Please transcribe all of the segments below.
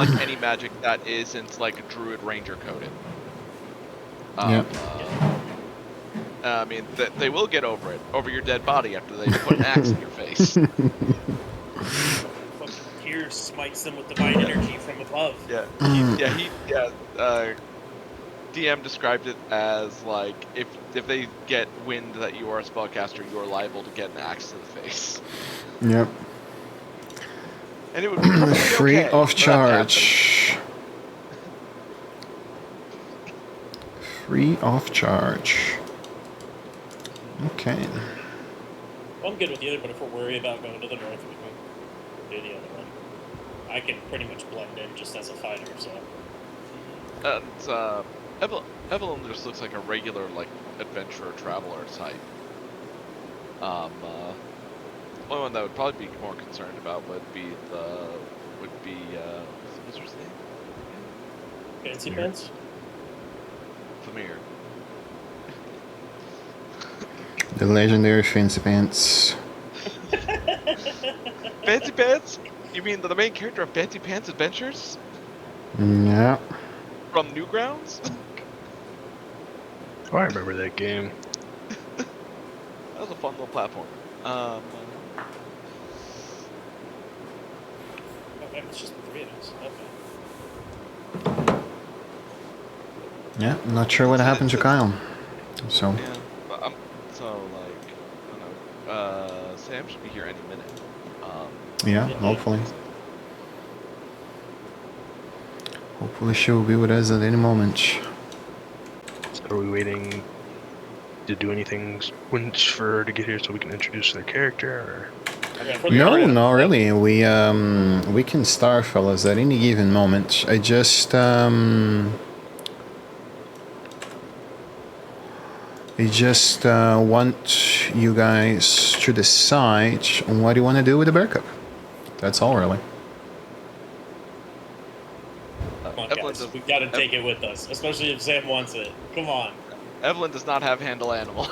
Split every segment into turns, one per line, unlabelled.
like any magic that isn't like Druid Ranger coded.
Yeah.
I mean, they will get over it, over your dead body after they put an axe in your face.
Fucking Piers smites them with divine energy from above.
Yeah, DM described it as like if they get wind that you are a spellcaster, you are liable to get an axe to the face.
Yep.
And it would be perfectly
Free
okay
of
for that to happen.
charge. Free of charge. Okay.
Well, I'm good with the other, but if we're worried about going to the north, we can do the other one. I can pretty much blend in just as a fighter, so.
And Evelyn just looks like a regular like adventurer traveler type. Only one that I would probably be more concerned about would be what's her name?
Fancy pants?
Famir.
The legendary Fancy Pants.
Fancy Pants? You mean the main character of Fancy Pants Adventures?
Yeah.
From Newgrounds?
Oh, I remember that game.
That was a fun little platform.
Oh, man, it's just the three of us. Okay.
Yeah, I'm not sure what happened to Kyle. So.
Yeah, but I don't know. Sam should be here any minute.
Yeah, hopefully. Hopefully she will be with us at any moment.
Are we waiting to do anything for her to get here so we can introduce their character? Or?
No, not really. We can start, fellas, at any given moment. I just want you guys to decide on what you want to do with the Bear Cup. That's all, really.
Come on, guys. We've got to take it with us, especially if Sam wants it. Come on.
Evelyn does not have handle animal.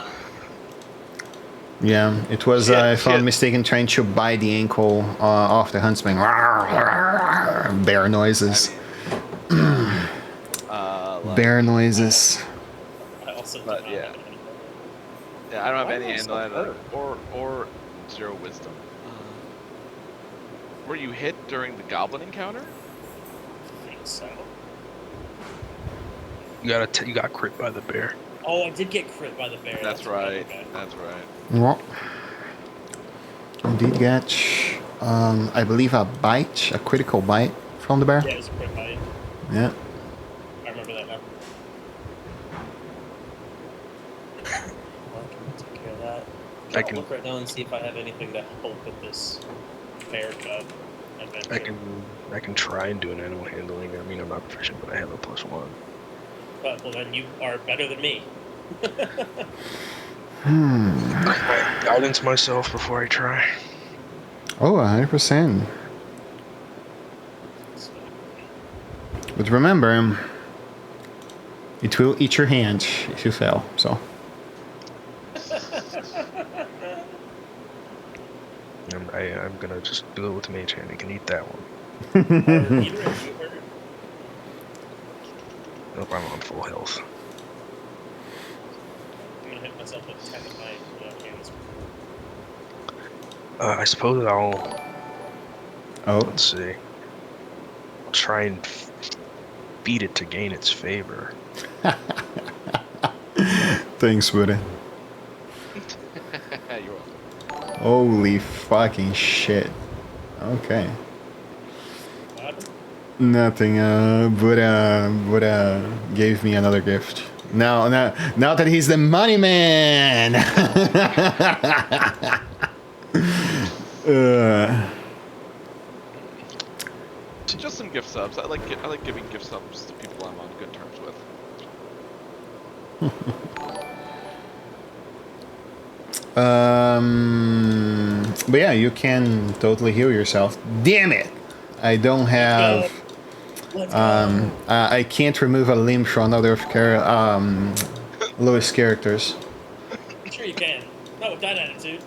Yeah, it was, if I'm mistaken, trying to bite the ankle off the huntsman. Bear noises. Bear noises.
I also
But yeah. Yeah, I don't have any handle animal or 0 wisdom. Were you hit during the goblin encounter?
I think so.
You got crit by the bear.
Oh, I did get crit by the bear.
That's right.
Okay.
That's right.
Well, I did get, I believe, a critical bite from the bear.
Yeah, it was a crit bite.
Yeah.
I remember that now. Well, I can take care of that.
I
I'll
can
look right now and see if I have anything to help with this bear cub adventure.
I can try and do an animal handling. I mean, I'm not proficient, but I have a +1.
But, well, then you are better than me.
Guidance myself before I try.
Oh, 100%. But remember, it will eat your hand if you fail, so.
I'm gonna just do it with mage hand. I can eat that one. Nope, I'm on full health.
I'm gonna hit myself with 10 of my hands.
I suppose I'll...
Oh.
Let's see. I'll try and beat it to gain its favor.
Thanks, Woody.
You're welcome.
Holy fucking shit. Okay.
What happened?
Nothing. Buddha gave me another gift. Now that he's the money man.
Just some gift subs. I like giving gift subs to people I'm on good terms with.
But yeah, you can totally heal yourself. Damn it! I don't have. I can't remove a limb from another Lewis characters.
Sure you can. Not with that attitude.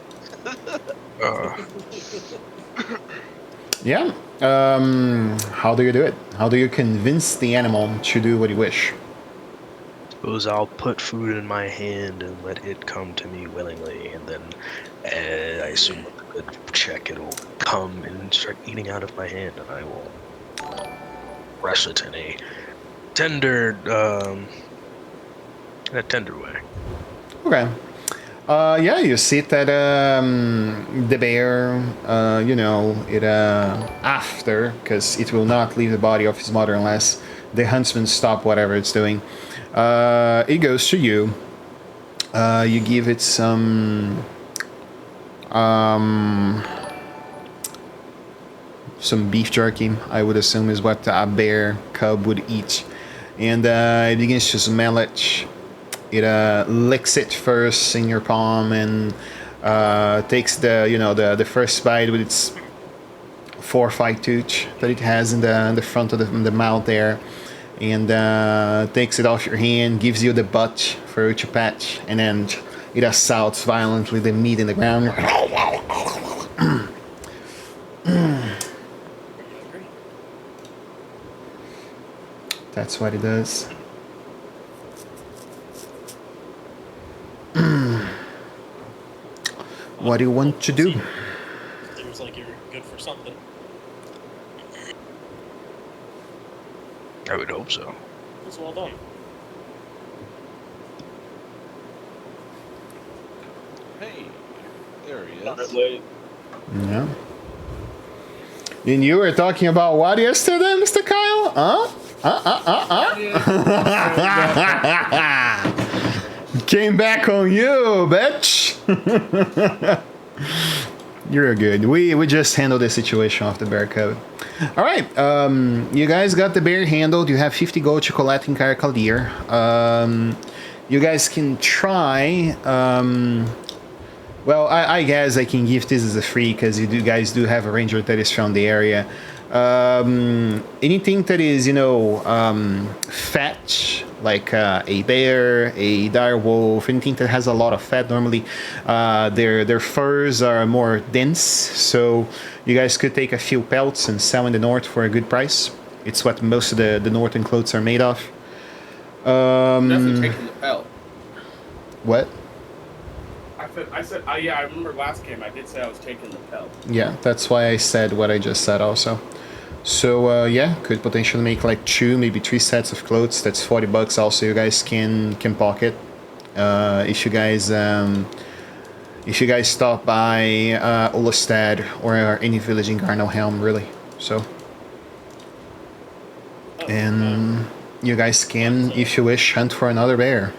Yeah. How do you do it? How do you convince the animal to do what you wish?
Suppose I'll put food in my hand and let it come to me willingly, and then I assume with a good check it'll come and start eating out of my hand, and I will brush it in a tender, way.
Okay. Yeah, you see that the bear, it after, because it will not leave the body of his mother unless the huntsman stop whatever it's doing. It goes to you. You give it some beef jerky, I would assume is what a bear cub would eat, and it begins to smell it. It licks it first in your palm and takes the first bite with its 4 or 5 tooth that it has in the front of the mouth there, and takes it off your hand, gives you the butt for you to pat, and then it assaults violently the meat in the ground.
Are you hungry?
That's what it does. What do you want to do?
Seems like you're good for something.
I would hope so.
It's well done.
Hey, there he
Not
is.
late.
Yeah. And you were talking about what yesterday, Mr. Kyle? Came back on you, bitch. You're good. We just handled the situation off the bear cub. All right. You guys got the bear handled. You have 50 gold to collect in Caracaldir. You guys can try. Well, I guess I can give this as a free because you guys do have a ranger that is from the area. Anything that is, fat, like a bear, a dire wolf, anything that has a lot of fat, normally their furs are more dense, so you guys could take a few pelts and sell in the north for a good price. It's what most of the northern clothes are made of.
Definitely taking the pelt.
What?
I said, yeah, I remember last game I did say I was taking the pelt.
Yeah, that's why I said what I just said also. So yeah, could potentially make like 2, maybe 3 sets of clothes. That's $40 also. You guys can pocket if you guys stop by Olestad or any village in Garnelhelm, really. So and you guys can, if you wish, hunt for another bear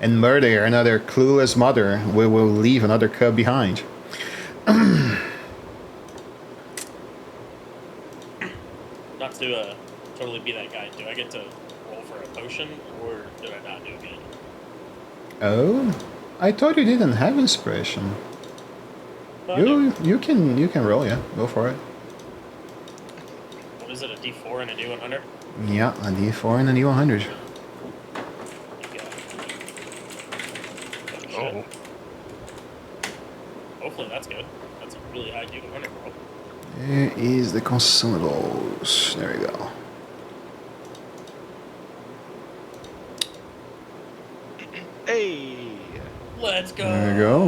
and murder another clueless mother. We will leave another cub behind.
Not to totally be that guy. Do I get to roll for a potion, or do I not do good?
Oh, I thought you didn't have inspiration.
Well, I do.
You can roll, yeah. Go for it.
What is it? A D4 and a D100?
Yeah, a D4 and a D100.
You got it.
Oh,
Hopefully that's good. That's a really high D100 roll.
There is the consumables. There we go.
Hey,
Let's go.
There we go.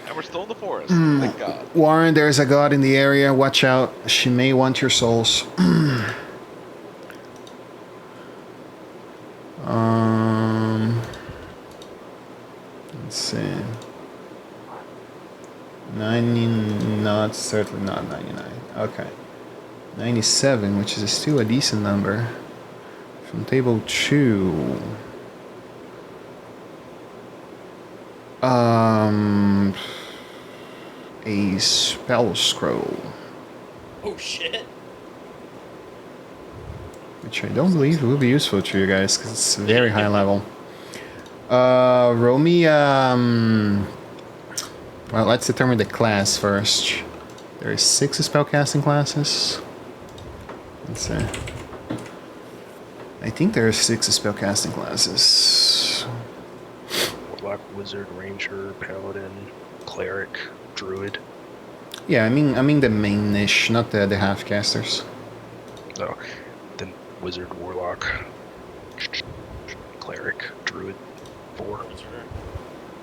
and we're still in the forest. Thank God.
Warren, there's a god in the area. Watch out. She may want your souls. Let's see. 90, not certainly not 99. Okay. 97, which is still a decent number. From table 2. A spell scroll,
Oh shit.
which I don't believe will be useful to you guys because it's very high level. Roll me. Well, let's determine the class first. There is 6 spellcasting classes. Let's see. I think there are 6 spellcasting classes.
Warlock, Wizard, Ranger, Paladin, Cleric, Druid.
Yeah, I mean the main niche, not the half casters.
No. Then wizard, warlock, cleric, druid, 4.
Sorcerer.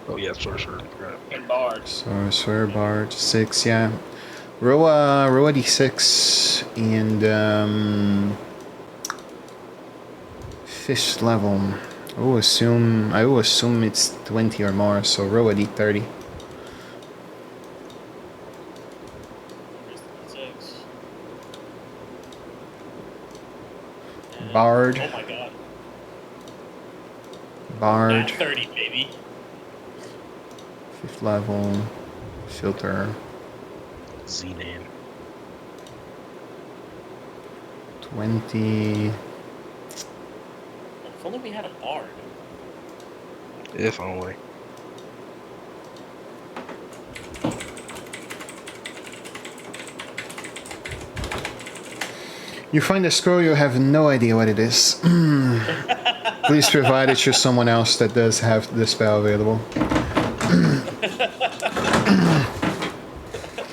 Oh yeah, sorcerer. Forgot.
And bard.
Sorcerer, bard, 6. Yeah. Roll a d6 and 5th level. I will assume it's 20 or more. So roll a d30.
Here's the 6. And-
Bard.
Oh my god.
Bard,
Nat 30, baby.
5th level, filter,
Z name.
20.
If only we had a bard.
If only.
You find a scroll, you have no idea what it is. Please provide it to someone else that does have the spell available.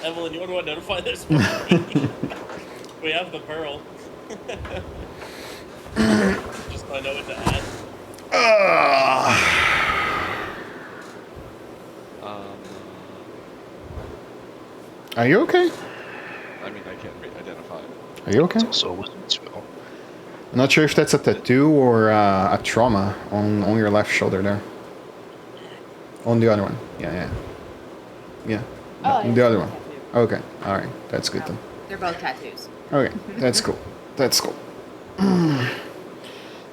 Evelyn, you want to identify this? We have the pearl. Just I know what to add.
Um,
Are you okay?
I mean, I can't identify it.
Are you okay?
It's also a wizard spell.
I'm not sure if that's a tattoo or a trauma on your left shoulder there. On the other one. Yeah.
Oh,
The
it's
other
a
one.
tattoo.
Okay, alright. That's good
No,
then.
they're both tattoos.
Okay, that's cool. That's cool.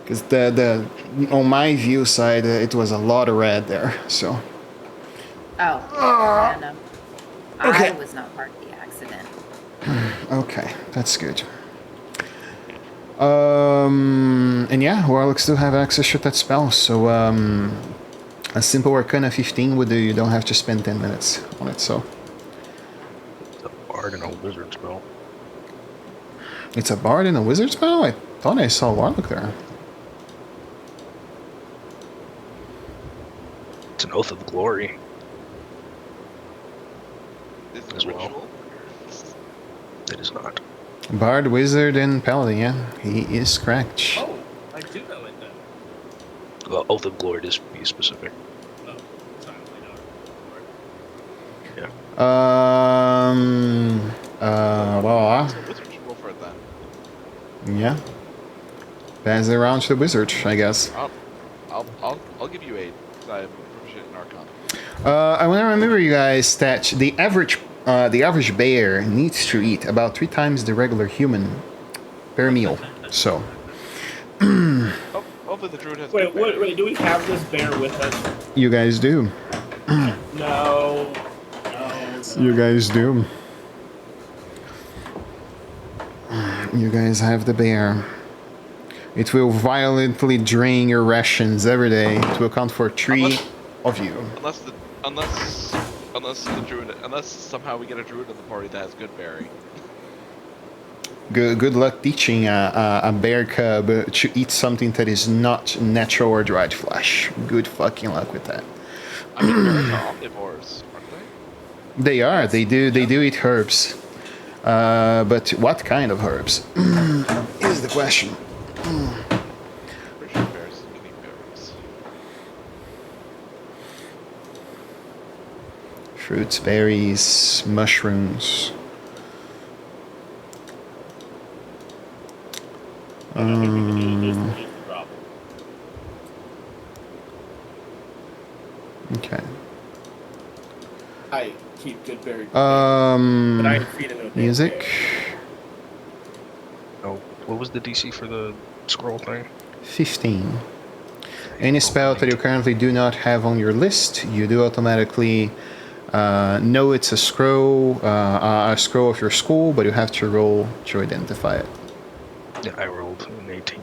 Because the on my view side, it was a lot of red there, so.
Oh, yeah, no.
Okay.
I was not part of the accident.
Okay, that's good. And yeah, warlocks do have access to that spell, so a simple Arcana 15 would do. You don't have to spend 10 minutes on it, so.
A bard and a wizard spell.
It's a bard and a wizard spell? I thought I saw warlock there.
It's an oath of glory.
Is it
As
a
well.
ritual?
It is not.
Bard, wizard, and paladin, yeah. He is correct.
Oh, I do know it then.
Well, oath of glory to be specific.
Oh, sorry, I know.
Well,
So wizard should roll for it then.
yeah. Pass it around to the wizard, I guess.
I'll give you 8 because I'm proficient in Arcana.
I want to remember you guys that the average bear needs to eat about 3 times the regular human per meal. So,
Hopefully the druid has.
Wait,
good berries.
wait, do we have this bear with us?
you guys do.
No.
You guys do. You guys have the bear. It will violently drain your rations every day to account for 3 of you.
Unless somehow we get a druid in the party that has good berry.
Good luck teaching a bear cub to eat something that is not natural or dried flesh. Good fucking luck with that.
I mean, bears are omnivores, aren't they?
They are. They do eat herbs. But what kind of herbs is the question.
Pretty sure bears can eat berries.
Fruits, berries, mushrooms. Okay.
I keep good berry. But I feed it a
Music.
Oh, what was the DC for the scroll thing?
15. Any spell that you currently do not have on your list, you do automatically know it's a scroll of your school, but you have to roll to identify it.
Yeah, I rolled an 18.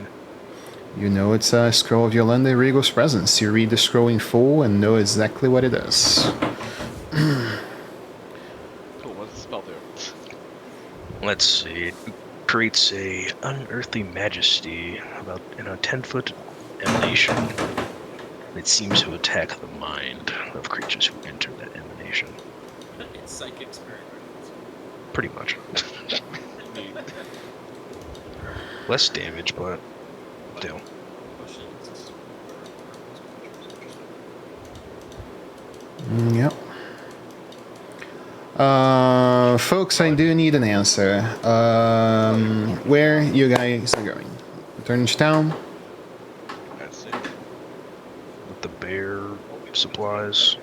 You know it's a scroll of Yolanda Regal's presence. You read the scroll in full and know exactly what it does.
Cool, what does the spell do?
Let's see. It creates a unearthly majesty about in a 10-foot emanation. It seems to attack the mind of creatures who enter that emanation.
It's psychic spirit.
pretty much.
Neat.
Less damage, but still.
Yep. Folks, I do need an answer. Where you guys are going? Return to town?
Let's see.
With the bear supplies.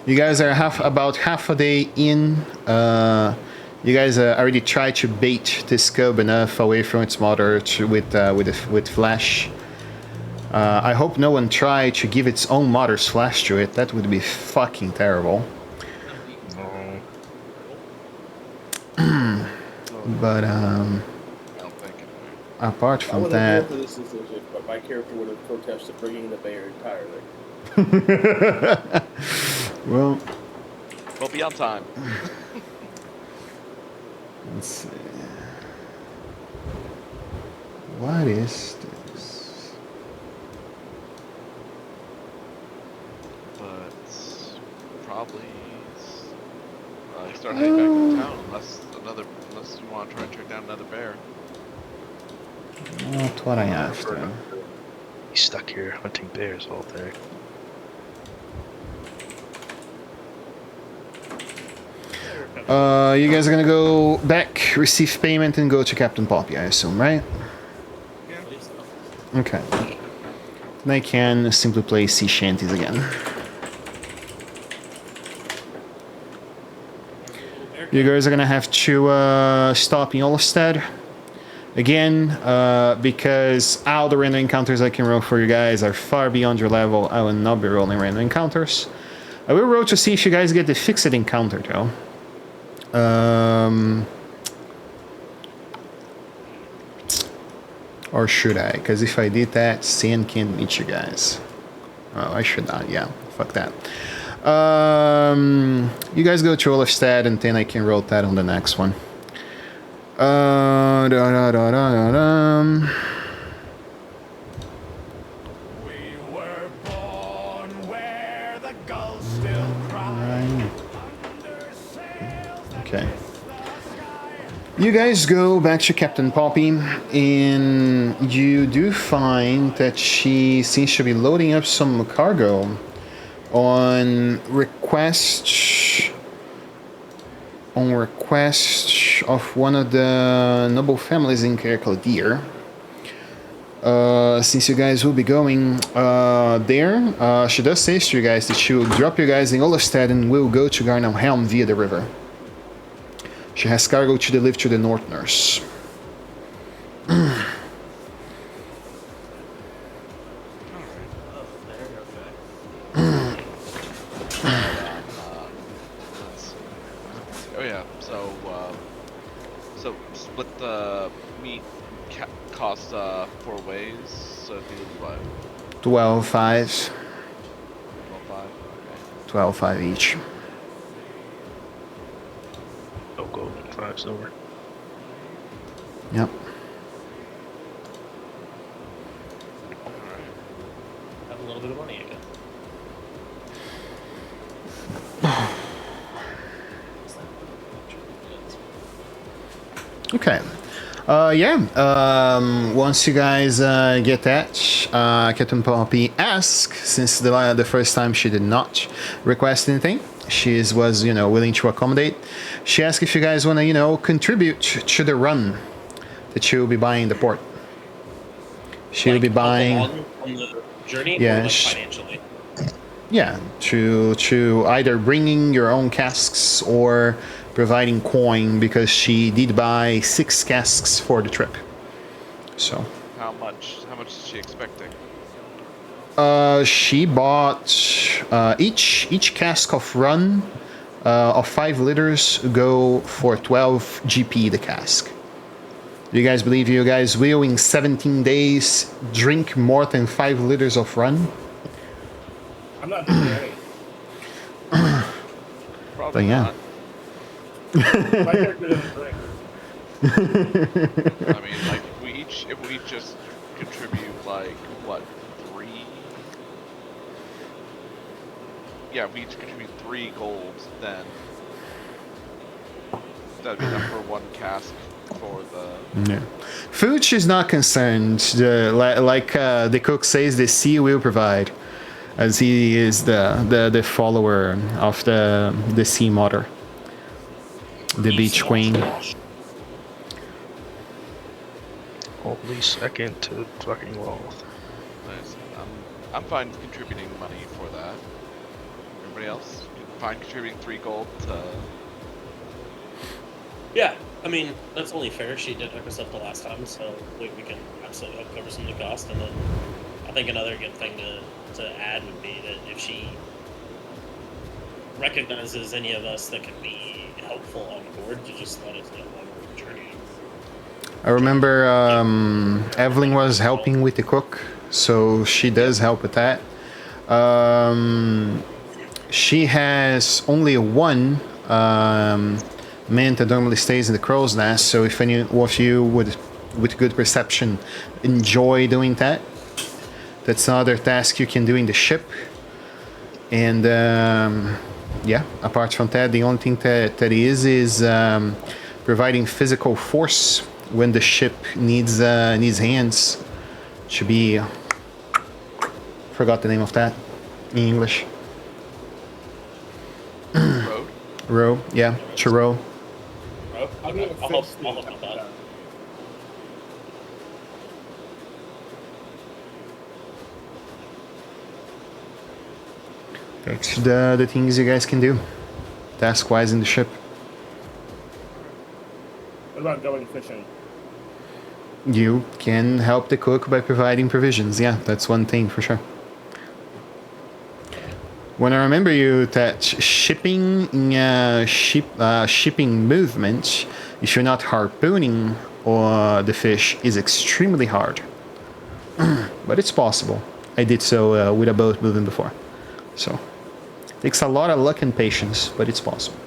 You guys are about half a day in. You guys already tried to bait this cub enough away from its mother with flesh. I hope no one tried to give its own mother's flesh to it. That would be fucking terrible.
No.
But
I don't think it
apart
I
from
would
that,
have for this decision, but my character would have protested bringing the bear entirely.
well,
We'll be on time.
let's see. What is this?
But probably start heading back to town unless you want to try and track down another bear.
Not what I after.
He's stuck here hunting bears all day.
You guys are gonna go back, receive payment, and go to Captain Poppy, I assume, right? Okay. And I can simply play sea shanties again. You guys are gonna have to stop in Olafstead again, because all the random encounters I can roll for you guys are far beyond your level. I will not be rolling random encounters. I will roll to see if you guys get the fixed encounter though. Or should I? Because if I did that, Sand can't meet you guys. Oh, I should not. Yeah, fuck that. You guys go to Olafstead, and then I can roll that on the next one.
We were born where the gulls still cry. Under sails that
Okay.
kiss the sky.
You guys go back to Captain Poppy, and you do find that she seems to be loading up some cargo on request of one of the noble families in Kerkaldir. Since you guys will be going there, she does say to you guys that she will drop you guys in Olafstead and will go to Garnham Helm via the river. She has cargo to deliver to the Northerners.
Oh yeah, so split the meat cost 4 ways, so it'd be what?
12.5.
12.5.
12.5 each.
No gold and 5 silver.
Yep.
Have a little bit of money again.
Okay. Once you guys get that, Captain Poppy asks, since the first time she did not request anything, she was, willing to accommodate. She asked if you guys want to, contribute to the run that she will be buying the port. She'll be buying,
on the journey,
Yeah,
or like
sh-
financially.
yeah, to either bringing your own casks or providing coin, because she did buy 6 casks for the trip. So.
How much is she expecting?
She bought each cask of run of 5 liters go for 12 GP the cask. Do you guys believe you guys will in 17 days drink more than 5 liters of run?
I'm not doing any.
Probably
But yeah.
not.
My character doesn't drink.
I mean, like if we just contribute like what 3? Yeah, if we each contribute 3 gold, then That'd be enough for one cask for the.
Yeah. Food she's not concerned. The cook says, the sea will provide, as he is the follower of the sea mother, the beach queen.
Only second to fucking Loth.
Nice. I'm fine contributing money for that. Everybody else? Fine contributing 3 gold to.
Yeah, I mean, that's only fair. She did hook us up the last time, so we can absolutely help cover some of the cost. And then I think another good thing to add would be that if she recognizes any of us that could be helpful on board, to just let us know while we're journeying.
I remember Evelyn was helping with the cook, so she does help with that. She has only one man that normally stays in the crow's nest, so if any of you would, with good perception, enjoy doing that, that's another task you can do in the ship. And yeah, apart from that, the only thing that is providing physical force when the ship needs hands. Should be, forgot the name of that in English.
Road?
Row, yeah, churro.
Oh,
I'll
okay.
do a
I'll help
fixed
with that.
That's the things you guys can do, task-wise in the ship.
What about going fishing?
You can help the cook by providing provisions. Yeah, that's one thing for sure. When I remember you that shipping movement, if you're not harpooning or the fish, is extremely hard. But it's possible. I did so with a boat moving before, so takes a lot of luck and patience, but it's possible.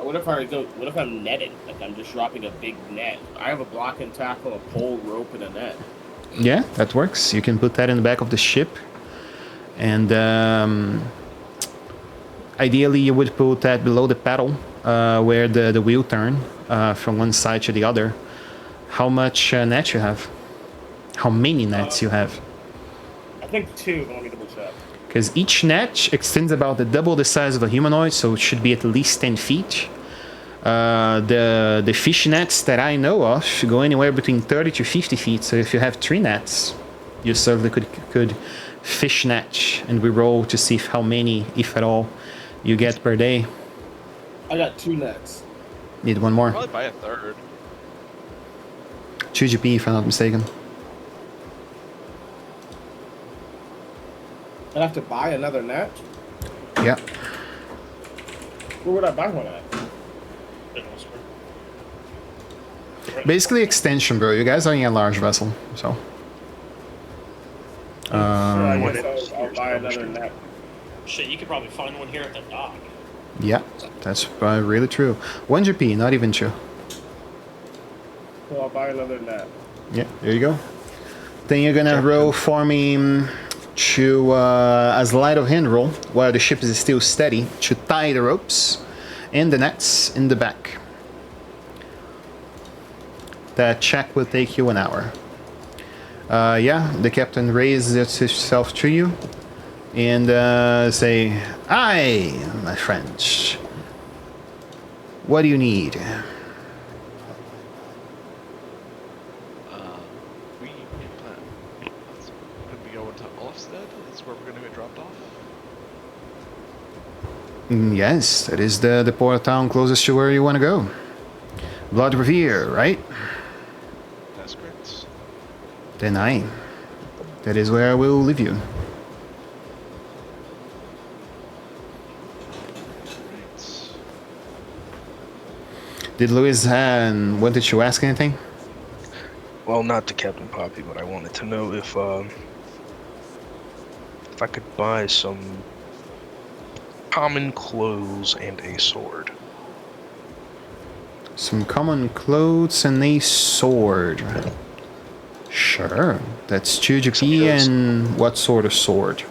What if I'm netting? Like I'm just dropping a big net. I have a block and tackle, a pole, rope, and a net.
Yeah, that works. You can put that in the back of the ship. And ideally you would put that below the paddle where the wheel turn from one side to the other. How much net you have? How many nets you have?
I think 2, but let me double check.
Because each net extends about double the size of a humanoid, so it should be at least 10 feet. The fish nets that I know of go anywhere between 30 to 50 feet, so if you have 3 nets, you certainly could fish net, and we roll to see how many, if at all, you get per day.
I got 2 nets.
Need one more.
Probably buy a third.
2 GP if I'm not mistaken.
I'd have to buy another net?
Yeah.
Where would I buy one at?
Basically extension, bro. You guys are in a large vessel, so.
Sure, I guess I'll buy another net.
Shit, you could probably find one here at the dock.
Yeah, that's really true. 1 GP, not even 2.
So I'll buy another net.
Yeah, there you go. Then you're gonna roll for me to a sleight of hand roll while the ship is still steady to tie the ropes and the nets in the back. That check will take you an hour. Yeah, the captain raises himself to you and say, "Aye, my friends. What do you need?"
We could we go into Olafstead? That's where we're going to get dropped off.
Yes, that is the port of town closest to where you want to go. Blodvahrer, right?
That's correct.
Then that is where I will leave you.
Right.
Did Louis wanted to ask anything?
Well, not to Captain Poppy, but I wanted to know if I could buy some common clothes and a sword.
Some common clothes and a sword. Sure, that's 2 GP and what sort of sword?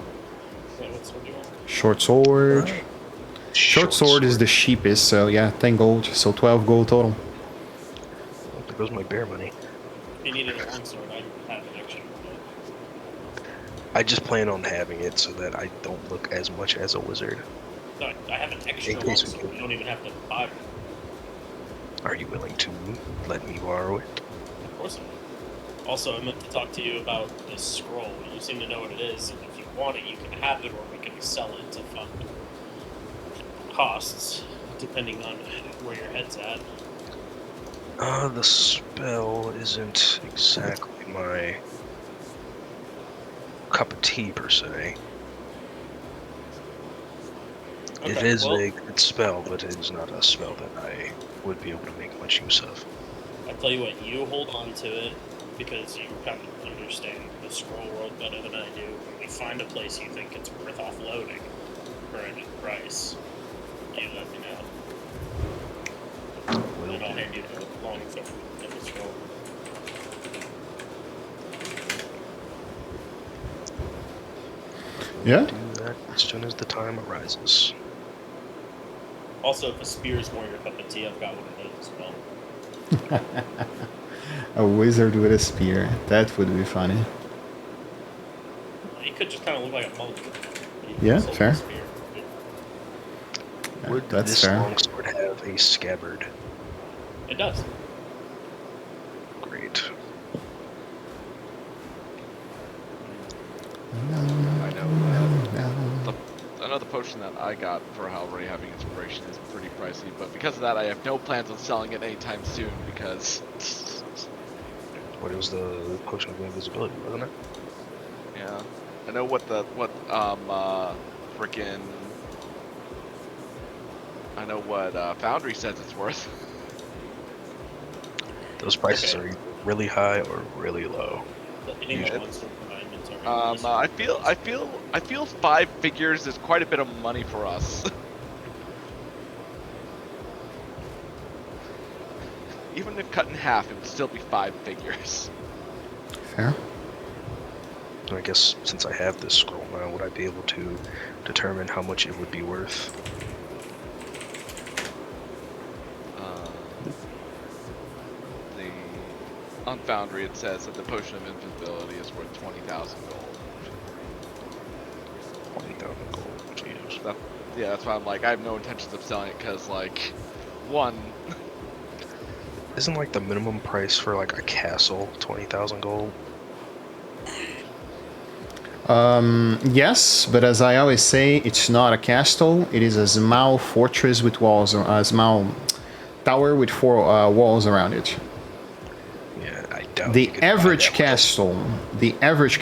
So what sword do you want?
Short sword. Short sword is the cheapest, so yeah, 10 gold, so 12 gold total.
Well, there goes my bear money.
If you needed a longsword, I have an extra.
I just plan on having it so that I don't look as much as a wizard.
No, I have an extra
In case we
longsword.
can-
You don't even have to buy one.
Are you willing to let me borrow it?
Of course I will. Also, I meant to talk to you about this scroll. You seem to know what it is, and if you want it, you can have it, or we can sell it to fund costs, depending on where your head's at.
The spell isn't exactly my cup of tea, per se. It
Okay,
is
well,
a good spell, but it is not a spell that I would be able to make much use of.
I tell you what, you hold on to it because you kind of understand the scroll world better than I do. When we find a place you think it's worth offloading for any price, you let me know.
Will
And I'll
do.
hand you the long and the scroll.
Yeah?
Do that as soon as the time arises.
Also, if a spear is more your cup of tea, I've got one of those as well.
A wizard with a spear. That would be funny.
He could just kind of look like a monk. He
Yeah,
sold
fair.
the spear.
Would
That's
this
fair.
longsword have a scabbard?
It does.
Great.
I know the potion that I got for already having inspiration is pretty pricey, but because of that, I have no plans on selling it anytime soon because.
What was the potion of invisibility, wasn't it?
Yeah, I know what frickin'. I know what Foundry says it's worth.
Those prices
Okay.
are either really high or really low.
Hitting
Yeah,
the
it-
monster for my inventory.
I feel 5 figures is quite a bit of money for us. Even if cut in half, it would still be 5 figures.
Fair.
I guess since I have this scroll now, would I be able to determine how much it would be worth?
On Foundry, it says that the potion of invisibility is worth 20,000 gold.
20,000 gold. Jeez.
Yeah, that's why I'm like, I have no intentions of selling it because, like, one,
Isn't like the minimum price for like a castle 20,000 gold?
Yes, but as I always say, it's not a castle. It is a small fortress with walls, a small tower with 4 walls around it.
Yeah, I doubt
The
you could buy
average
that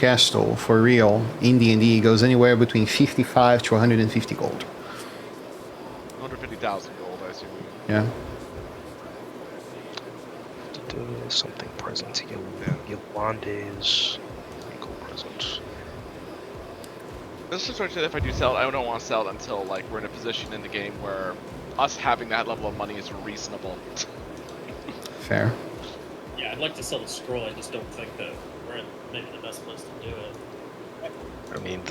castle for real in D&D goes anywhere between 55 to 150 gold.
150,000 gold, I assume.
Yeah.
Something present. Yolande's gold present.
This is sort of if I do sell it, I don't want to sell it until, like, we're in a position in the game where us having that level of money is reasonable.
Fair.
Yeah, I'd like to sell the scroll. I just don't think that we're in maybe the best place to do it.
I mean,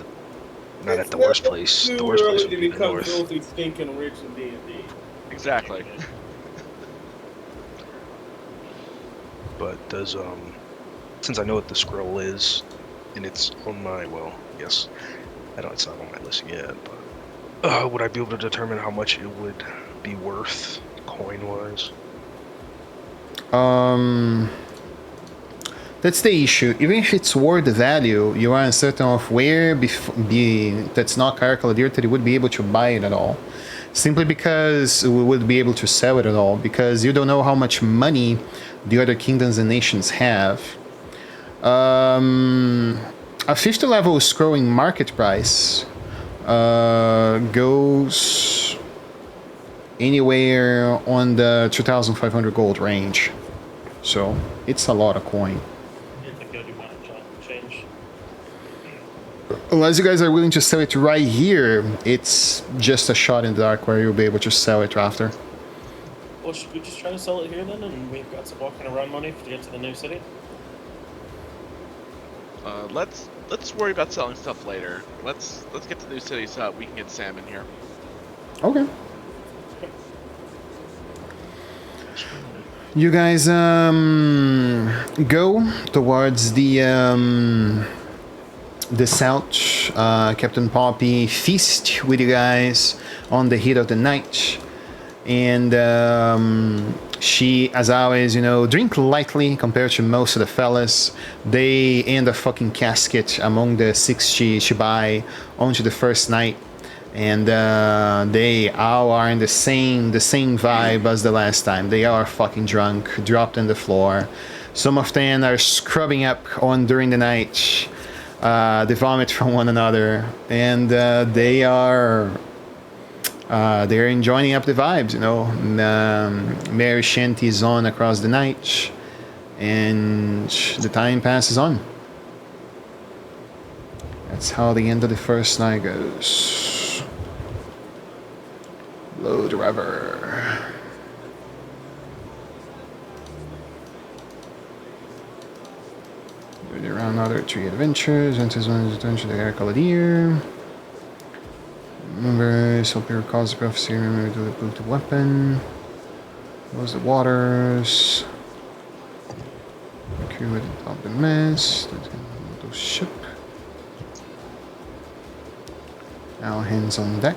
not at the worst place. The worst place would
to
be the
become
north.
filthy, stinking rich in D&D.
Exactly.
But does since I know what the scroll is, and it's on my yes, I know it's not on my list yet, but would I be able to determine how much it would be worth coin-wise?
That's the issue. Even if it's worth the value, you are uncertain of where that's not Caracal that you would be able to buy it at all. Simply because we would be able to sell it at all, because you don't know how much money the other kingdoms and nations have. A 50 level scrolling market price goes anywhere on the 2,500 gold range. So it's a lot of coin.
You have to go do my job and change.
Unless you guys are willing to sell it right here, it's just a shot in the dark where you'll be able to sell it after.
Well, should we just try to sell it here then, and we've got some walking around money to get to the new city?
Let's worry about selling stuff later. Let's get to the new city so that we can get Sam in here.
Okay. You guys go towards the south. Captain Poppy feast with you guys on the heat of the night, and she, as always, drink lightly compared to most of the fellas. They end a fucking casket among the 6 she buy onto the first night, and they all are in the same vibe as the last time. They are fucking drunk, dropped on the floor. Some of them are scrubbing up on during the night. They vomit from one another, and they're enjoying up the vibes. Merry shanties on across the night, and the time passes on. That's how the end of the first night goes. Blodvahrer. Around other 3 adventures, enters one return to the air Calladier. Remember, Sulpir calls the prophecy, remember to boot the weapon. Was the waters. Crew with the top of the mast. The ship. Now hands on deck.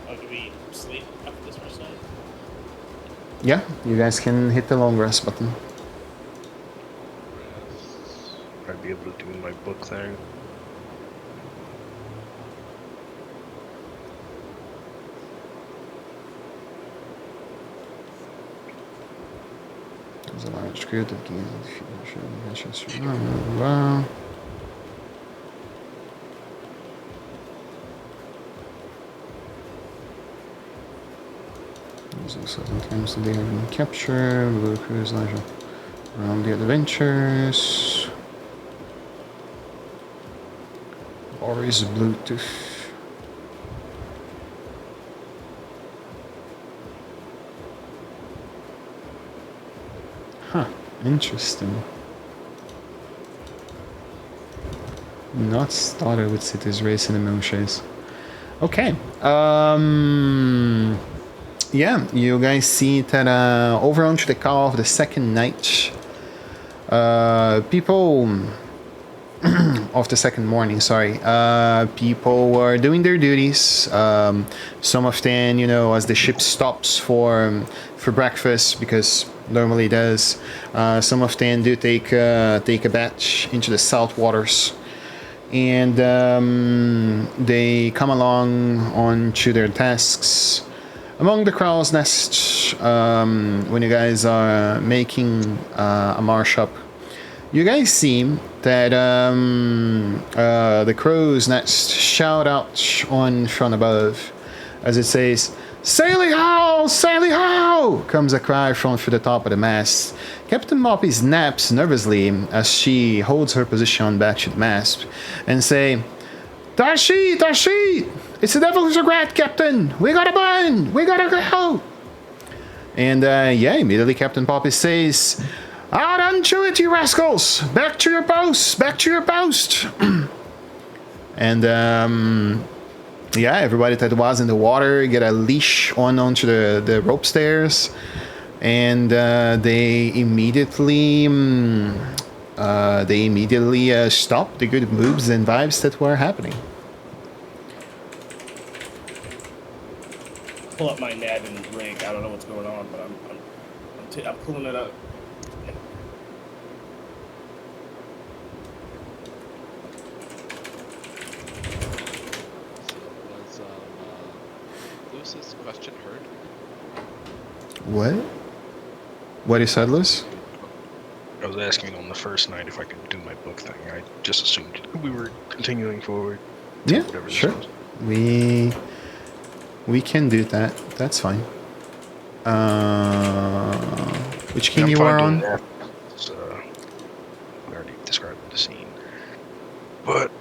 Oh, do we sleep after this first night?
Yeah, you guys can hit the long rest button.
I'd be able to do my book thing.
There's a large crew that gains the future. Wow. There's also sometimes they have been captured. Blue crews larger around the adventures. Boris Bluetooth. Huh, interesting. Not started with cities racing the Moonshaes. Okay. Yeah, you guys see that over onto the call of the second night. People of the second morning, sorry. People were doing their duties. Some of them, as the ship stops for breakfast, because normally it does. Some of them do take a batch into the salt waters, and they come along onto their tasks. Among the crow's nests, when you guys are making a march up, you guys see that the crow's nest shout out on front above as it says, "Saily how! Saily how!" comes a cry from the top of the mast. Captain Moppy snaps nervously as she holds her position back to the mast and say, "Tashi! Tashi! It's the devil's regret, Captain! We gotta burn! We gotta go!" And immediately Captain Poppy says, "Out onto it, you rascals! Back to your posts! Back to your post!" And everybody that was in the water get a leash onto the rope stairs, and they immediately stop the good moves and vibes that were happening.
Pull up my net and rig. I don't know what's going on, but I'm pulling it up.
Was Lewis's question heard?
What? What you said, Liz?
I was asking on the first night if I could do my book thing. I just assumed we were continuing forward.
Yeah,
Whatever this
sure.
was.
We can do that. That's fine. Which king
I'm
you
fine
are
doing
on?
that. We already described the scene. But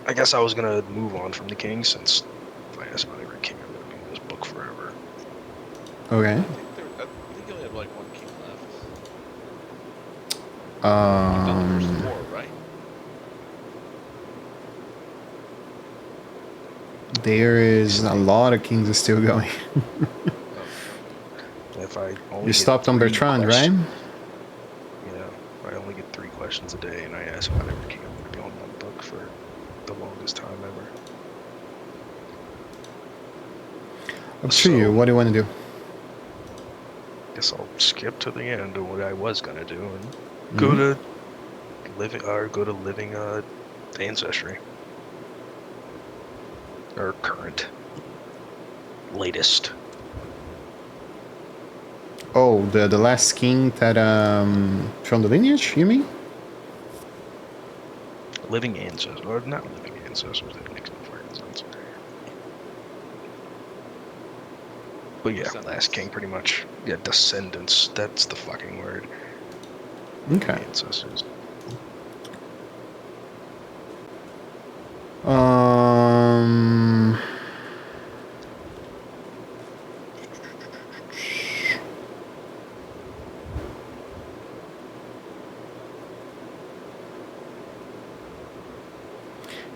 I guess I was gonna move on from the king, since if I ask about every king, I'm gonna be in this book forever.
Okay.
I think you only have like one king left. You've done the first 4, right?
There is a lot of kings still going.
If I only
You
get
stopped on
3
Bertrand, right?
questions- Yeah, I only get 3 questions a day, and I ask whatever king I'm going to be on my book for the longest time ever.
Up to you. What do you want to do?
Guess I'll skip to the end of what I was gonna do and go to living ancestry or current, latest.
Oh, the last king that from the lineage, you mean?
Living ancestors, or not living ancestors, that makes no fucking sense. But yeah, last king pretty much. Yeah, descendants, that's the fucking word.
Okay.
Ancestors.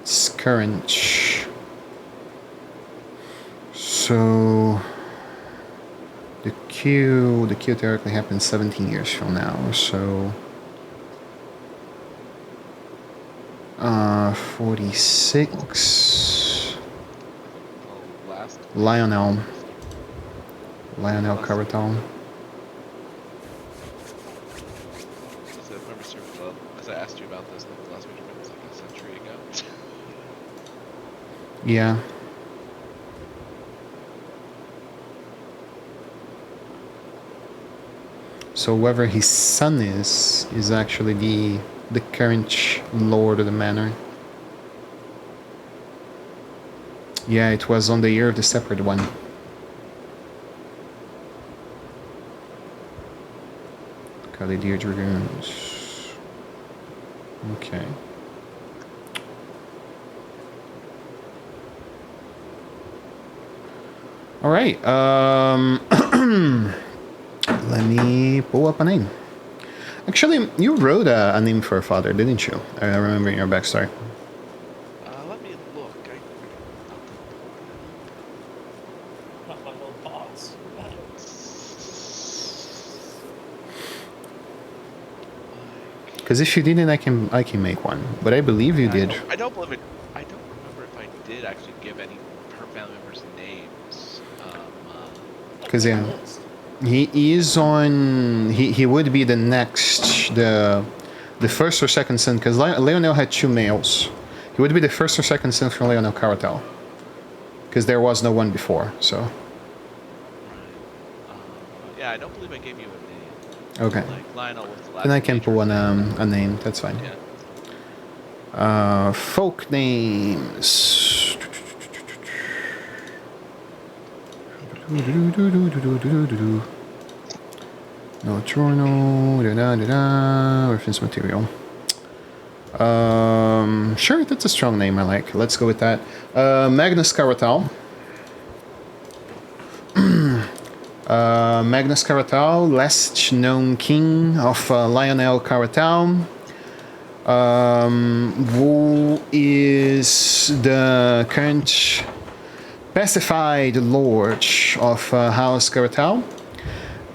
It's current. So the queue theoretically happens 17 years from now. So 46. Lionel Caratal.
So if memory serves well, because I asked you about this, the last measurement was like a century ago.
Yeah. So whoever his son is actually the current lord of the manor. Yeah, it was on the year of the separate one. Calidir Dragoons. Okay. All right. Let me pull up a name. Actually, you wrote a name for a father, didn't you? I remember in your backstory.
Let me look.
Not my little boss.
Because if you didn't, I can make one. But I believe you did.
I don't believe it. I don't remember if I did actually give any her family members' names.
Because yeah, he is on. He would be the next the first or second son. Because Leonel had 2 males. He would be the first or second son from Leonel Caratal. Because there was no one before. So.
Yeah, I don't believe I gave you a name.
Okay.
Like Lionel was the last.
Then I can
major
pull
name.
a name. That's fine.
Yeah.
Folk names. No journal. Reference material. Sure, that's a strong name. I like. Let's go with that. Magnus Caratal. Magnus Caratal, last known king of Lionel Caratal, who is the current pacified lord of House Caratal.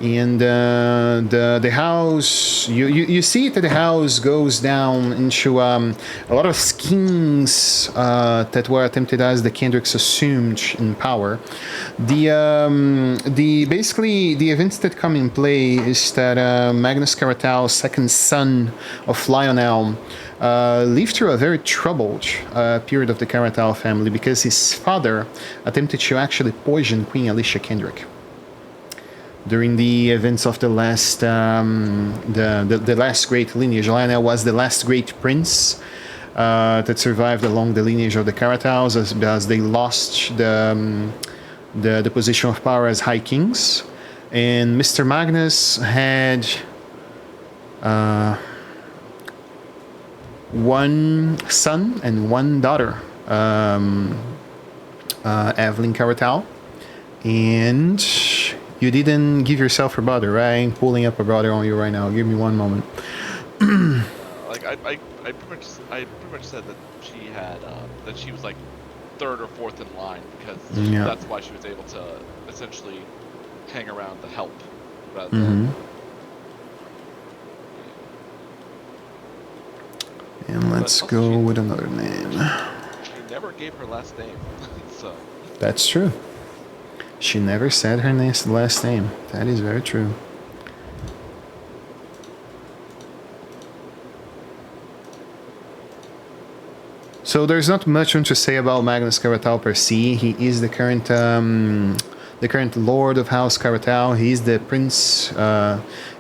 And the house, you see that the house goes down into a lot of schemes that were attempted as the Kendricks assumed in power. Basically the events that come in play is that Magnus Caratal, second son of Lionel, lived through a very troubled period of the Caratal family because his father attempted to actually poison Queen Alicia Kendrick. During the events of the last the last great lineage, Lionel was the last great prince that survived along the lineage of the Caratals, as they lost the position of power as high kings. And Mr. Magnus had one son and one daughter, Evelyn Caratal, and you didn't give yourself a brother, right? I'm pulling up a brother on you right now. Give me one moment.
Like I pretty much said that she had that she was like third or fourth in line because
Yeah.
that's why she was able to essentially hang around to help rather
Mm-hmm.
than.
And let's
But
go
also
with another name.
she never gave her last name, so
That's true. She never said her last name. That is very true. So there's not much to say about Magnus Caratal per se. He is the current Lord of House Caratal. He's the prince.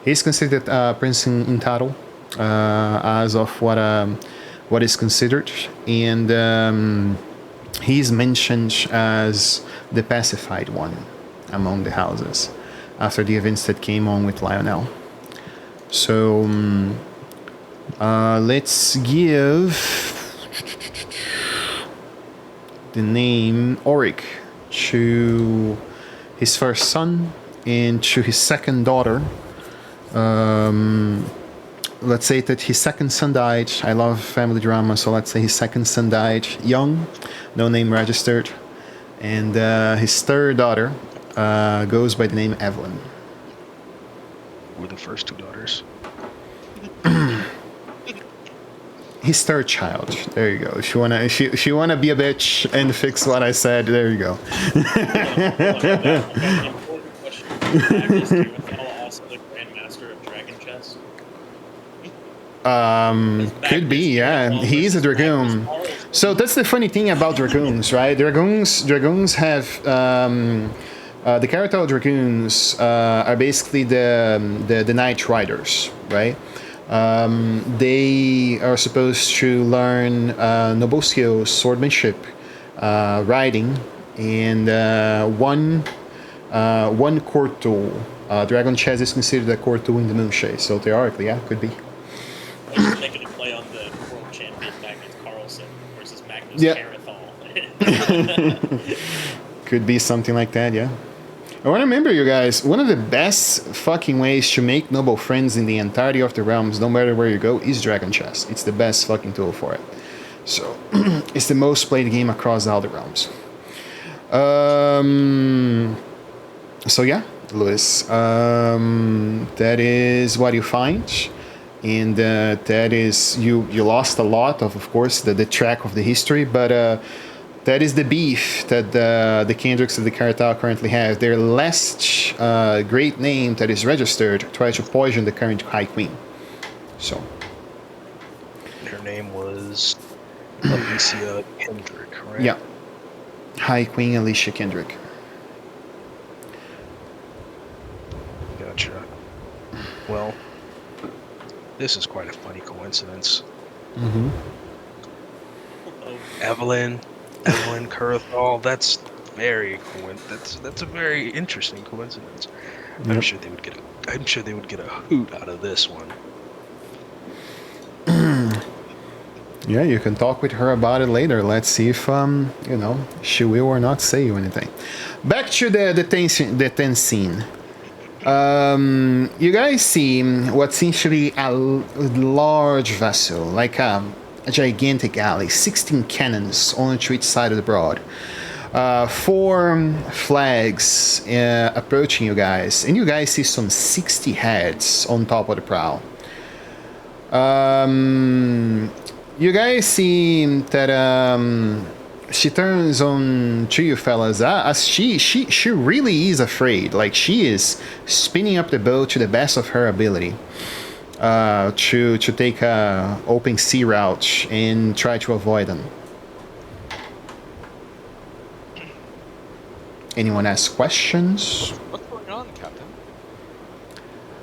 He's considered prince in title as of what is considered, and he's mentioned as the pacified one among the houses after the events that came on with Lionel. So let's give the name Auric to his first son and to his second daughter. Let's say that his second son died. I love family drama, so let's say his second son died young, no name registered, and his third daughter goes by the name Evelyn.
Were the first two daughters?
His third child. There you go. If you wanna be a bitch and fix what I said, there you go.
Important question. Magnus Caratal also the Grandmaster of Dragon Chess?
Could be, yeah. He's a dragoon. So that's the funny thing about dragoons, right? Dragoons have the Caratal dragoons are basically the knight riders, right? They are supposed to learn noble skills, swordsmanship, riding, and one court tool. Dragon chess is considered a court tool in the Moonshaes, so theoretically, yeah, could be.
You're making a play on the world champion Magnus Carlsen versus Magnus
Yeah.
Caratal.
Could be something like that, yeah. I want to remember you guys, one of the best fucking ways to make noble friends in the entirety of the realms, no matter where you go, is Dragon Chess. It's the best fucking tool for it. So, it's the most played game across all the realms. So yeah, Lewis, that is what you find. And that is, you lost a lot of course, the track of the history, but that is the beef that the Kendricks of the Caratal currently have. Their last great name that is registered tried to poison the current High Queen. So.
Her name was Alicia Kendrick, right?
Yeah. High Queen Alicia Kendrick.
Gotcha. Well, this is quite a funny coincidence.
Mm-hmm.
Evelyn Carathal, that's a very interesting coincidence.
Yep.
I'm sure they would get a hoot out of this one.
Yeah, you can talk with her about it later. Let's see if she will or not say you anything. Back to the ten scene. You guys see what seems to be a large vessel, like a gigantic galley, 16 cannons on each side of the broad. 4 flags approaching you guys, and you guys see some 60 heads on top of the prow. You guys see that she turns on to you fellas as she really is afraid. Like, she is spinning up the boat to the best of her ability to take a open sea route and try to avoid them. Anyone ask questions?
what's going on, Captain?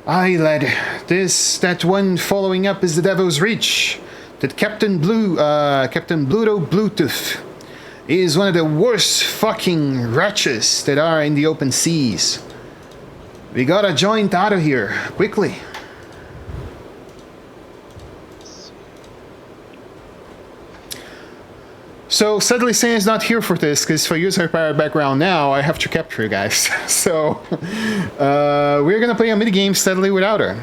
Aye, lad. That one following up is the Devil's Reach. That Captain Bluto Bluetooth is one of the worst fucking wretches that are in the open seas. We gotta joint out of here, quickly. So, sadly, Sam is not here for this, because if I use her pirate background now, I have to capture you guys. So, we're gonna play a minigame steadily without her.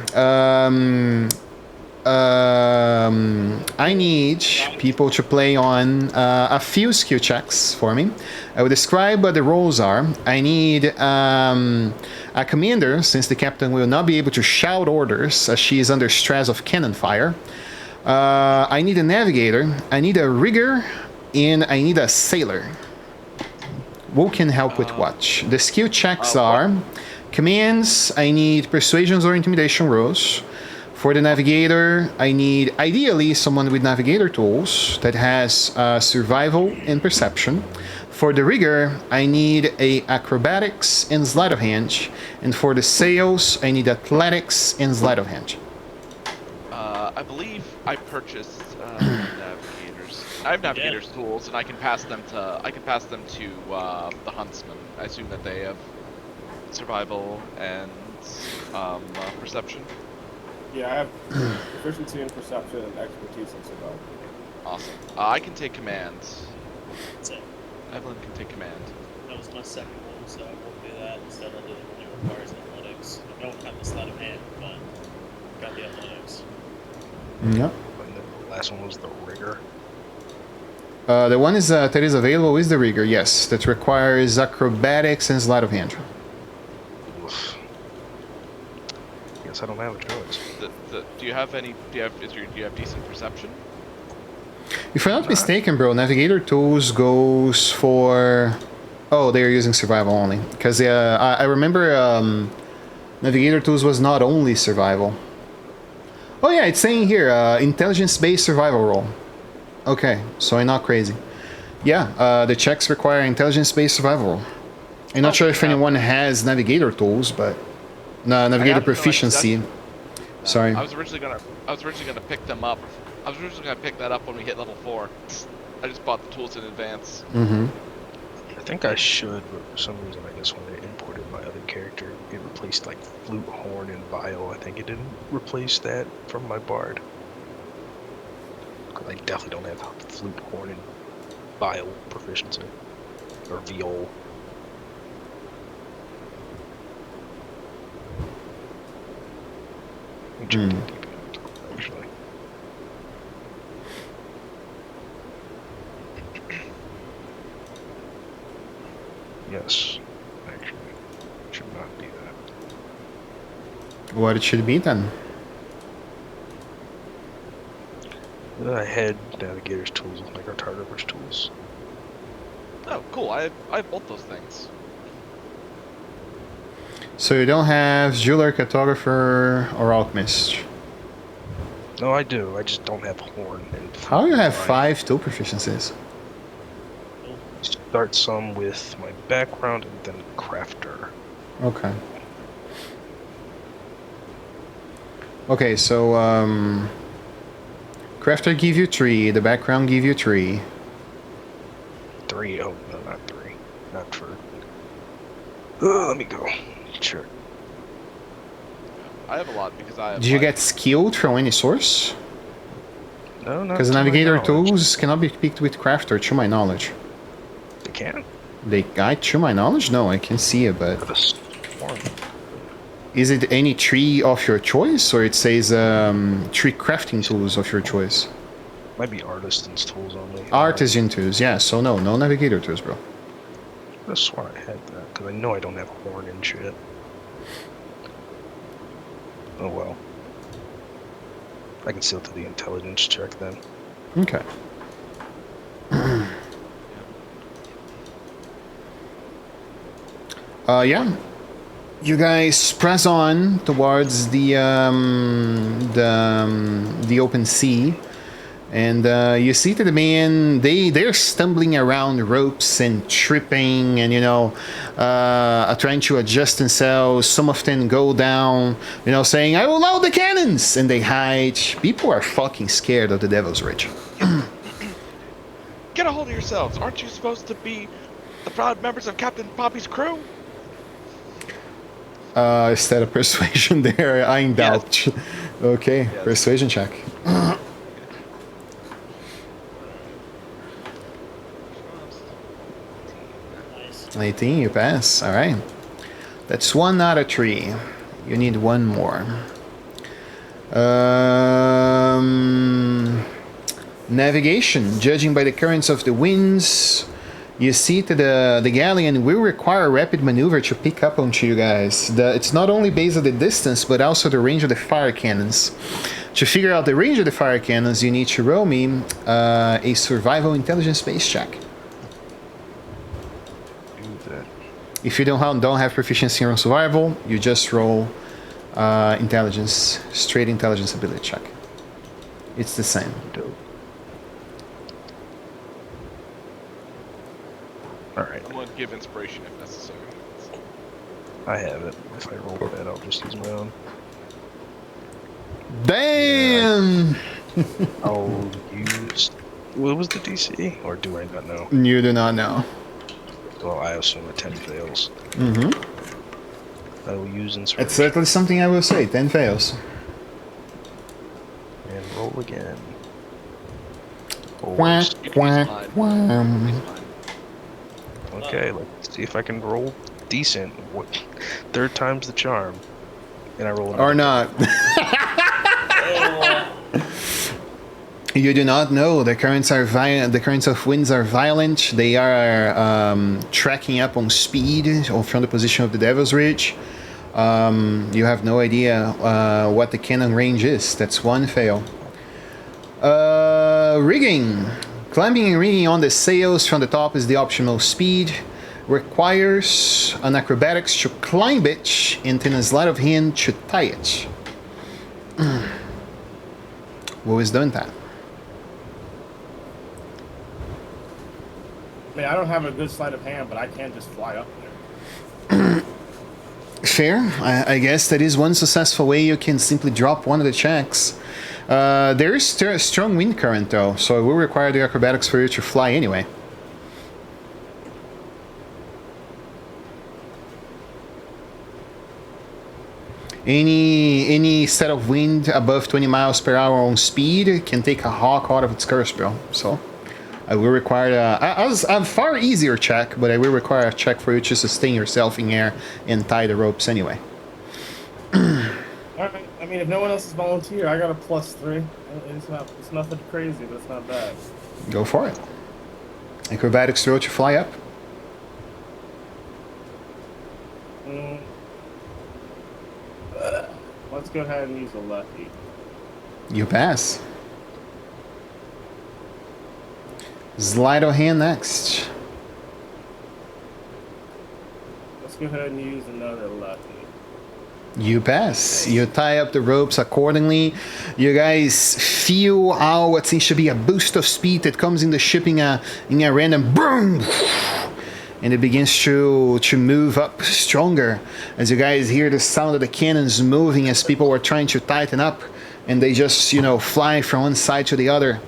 I need people to play on a few skill checks for me. I will describe what the roles are. I need a commander, since the captain will not be able to shout orders as she is under stress of cannon fire. I need a navigator, I need a rigger, and I need a sailor. Who can help with what? The skill checks are commands. I need persuasions or intimidation rolls. For the navigator, I need ideally someone with navigator tools that has survival and perception. For the rigger, I need a acrobatics and sleight of hand. And for the sails, I need athletics and sleight of hand.
I believe I purchased navigators. I have navigators tools, and I can pass them to the huntsman. I assume that they have survival and perception.
Yeah, I have proficiency in perception and expertise in survival.
Awesome. I can take command.
That's it.
Evelyn can take command.
That was my second one, so I won't do that. Instead, I'll do the one that requires athletics. I don't have the sleight of hand, but got the athletics.
Yep.
And the last one was the rigger.
The one is that is available is the rigger, yes. That requires acrobatics and sleight of hand.
Oof. Guess I don't have a choice.
Do you have decent perception?
If I'm not mistaken, bro, navigator tools goes for... Oh, they're using survival only. Because I remember navigator tools was not only survival. Oh yeah, it's saying here, intelligence-based survival roll. Okay, so I'm not crazy. Yeah, the checks require intelligence-based survival roll. I'm not sure if anyone has navigator tools, but... No, navigator proficiency. Sorry.
I was originally gonna pick them up. I was originally gonna pick that up when we hit level 4. I just bought the tools in advance.
Mm-hmm.
I think I should, but for some reason, I guess when I imported my other character, it replaced like flute, horn, and viol. I think it didn't replace that from my bard. Because I definitely don't have flute, horn, and viol proficiency. Or viol. Actually. Yes, actually, should not be that.
What it should be then?
I had navigator's tools with my cartographer's tools.
Oh, cool. I have both those things.
So you don't have jeweler, cartographer, or alchemist?
No, I do. I just don't have horn. And
How do you have 5 tool proficiencies?
Start some with my background and then crafter.
Okay. Okay, so crafter give you 3, the background give you 3.
3? Oh, no, not 3. Not for... let me go. Sure.
I have a lot because I have.
Did you get skilled from any source?
No, not
Because
to my
navigator
knowledge.
tools cannot be picked with crafter, to my knowledge.
They can?
To my knowledge? No, I can see it, but...
For the storm.
Is it any tree of your choice, or it says tree crafting tools of your choice?
Might be artisan's tools only.
Artisan tools, yeah, so no navigator tools, bro.
I could have sworn I had that, because I know I don't have horn and shit. Oh well. I can still do the intelligence check then.
Okay. Yeah. You guys press on towards the open sea, and you see that the man they're stumbling around ropes and tripping, and trying to adjust themselves. Some of them go down, saying, "I will load the cannons," and they hide. People are fucking scared of the Devil's Ridge.
Get a hold of yourselves! Aren't you supposed to be the proud members of Captain Poppy's crew?
Is that a persuasion there? I in doubt.
Yes.
Okay,
Yes.
persuasion check.
Nice.
18, you pass. All right. That's 1 out of 3. You need 1 more. Navigation. Judging by the currents of the winds, you see that the galleon will require rapid maneuver to pick up onto you guys. It's not only based on the distance, but also the range of the fire cannons. To figure out the range of the fire cannons, you need to roll me a survival intelligence base check.
Do that.
If you don't have proficiency on survival, you just roll intelligence, straight intelligence ability check. It's the same.
Dope. All right.
I'm going to give inspiration if necessary.
I have it. If I roll bad, I'll just use my own.
Damn!
I'll use. What was the DC? Or do I not know?
You do not know.
Well, I assume a 10 fails.
Mm-hmm.
I will use inspiration.
It's certainly something I will say. 10 fails.
And roll again. Oh,
Quack,
You can use
quack,
mine.
quack.
Use mine.
okay, let's see if I can roll decent. What? Third time's the charm. And I roll
Or not. You do not know. The currents are violent. The currents of winds are violent. They are tracking up on speed from the position of the Devil's Ridge. You have no idea what the cannon range is. That's one fail. Rigging. Climbing and rigging on the sails from the top is the optional speed. Requires an acrobatics to climb it and then a sleight of hand to tie it. Who is doing that?
I mean, I don't have a good sleight of hand, but I can just fly up there.
Fair. I guess that is one successful way you can simply drop one of the checks. There is still a strong wind current though, so it will require the acrobatics for you to fly anyway. Any set of wind above 20 miles per hour on speed can take a hawk out of its curse spell. So I will require a far easier check, but I will require a check for you to sustain yourself in air and tie the ropes anyway.
Alright, I mean, if no one else is volunteer, I got a +3. It's nothing crazy, but it's not bad.
Go for it. Acrobatics throw to fly up.
Let's go ahead and use a lefty.
You pass. Sleight of hand next.
Let's go ahead and use another lefty.
You pass. You tie up the ropes accordingly. You guys feel how what seems to be a boost of speed that comes in the ship in a random boom, and it begins to move up stronger as you guys hear the sound of the cannons moving as people are trying to tighten up, and they just fly from one side to the other.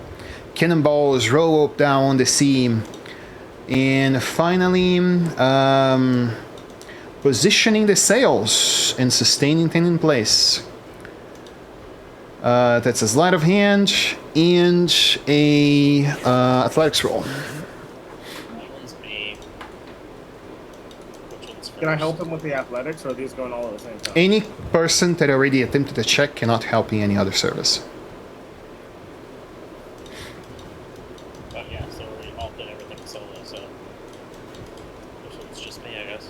Cannonballs roll up down on the sea, and finally positioning the sails and sustaining them in place. That's a sleight of hand and a athletics roll.
That one's me. Which one's first?
Can I help him with the athletics, or are these going all at the same time?
Any person that already attempted the check cannot help in any other service.
But yeah, so we all did everything solo, so this one's just me, I guess.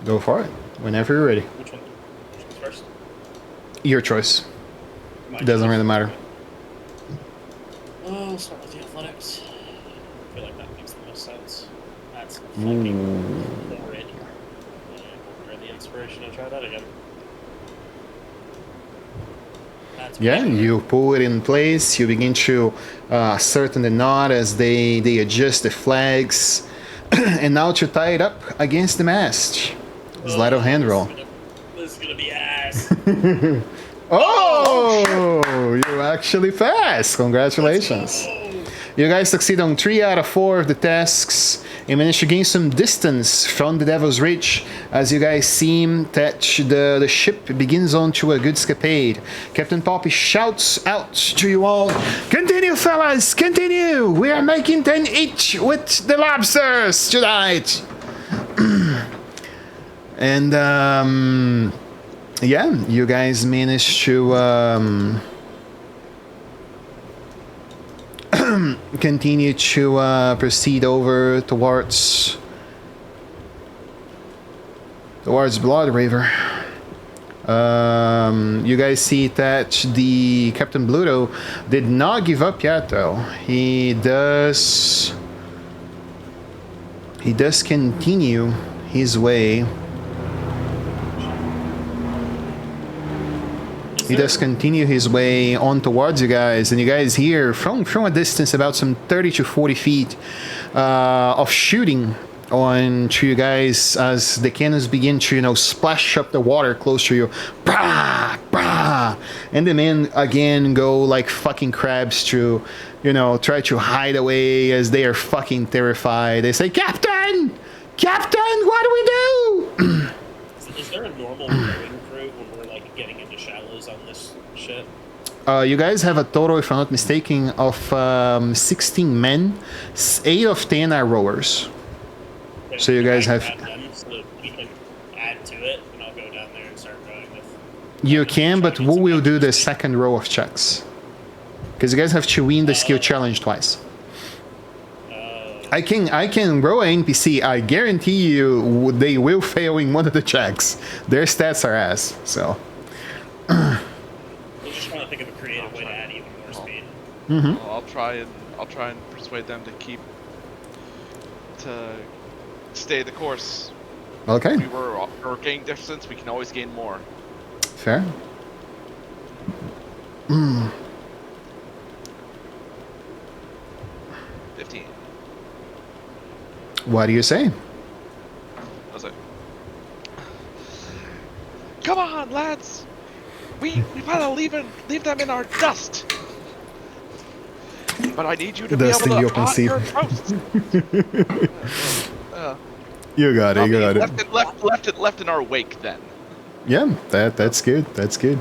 Go for it. Whenever you're ready.
Which one's first?
Your choice.
Mine.
Doesn't really matter.
I'll start with the athletics. I feel like that makes the most sense. That's fucking horrid. Or the inspiration to try that again. That's
Yeah,
pretty
you pull it in place. You begin to certain the knot as they adjust the flags, and now to tie it up against the mast. Sleight of hand roll.
This is gonna be ass.
Oh, you actually passed. Congratulations. You guys succeed on 3 out of 4 of the tasks and manage to gain some distance from the Devil's Reach as you guys seem that the ship begins on to a good escapade. Captain Poppy shouts out to you all, "Continue, fellas, continue! We are making 10 each with the lobsters tonight!" And, yeah, you guys manage to, continue to proceed over towards Blodvahrer. You guys see that the Captain Bluto did not give up yet, though. He does continue his way. He does continue his way on towards you guys, and you guys hear from a distance about some 30 to 40 feet of shooting on to you guys as the cannons begin to, you know, splash up the water close to you. Brah, brah. And the men again go like fucking crabs to, you know, try to hide away as they are fucking terrified. They say, "Captain! Captain, what do we do?"
Is there a normal rowing crew when we're like getting into shallows on this shit?
You guys have a total, if I'm not mistaken, of 16 men. 8 of 10 are rowers. So you guys have...
Them so that we can add to it, and I'll go down there and start rowing with...
You can, but who will do the second row of checks? Because you guys have to win the skill challenge twice. I can row an NPC. I guarantee you they will fail in one of the checks. Their stats are ass, so...
I'm just trying to think of a creative way to add even more speed.
Mm-hmm.
Well, I'll try and persuade them to stay the course.
Okay.
If we're gaining distance, we can always gain more.
Fair.
15.
What do you say?
Was it? Come on, lads! We gotta leave them in our dust. But I need you to
Dust
be
in
able
the
to
open sea.
your toast.
You got it. You got it.
Left in our wake then.
Yeah, that's good. That's good.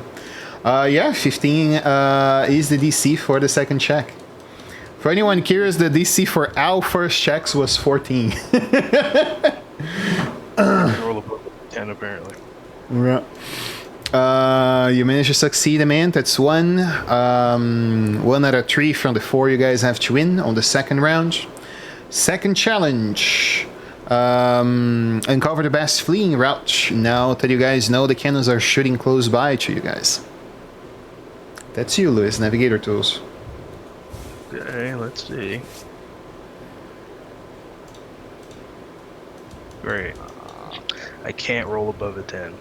Yeah, 15 is the DC for the second check. For anyone curious, the DC for our first checks was 14.
Roll above 10 apparently.
Yeah. You managed to succeed, man. That's one. 1 out of 3 from the 4 you guys have to win on the second round. Second challenge. Uncover the best fleeing route. Now that you guys know the cannons are shooting close by to you guys. That's you, Lewis. Navigator tools.
Okay, let's see. Great. I can't roll above a 10.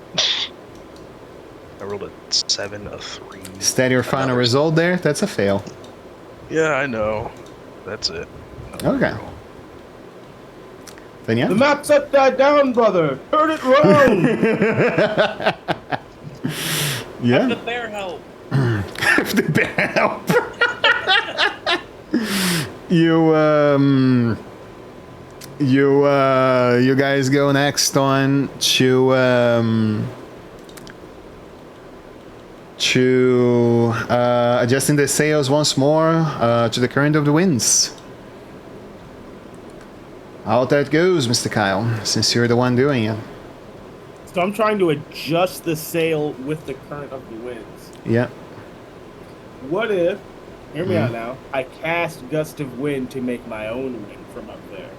I rolled a 7, a 3.
Is that your final result there? That's a fail.
Yeah, I know. That's it.
Okay. Then
The
yeah.
map's upside down, brother. Turn it round.
Yeah.
The bear help.
Have the bear help. You guys go next on to adjusting the sails once more to the current of the winds. How that goes, Mr. Kyle, since you're the one doing it.
So I'm trying to adjust the sail with the current of the winds.
Yeah.
What if, hear me out now, I cast Gust of Wind to make my own wind from up there?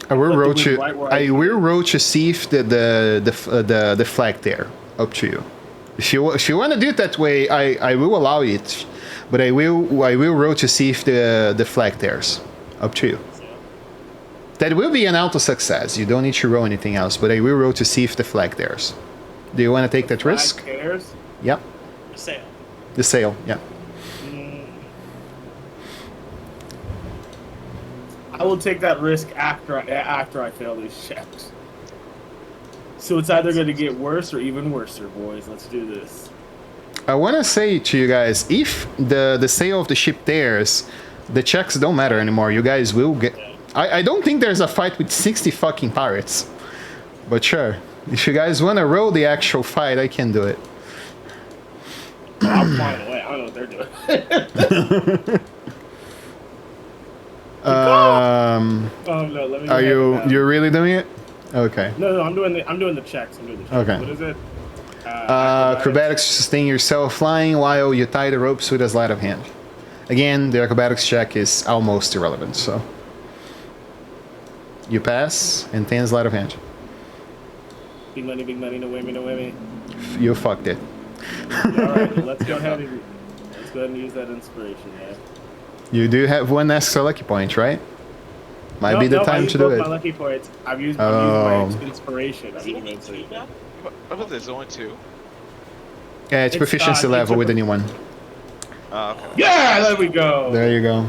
I will
Put the
roll
wind
to.
right where
I will roll to see if the flag there. Up to you. If you want to do it that way, I will allow it, but I will roll to see if the flag there's. Up to you. That will be an auto success. You don't need to roll anything else, but I will roll to see if the flag there's. Do you want to take that risk?
Cares?
Yep.
The sail.
The sail. Yeah.
I will take that risk after I fail these checks. So it's either going to get worse or even worse, boys. Let's do this.
I want to say to you guys, if the sail of the ship tears, the checks don't matter anymore. You guys will get... I don't think there's a fight with 60 fucking pirates. But sure. If you guys want to roll the actual fight, I can do it.
I'm flying away. I don't know what they're doing. Oh no, let me.
Are you're really doing it? Okay.
No, I'm doing the checks.
Okay.
What is it?
Acrobatics to sustain yourself flying while you tie the ropes with a sleight of hand. Again, the acrobatics check is almost irrelevant, so... You pass, and 10 sleight of hand.
Big money, no whammy, no whammy.
You fucked it.
Alright, well, let's go ahead and use that inspiration, yeah.
You do have one extra lucky point, right? Might be the time to do it.
My lucky points. I've used my inspiration.
What about this? Only 2?
Yeah, it's proficiency level with the new one.
Okay.
Yeah, there we go.
There you go.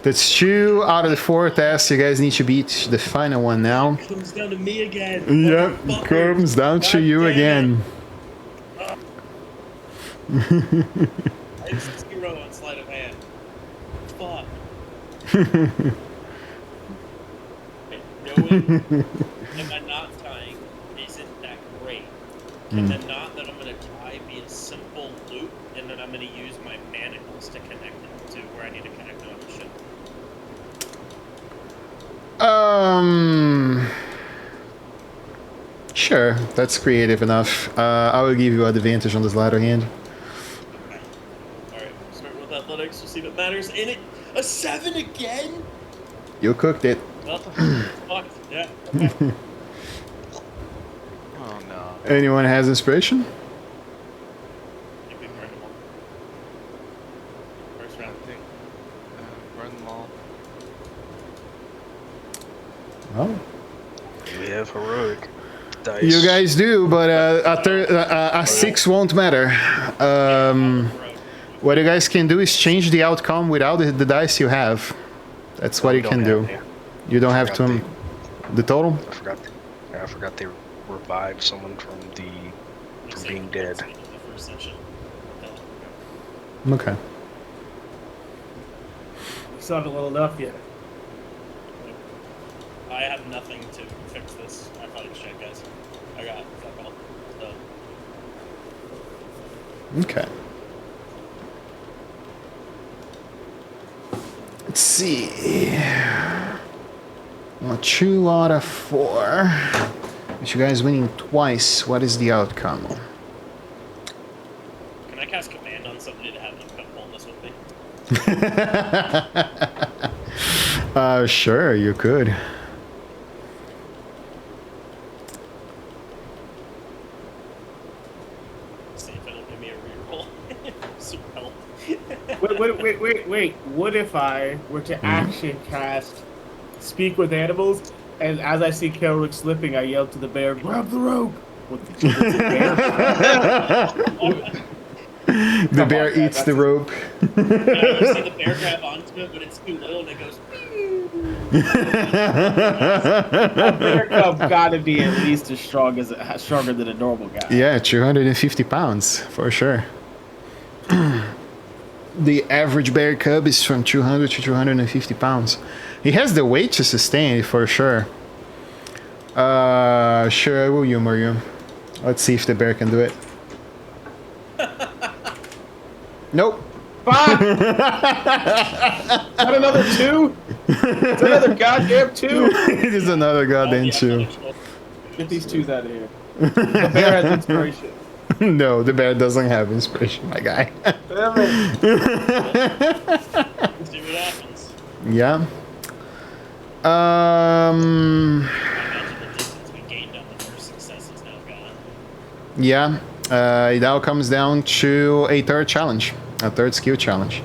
That's 2 out of the 4 tests. You guys need to beat the final one now.
It comes down to me again.
Yep, it comes down to you again.
I have 0 on sleight of hand. Fuck. Knowing am I not tying isn't that great. Can the knot that I'm going to tie be a simple loop, and then I'm going to use my manacles to connect it to where I need to connect it on the ship?
Sure, that's creative enough. I will give you advantage on this latter hand.
Okay. Alright, start with athletics, we'll see what matters. And it, a 7 again?
You cooked it.
Well, fuck, yeah, okay.
Oh no.
Anyone has inspiration?
If we burn them all. First round.
Burn them all.
Oh.
We have heroic dice.
You guys do, but a 6 won't matter. What you guys can do is change the outcome without the dice you have. That's what you can do. You don't have to... The total?
I forgot they revived someone from being dead.
The first session.
Okay.
We still haven't leveled up yet.
I have nothing to fix this. I probably check, guys. I got fuck all. So.
Okay. Let's see. Well, 2 out of 4. With you guys winning twice, what is the outcome?
Can I cast command on somebody to have them come hold this with me?
Sure, you could.
See if it'll give me a reroll. Super help.
Wait. What if I were to action cast Speak with Animals, and as I see Kelrick slipping, I yell to the bear, grab the rope! What's the bear?
The bear eats the rope.
Yeah, you see the bear grab onto it, but it's too little and it goes.
A bear cub gotta be at least as stronger than a normal guy.
Yeah, 250 pounds, for sure. The average bear cub is from 200 to 250 pounds. He has the weight to sustain it, for sure. Sure, I will humor you. Let's see if the bear can do it. Nope.
Fuck! Is that another 2? Is that another goddamn 2?
It is another goddamn 2.
Get these 2s out of here. The bear has inspiration.
No, the bear doesn't have inspiration, my guy.
Damn it.
See what happens.
Yeah.
Imagine the distance we gained on the first success is now gone.
Yeah. It now comes down to a third challenge. A third skill challenge.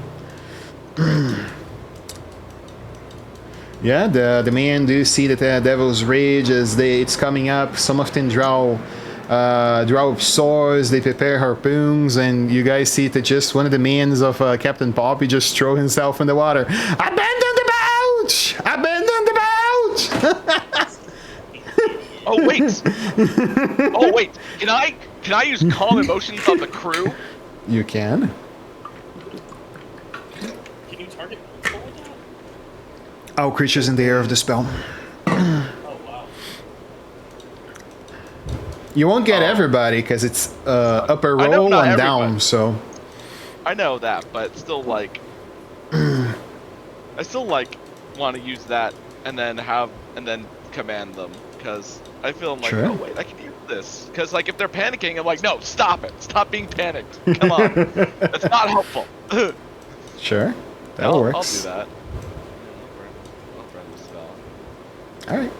Yeah, the men do see that Devil's Rage as it's coming up. Some of them draw swords, they prepare harpoons, and you guys see that just one of the men of Captain Poppy just throw himself in the water. Abandon the boat! Abandon the boat!
Oh wait! Oh wait! Can I use calm emotions on the crew?
You can.
Can you target multiple with that?
All creatures in the area of the spell.
Oh wow.
You won't get everybody because it's upper
I know
roll
not
and down,
everybody.
so.
I know that, but still, like, I still like want to use that and then command them because I feel like,
Sure.
oh wait, I can use this because like if they're panicking, I'm like, no, stop it, stop being panicked. Come on, that's not helpful.
Sure. That
I'll
works.
do that. I'll burn the spell.
Alright.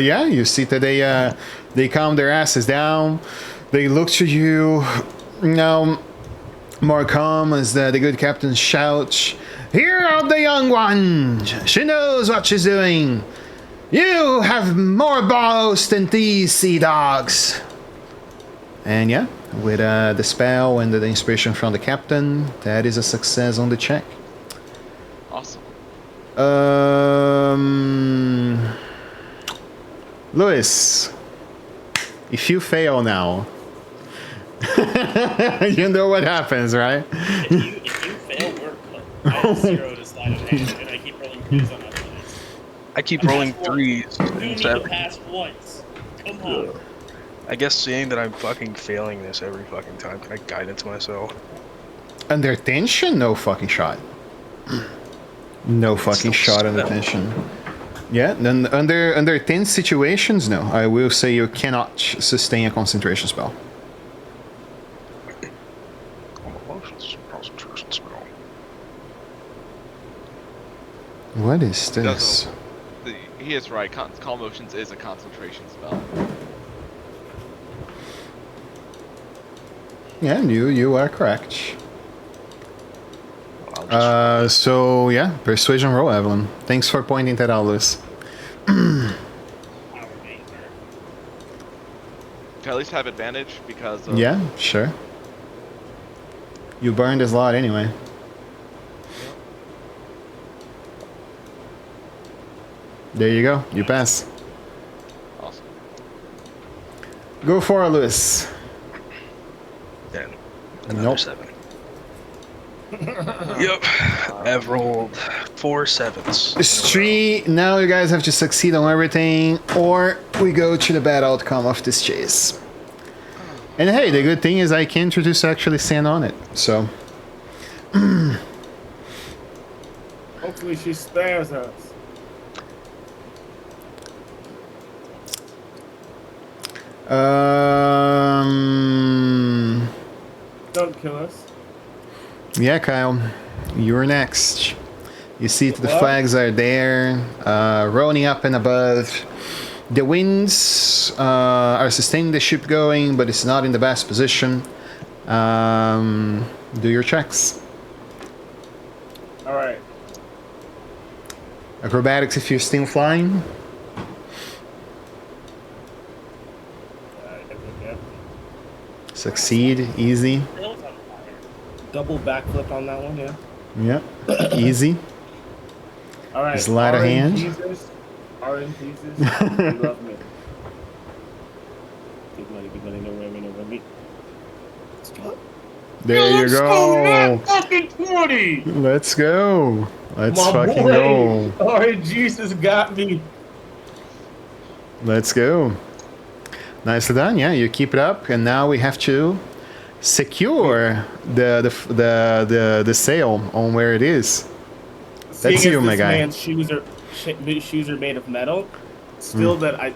Yeah, you see that they calm their asses down. They look to you. Now, more calm as the good captain shouts, "Here are the young one! She knows what she's doing! You have more balls than these sea dogs!" And yeah, with the spell and the inspiration from the captain, that is a success on the check.
Awesome.
Lewis, if you fail now, you know what happens, right?
If you fail, we're cooked. I have 0 to sleight of hand, and I keep rolling 3s on athletics.
I keep
I
rolling
passed
threes.
once. You need to
Seven.
pass once. Come on.
I guess seeing that I'm fucking failing this every fucking time, can I guidance myself?
Under tension, no fucking shot. No fucking
Still
shot under
spell.
tension. Yeah, then under tense situations, no. I will say you cannot sustain a concentration spell.
Concentration spell.
What is this?
Doesn't- He is right. Calm motions is a concentration spell.
Yeah, you are correct.
I'll just
So yeah, persuasion roll, Evelyn. Thanks for pointing that out, Lewis.
Power maker.
To at least have advantage because of,
Yeah, sure. You burned his lot anyway. There you go. You pass.
Awesome.
Go for it, Lewis.
then another
Nope.
7. Yep. I've rolled 4 sevens.
Three. Now you guys have to succeed on everything, or we go to the bad outcome of this chase. And hey, the good thing is I can introduce actually stand on it. So
Hopefully she spares us. Don't kill us.
yeah, Kyle, you're next. You see that the
What?
flags are there, rolling up and above. The winds are sustaining the ship going, but it's not in the best position. Do your checks.
All right.
Acrobatics if you're still flying.
Yep.
Succeed, easy.
Sails on fire.
Double backflip on that one, yeah.
Yep, easy.
All right.
Sleight of hand.
Jesus. Orange Jesus. You love me. Good money, no whammy, no whammy. Let's go.
There you go.
Fucking 20!
Let's go. Let's
My
fucking
boy.
go.
Orange Jesus got me.
Let's go. Nicely done. Yeah, you keep it up, and now we have to secure the sail on where it is.
Seeing
That's you,
as
my
this
guy.
man's shoes are made of metal. Still, that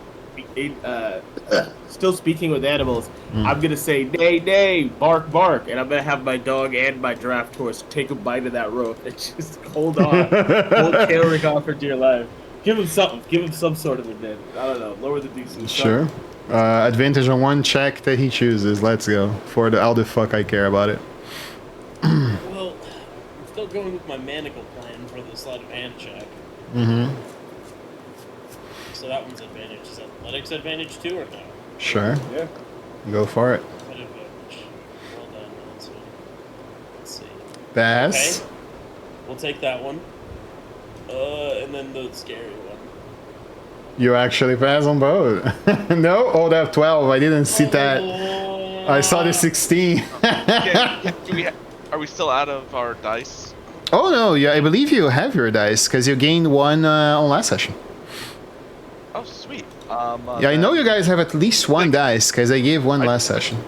still speaking with animals. I'm gonna say nay, nay, bark, bark, and I'm gonna have my dog and my draft horse take a bite of that rope and just hold on, hold Kael'ric on for dear life. Give him something. Give him some sort of advantage. I don't know. Lower the DC.
Sure. Advantage on one check that he chooses. Let's go. For all the fuck I care about it.
Well, I'm still going with my manacle plan for the sleight of hand check.
Mm-hmm.
So that one's advantage. Is athletics advantage too, or no?
Sure.
Yeah.
Go for it.
What advantage? Well done, Nancy. Let's see.
Pass.
Okay. We'll take that one. And then the scary one.
You actually pass on both. No? Oh, that 12. I didn't see that.
Oh,
I saw the 16.
Are we still out of our dice?
Oh no, yeah, I believe you have your dice because you gained one on last session.
Oh, sweet.
Yeah, I know you guys have at least one dice because I gave one last session.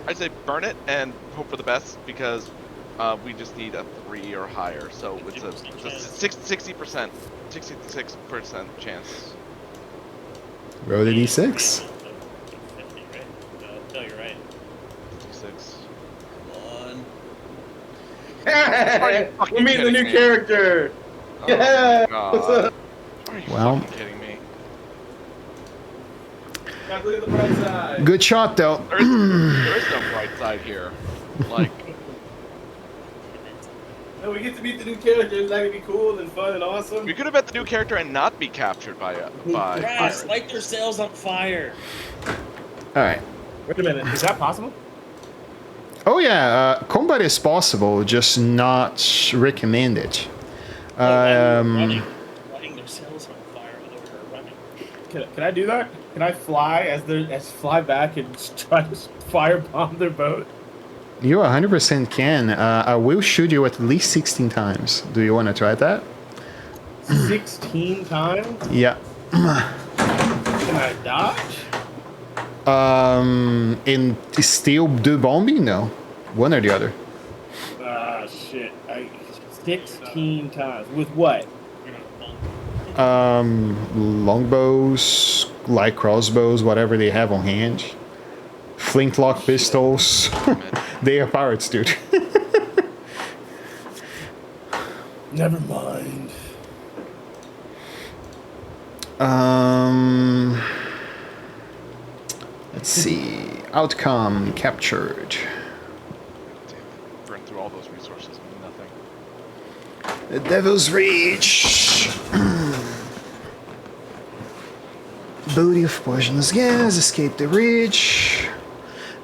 I'd say burn it and hope for the best because we just need a 3 or higher. So it's a 60%, 66% chance.
Roll the d6.
50, right? No, you're right.
66.
Come
Are you
on.
fucking
We're meeting the
kidding
new
me?
character.
Oh
Yeah.
my God.
What's up?
Are you
Well.
fucking kidding me?
Guys, look at the bright side.
Good shot though.
There is no bright side here. Like,
No, we get to meet the new character. Isn't that gonna be cool and fun and awesome?
we could have met the new character and not be captured by
Guys,
pirates.
light their sails on fire.
All right.
Wait a minute. Is that possible?
Oh yeah, combat is possible, just not recommended.
Lighting their sails on fire while they were running.
Can I do that? Can I fly as fly back and try to firebomb their boat?
You 100% can. I will shoot you at least 16 times. Do you want to try that?
16 times?
Yeah.
Can I dodge?
And still do bombing? No. One or the other.
Ah, shit. 16 times. With what?
You're not fun.
Longbows, light crossbows, whatever they have on hand. Flintlock pistols. They are pirates, dude.
Never mind.
Let's see. Outcome captured.
Damn it. Burn through all those resources and nothing.
The Devil's Reach. Booty of poisonous gas. Escape the ridge.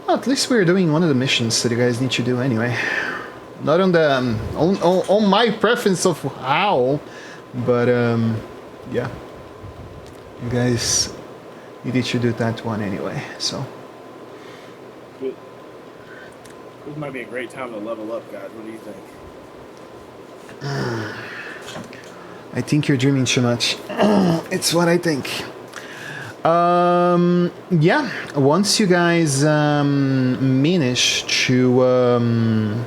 Well, at least we're doing one of the missions that you guys need to do anyway. Not on the on my preference of how, but yeah. You guys needed to do that one anyway. So
This might be a great time to level up, guys. What do you think?
I think you're dreaming too much. It's what I think. Yeah, once you guys manage to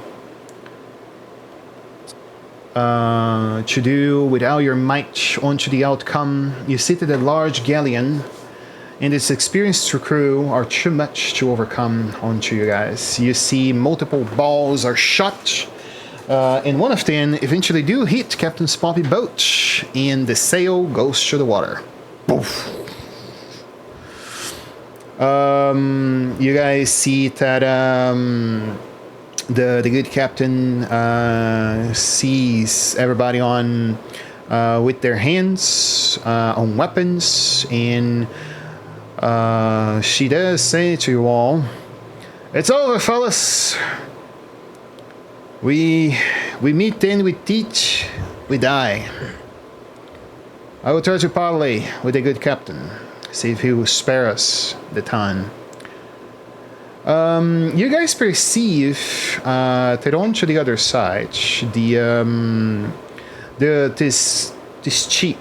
do with all your might onto the outcome, you sit at a large galleon, and its experienced crew are too much to overcome onto you guys. You see multiple balls are shot, and one of them eventually do hit Captain Spoppy boat, and the sail goes to the water. Poof. You guys see that the good captain sees everybody on with their hands on weapons, and she does say to you all, "It's over, fellas. We meet, then we teach, we die. I will try to parley with the good captain, see if he will spare us the time." You guys perceive that on to the other side, this sheep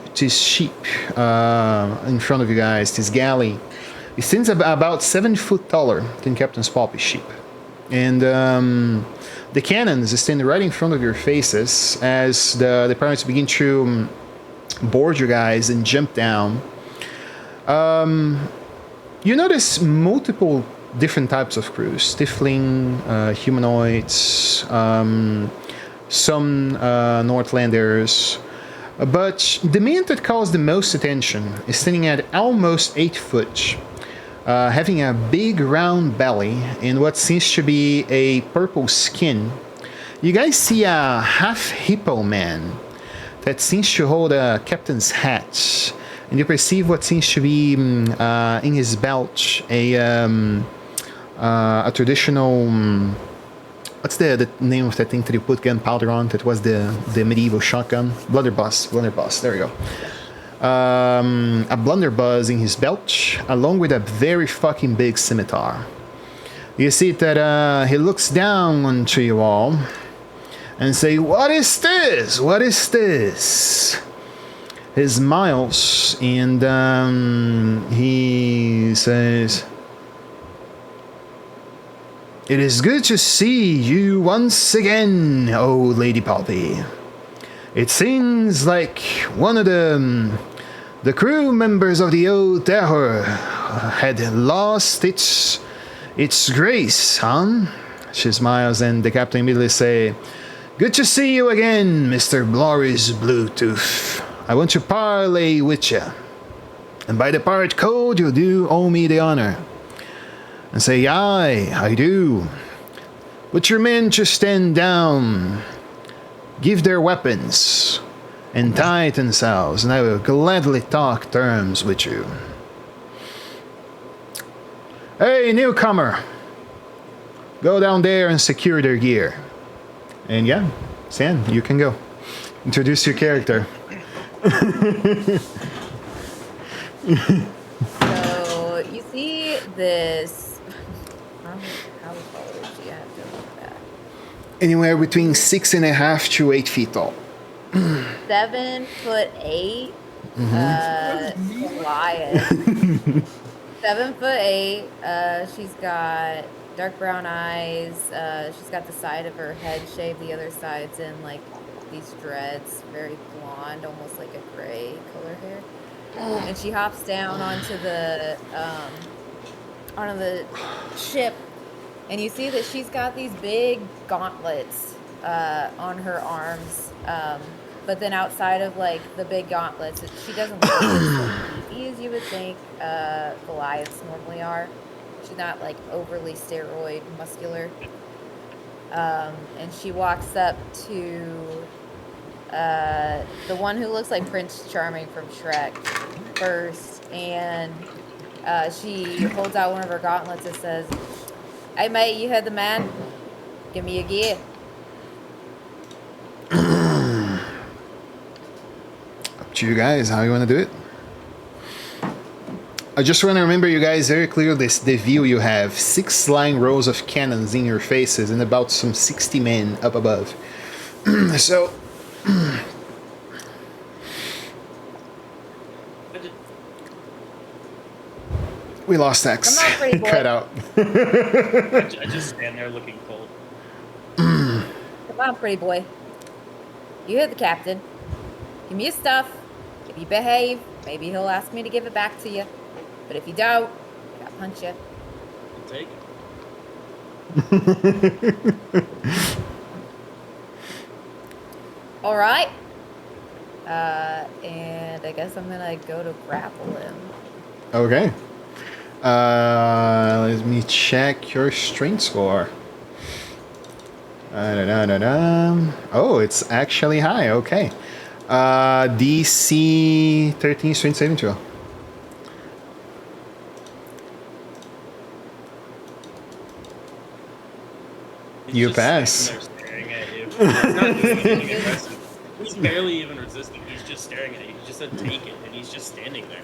in front of you guys, this galley, it stands about 7 foot taller than Captain Spoppy's ship, and the cannons stand right in front of your faces as the pirates begin to board you guys and jump down. You notice multiple different types of crews, tiefling, humanoids, some Northlanders, but the man that calls the most attention is standing at almost 8 foot, having a big round belly and what seems to be a purple skin. You guys see a half hippo man that seems to hold a captain's hat, and you perceive what seems to be in his belt a traditional. What's the name of that thing that you put gunpowder on? That was the medieval shotgun. Blunderbuss. There we go. A blunderbuss in his belt, along with a very fucking big scimitar. You see that he looks down onto you all and say, "What is this? What is this?" He smiles and he says, "It is good to see you once again, oh Lady Poppy. It seems like one of the crew members of the old Terror had lost its grace, huh?" She smiles and the captain immediately say, "Good to see you again, Mr. Blorry's Bluetooth. I want to parley with you. And by the pirate code, you do owe me the honor." And say, "Aye, I do. But your men just stand down, give their weapons, and tie themselves, and I will gladly talk terms with you. Hey, newcomer, go down there and secure their gear." And yeah, Stan, you can go. Introduce your character.
So you see this. How tall is she? I have to look at.
Anywhere between 6.5 to 8 feet tall.
7'8". Goliath. 7'8". She's got dark brown eyes. She's got the side of her head shaved. The other side's in like these dreads, very blonde, almost like a gray color hair. And she hops down onto the ship, and you see that she's got these big gauntlets on her arms. But then outside of like the big gauntlets, she doesn't look as beefy as you would think Goliaths normally are. She's not like overly steroid muscular. And she walks up to the one who looks like Prince Charming from Shrek first, and she holds out one of her gauntlets that says, "Hey mate, you heard the man. Give me your gear."
Up to you guys, how you want to do it? I just want to remember you guys very clearly the view you have. 6 line rows of cannons in your faces and about some 60 men up above. So... we lost X.
Come on, pretty boy.
Cut out.
I just stand there looking cold.
Come on, pretty boy. You hear the captain. Give me your stuff. If you behave, maybe he'll ask me to give it back to you. But if you don't, I'll punch you.
I'll take it.
All right. And I guess I'm gonna go to grapple him.
Okay. Let me check your strength score. Oh, it's actually high. Okay. DC 13 strength saving throw. You
just
pass.
standing there staring at you. He's not doing anything aggressive. He's barely even resisting. He's just staring at you. He just said take it, and he's just standing there.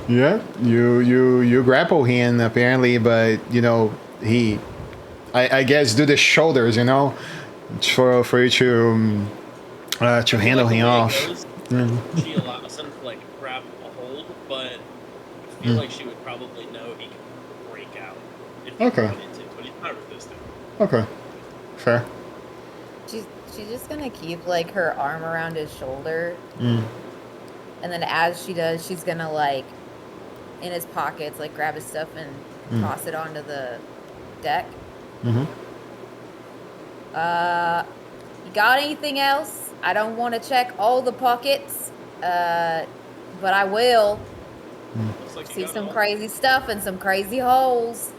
Yeah, you grapple him apparently, but you know he, I guess do the shoulders, you know, for you to handle him off.
She allows him to like grab a hold, but I feel like she would probably know he can break out if he
Okay.
wanted to, but he's not resistant.
Okay, fair.
She's just gonna keep like her arm around his shoulder,
Mm.
and then as she does, she's gonna like in his pockets like grab his stuff and toss it onto the deck.
Mm-hmm.
You got anything else? I don't want to check all the pockets, but I will.
Looks like you
See
got
some
all-
crazy stuff and some crazy holes.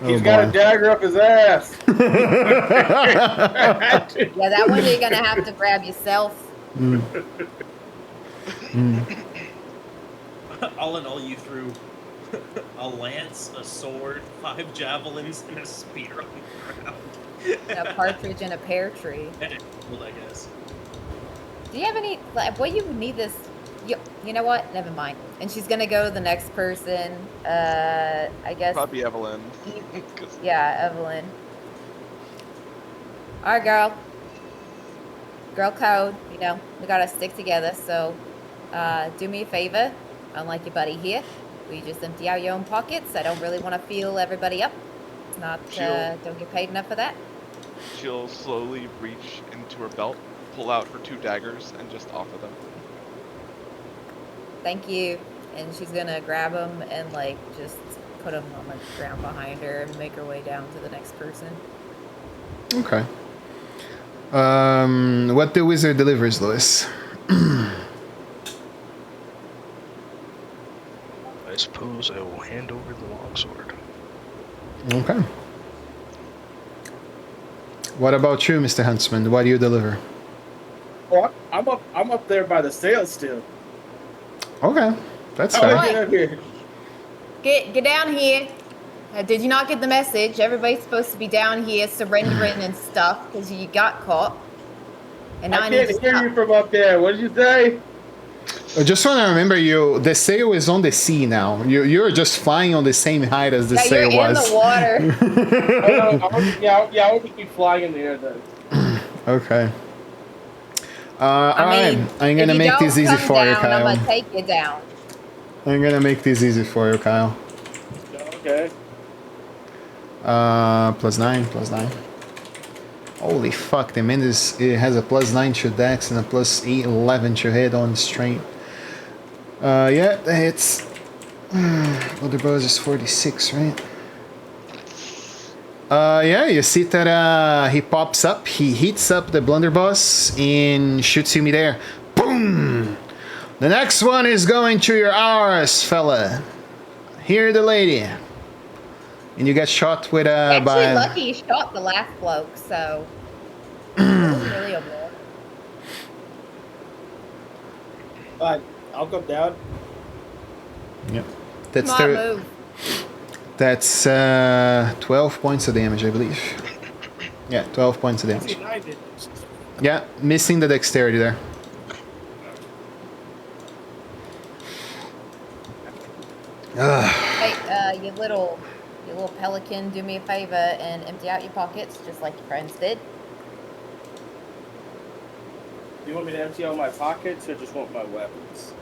He's got a dagger up his ass.
Yeah, that one you're gonna have to grab yourself.
All in all, you threw a lance, a sword, 5 javelins, and a spear on the ground.
A partridge in a pear tree.
And it rolled, I guess.
Do you have any? Like, what you would need this? You know what? Never mind. And she's gonna go to the next person. I guess.
Probably Evelyn. 'Cause
Yeah, Evelyn. All right, girl. Girl code. You know, we gotta stick together. So, do me a favor. Unlike your buddy here, will you just empty out your own pockets? I don't really want to feel everybody up. It's not. Don't get paid enough for that.
she'll slowly reach into her belt, pull out her 2 daggers, and just offer them.
Thank you. And she's gonna grab them and like just put them on the ground behind her and make her way down to the next person.
Okay. What the wizard delivers, Lewis?
I suppose I will hand over the longsword.
Okay. What about you, Mr. Huntsman? What do you deliver?
Oh, I'm up there by the sail still.
Okay, that's
How
fair.
do I get up here?
Get down here. Did you not get the message? Everybody's supposed to be down here surrendering and stuff because you got caught. And now
I
I need to
can't hear
stop.
you from up there. What did you say?
I just want to remember you. The sail is on the sea now. You're just flying on the same height as the
Yeah,
sail
you're
was.
in the water.
I would just be flying in the air then.
Okay.
I
Alright,
mean,
I'm gonna
if
make
don't
this easy
come
for you,
down,
Kyle.
I'm gonna take you down.
I'm gonna make this easy for you, Kyle.
Okay.
+9. Holy fuck, the man it has a +9 to dex and a +11 to hit on strength. Yeah, it's. Well, the bows is 46, right? Yeah, you see that he pops up, he heats up the blunderbuss and shoots you midair. Boom! The next one is going to your arse, fella. Here, the lady. And you get shot with
Actually,
by.
lucky you shot the last bloke, so it wasn't really a blow.
Fine. I'll come down.
Yep. That's
Come on, move.
That's 12 points of damage, I believe. Yeah, 12 points of damage. Yeah, missing the dexterity there.
Hey, you little pelican, do me a favor and empty out your pockets, just like your friends did.
Do you want me to empty out my pockets or just want my weapons?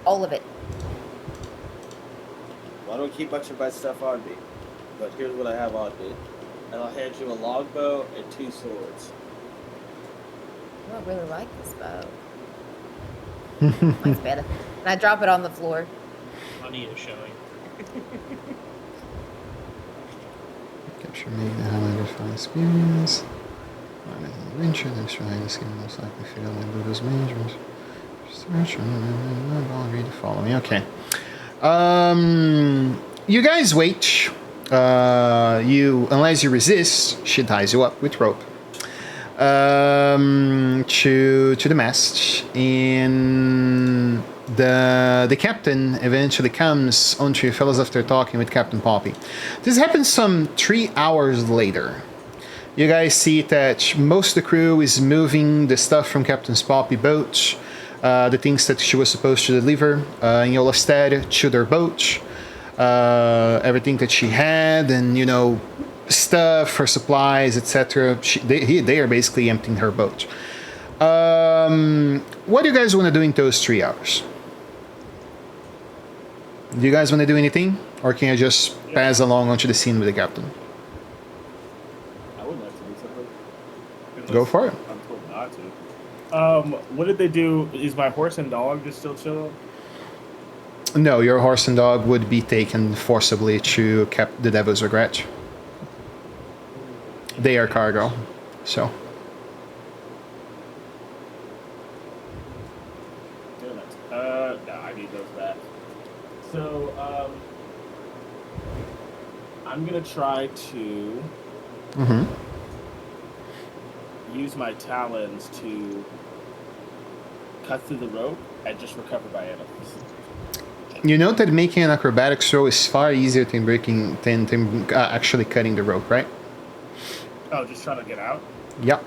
All of it.
Well, I don't keep much of my stuff on me, but here's what I have on me. And I'll hand you a longbow and 2 swords.
Oh, I really like this bow. Mine's better. And I drop it on the floor.
Money is showing.
Capture me, the highlighted fine experience. Adventure, next try this game most likely fail in Buddha's majors. Search, read, follow me. Okay. You guys wait. Unless you resist, she ties you up with rope. To the mast, and the captain eventually comes onto you fellas after talking with Captain Poppy. This happens some 3 hours later. You guys see that most of the crew is moving the stuff from Captain Poppy boat, the things that she was supposed to deliver in Yolostad to their boat, everything that she had, and stuff, her supplies, etc. They are basically emptying her boat. What do you guys want to do in those 3 hours? Do you guys want to do anything, or can you just pass along onto the scene with the captain?
I would like to do something.
Go for it.
I'm told not to. What did they do? Is my horse and dog just still chilling?
No, your horse and dog would be taken forcibly to the Devil's Regret. They are cargo, so.
No, I need those back. So, I'm gonna try to use my talons to cut through the rope and just recover my animals.
You know that making an acrobatics throw is far easier than actually cutting the rope, right?
Oh, just trying to get out?
Yep.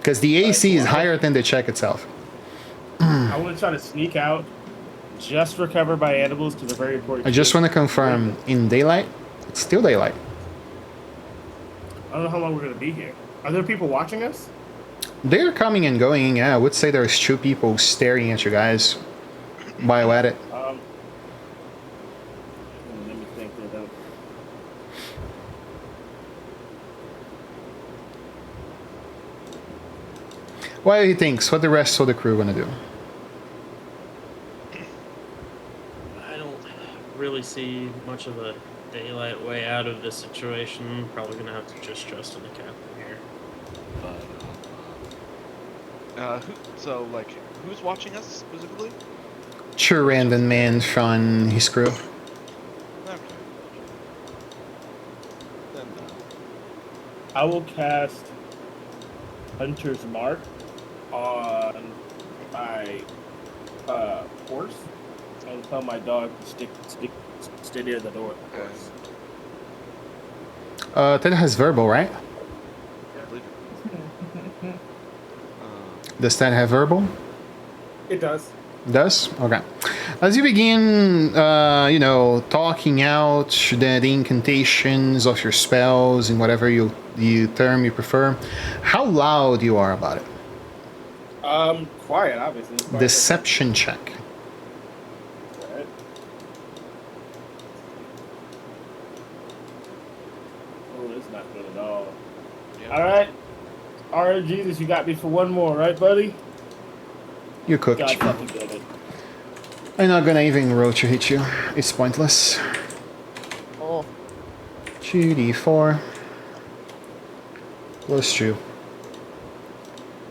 Because the AC is higher than the check itself.
I want to try to sneak out, just recover by animals because they're very important.
I just want to confirm, in daylight, it's still daylight.
I don't know how long we're gonna be here. Are there people watching us?
They're coming and going. Yeah, I would say there's 2 people staring at you guys while at it.
Let me think that up.
What do you think? What the rest of the crew gonna do?
I don't really see much of a daylight way out of this situation. Probably gonna have to just trust in the captain here.
But so like, who's watching us specifically?
Sure, random man from his crew.
Okay. Then
I will cast Hunter's Mark on my horse and tell my dog to stay near the door. Of course.
That has verbal, right?
I believe it.
Does that have verbal?
It does.
Does? Okay. As you begin, talking out the incantations of your spells and whatever you term you prefer, how loud you are about it?
Quiet, obviously. Quiet.
Deception check.
Right. Oh, that's not good at all.
Yeah.
All right. All right, Jesus, you got me for one more, right, buddy?
You're cooked.
God fucking did it.
I'm not gonna even roll to hit you. It's pointless.
Oh.
2d4 plus 2.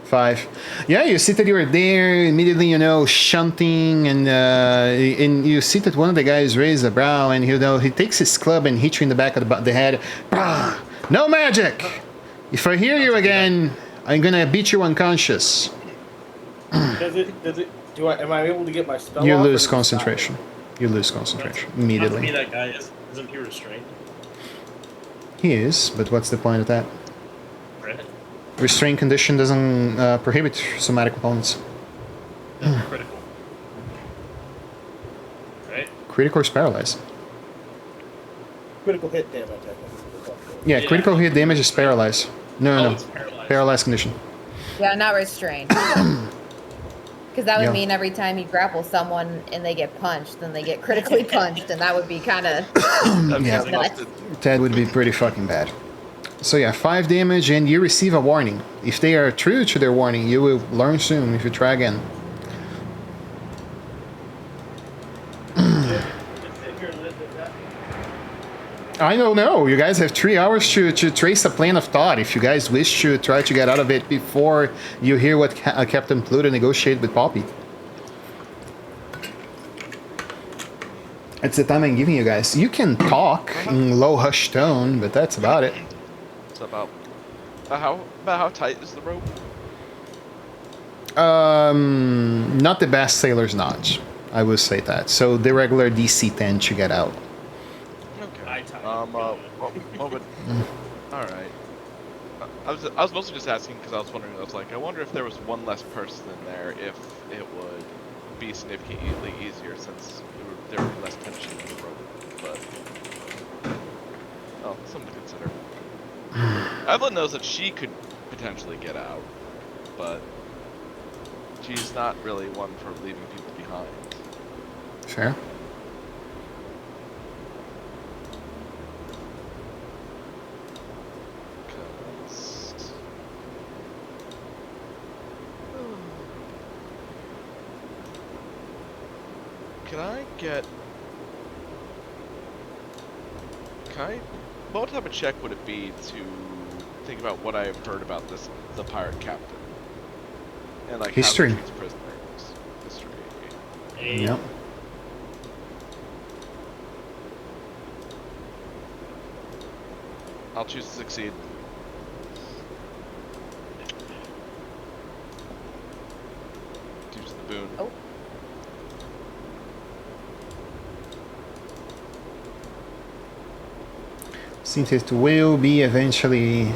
5. Yeah, you see that you were there immediately, shunting, and you see that one of the guys raised a brow, and he takes his club and hits you in the back of the head. Bah! No magic! If I hear you again, I'm gonna beat you unconscious.
Am I able to get my spell
You
off, or
lose
does it stop?
concentration. You lose concentration
Not to be
immediately.
that guy isn't he restrained?
He is, but what's the point of that?
Right?
Restraint condition doesn't prohibit somatic components.
Critical. Right?
Critical is paralyzed.
Critical hit damage, I think.
Yeah,
Yeah.
critical hit damage is paralyzed. No.
It's paralyzed.
Paralyzed condition.
Yeah, not restrained. Because that would
Yeah.
mean every time you grapple someone and they get punched, then they get critically punched, and that would be kind of
Yeah.
nuts.
That would be pretty fucking bad. So yeah, 5 damage, and you receive a warning. If they are true to their warning, you will learn soon if you try again. I don't know. You guys have 3 hours to trace a plan of thought. If you guys wish to try to get out of it before you hear what Captain Pluto negotiated with Poppy. It's the time I'm giving you guys. You can talk in low hushed tone, but that's about it.
it's about how tight is the rope?
Not the best sailor's notch. I will say that. So the regular DC 10 to get out.
Okay.
All
right. I was mostly just asking because I was wondering. I wonder if there was one less person in there, if it would be significantly easier since there would be less tension in the rope. But something to consider. Evelyn knows that she could potentially get out, but she's not really one for leaving people behind.
Fair.
What type of check would it be to think about what I have heard about the pirate captain? And like
History.
how he treats prisoners. History.
Yep.
I'll choose to succeed. Due to the boon.
Oh.
Since it will be eventually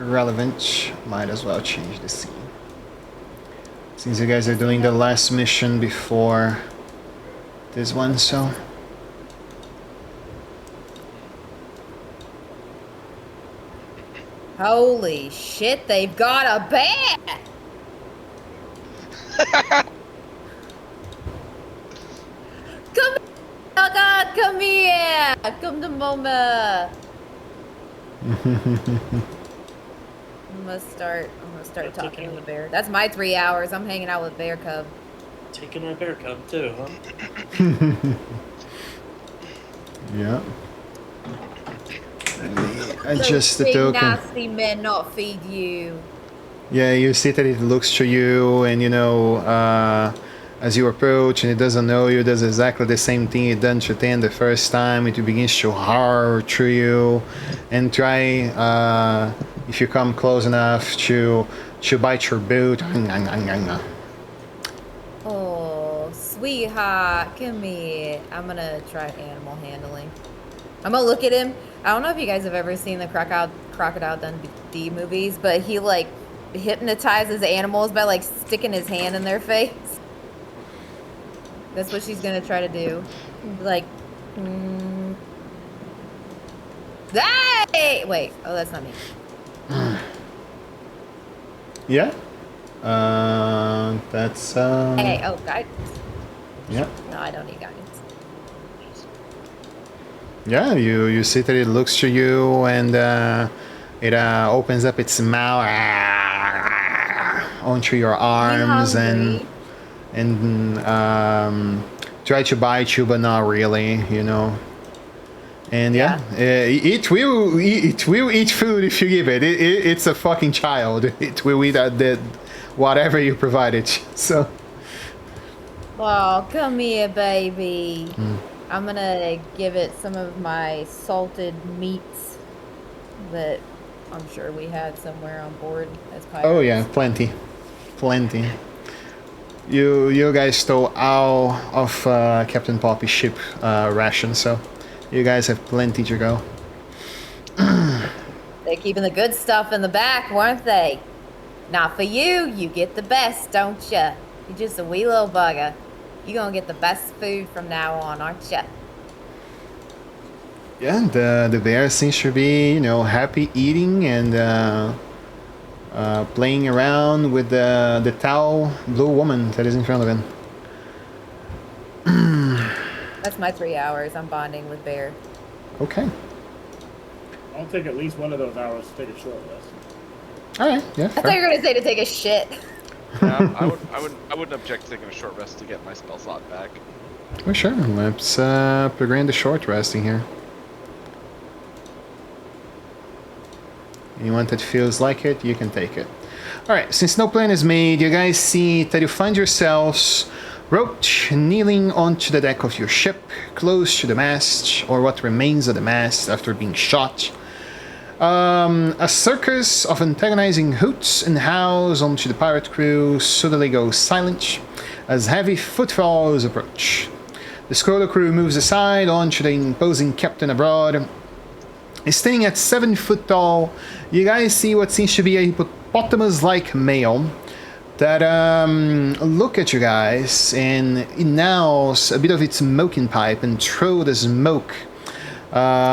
relevant. Might as well change the scene. Since you guys are doing the last mission before this one, so.
Holy shit, they've got a bear! Come here! Oh god, come here! Come to mama! I'm gonna start talking to the bear. That's my 3 hours. I'm hanging out with Bear Cub.
Taking my bear cub too, huh?
Yeah. Let me adjust the
Those big
token.
nasty men not feed you.
Yeah, you see that it looks to you, and you know, as you approach, and it doesn't know you, does exactly the same thing it done to Ten the first time. It begins to harr through you, and try, if you come close enough, to bite your boot.
Oh, sweetheart, come here. I'm gonna try animal handling. I'm gonna look at him. I don't know if you guys have ever seen the Crocodile Dundee movies, but he like hypnotizes animals by like sticking his hand in their face. That's what she's gonna try to do. Like, hey! Wait, oh, that's not me.
Yeah. That's.
Hey, oh, guidance.
Yeah.
No, I don't need guidance.
Yeah, you see that it looks to you, and it opens up its mouth onto your arms and try to bite you, but not really, you know. And yeah, it will eat food if you give it. It's a fucking child. It will eat whatever you provide it. So.
Oh, come here, baby. I'm gonna give it some of my salted meats that I'm sure we had somewhere on board as pirates.
Oh yeah, plenty. You guys stole all of Captain Poppy's ship ration, so you guys have plenty to go.
They're keeping the good stuff in the back, weren't they? Not for you. You get the best, don't you? You're just a wee little bugger. You're gonna get the best food from now on, aren't you?
Yeah, the bear seems to be, you know, happy eating and playing around with the tall blue woman that is in front of him.
That's my 3 hours. I'm bonding with Bear.
Okay.
I'll take at least one of those hours to take a short rest.
All right. Yeah.
I thought you were gonna say to take a shit.
I wouldn't object to taking a short rest to get my spell slot back.
Well, sure. Let's program the short resting here. Anyone that feels like it, you can take it. Alright, since no plan is made, you guys see that you find yourselves roped, kneeling onto the deck of your ship, close to the mast, or what remains of the mast after being shot. A circus of antagonizing hoots and howls onto the pirate crew suddenly goes silent as heavy footfalls approach. The Scroller crew moves aside onto the imposing captain abroad. Standing at 7 foot tall, you guys see what seems to be a hippopotamus-like male that look at you guys and it nails a bit of its smoking pipe and throw the smoke at...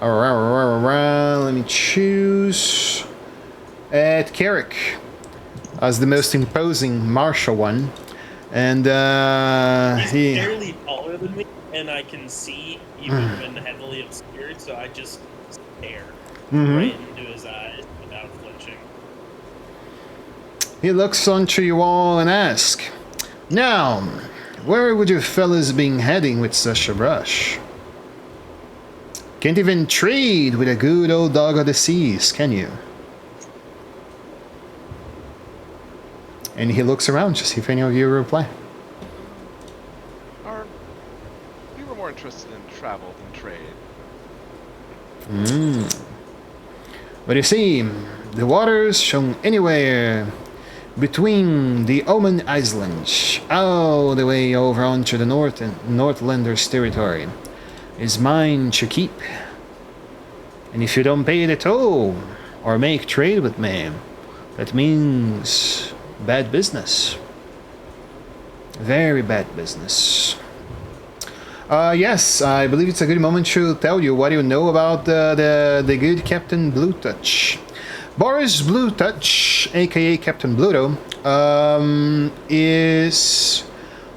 let me choose... at Carrick as the most imposing martial one. And
He's barely taller than me, and I can see even when heavily obscured, so I just stare right into his eyes without flinching.
He looks onto you all and asks, "Now, where would you fellas be heading with such a brush? Can't even trade with a good old dog of the seas, can you?" And he looks around to see if any of you reply.
We were more interested in travel than trade.
But you see, the waters shown anywhere between the Omen Islands, all the way over onto the Northlanders' territory, is mine to keep. And if you don't pay the toll or make trade with me, that means bad business. Very bad business. Yes, I believe it's a good moment to tell you what you know about the good Captain Blue Touch. Boris Blue Touch, aka Captain Bluto, is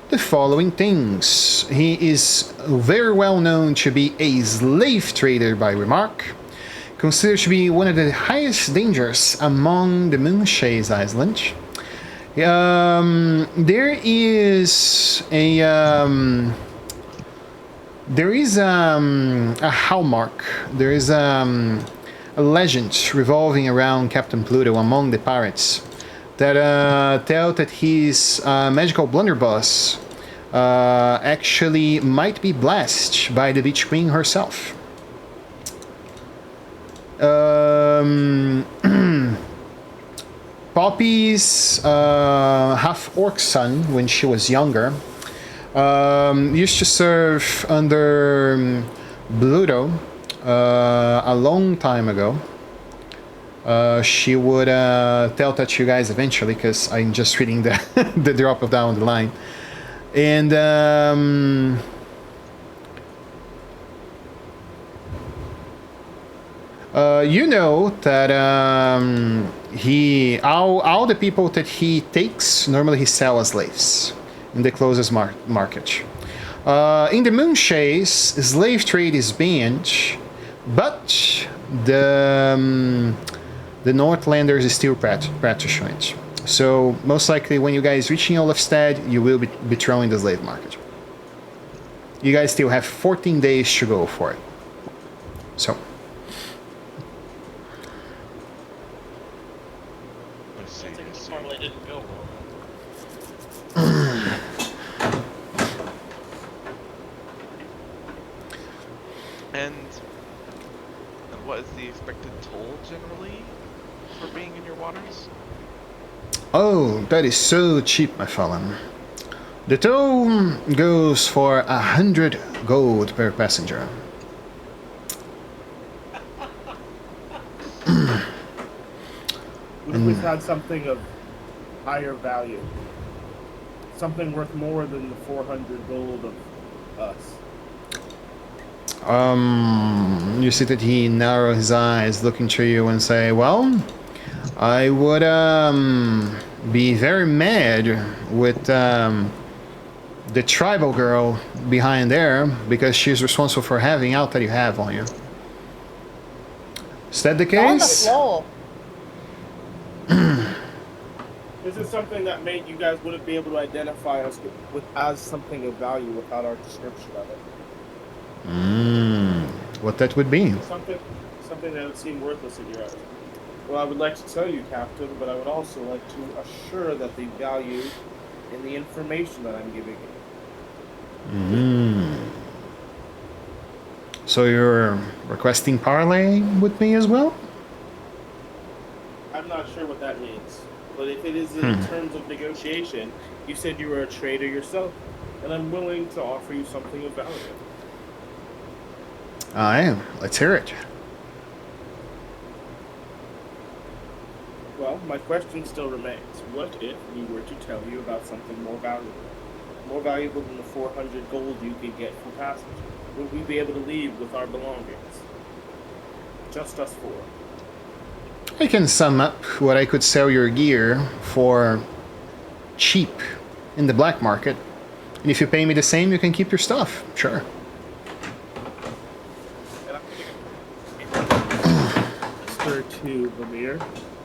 the following things. He is very well known to be a slave trader by remark, considered to be one of the highest dangers among the Moonshaes Island. There is a hallmark. There is a legend revolving around Captain Pluto among the pirates that tell that his magical blunderbuss actually might be blessed by the Beach Queen herself. Poppy's half-orc son, when she was younger, used to serve under Bluto a long time ago. She would tell that to you guys eventually, because I'm just reading the, the drop of down the line. And you know that all the people that he takes, normally he sells as slaves in the closest market. In the Moonshaes, slave trade is banned, but the Northlanders is still practicing it. So most likely when you guys reach Olafstad, you will be throwing the slave market. You guys still have 14 days to go for it. So.
I think the parlay didn't go well.
And what is the expected toll generally for being in your waters?
Oh, that is so cheap, my felon. The toll goes for 100 gold per passenger.
What if we found something of higher value? Something worth more than the 400 gold of us.
You see that he narrows his eyes, looking to you and say, well, I would be very mad with the tribal girl behind there, because she's responsible for having out that you have on you. Is that the
On the
case?
roll.
This is something that made you guys wouldn't be able to identify us with as something of value without our description of it.
What that would be?
Something that would seem worthless in your eyes. Well, I would like to tell you, Captain, but I would also like to assure that the value in the information that I'm giving you.
So you're requesting parley with me as well?
I'm not sure what that means, but if it is in terms of negotiation, you said you were a trader yourself, and I'm willing to offer you something of value.
I am. Let's hear it.
Well, my question still remains. What if we were to tell you about something more valuable? More valuable than the 400 gold you could get for passage? Would we be able to leave with our belongings? Just us four.
I can sum up what I could sell your gear for cheap in the black market. And if you pay me the same, you can keep your stuff. Sure.
Mr. to Vermeer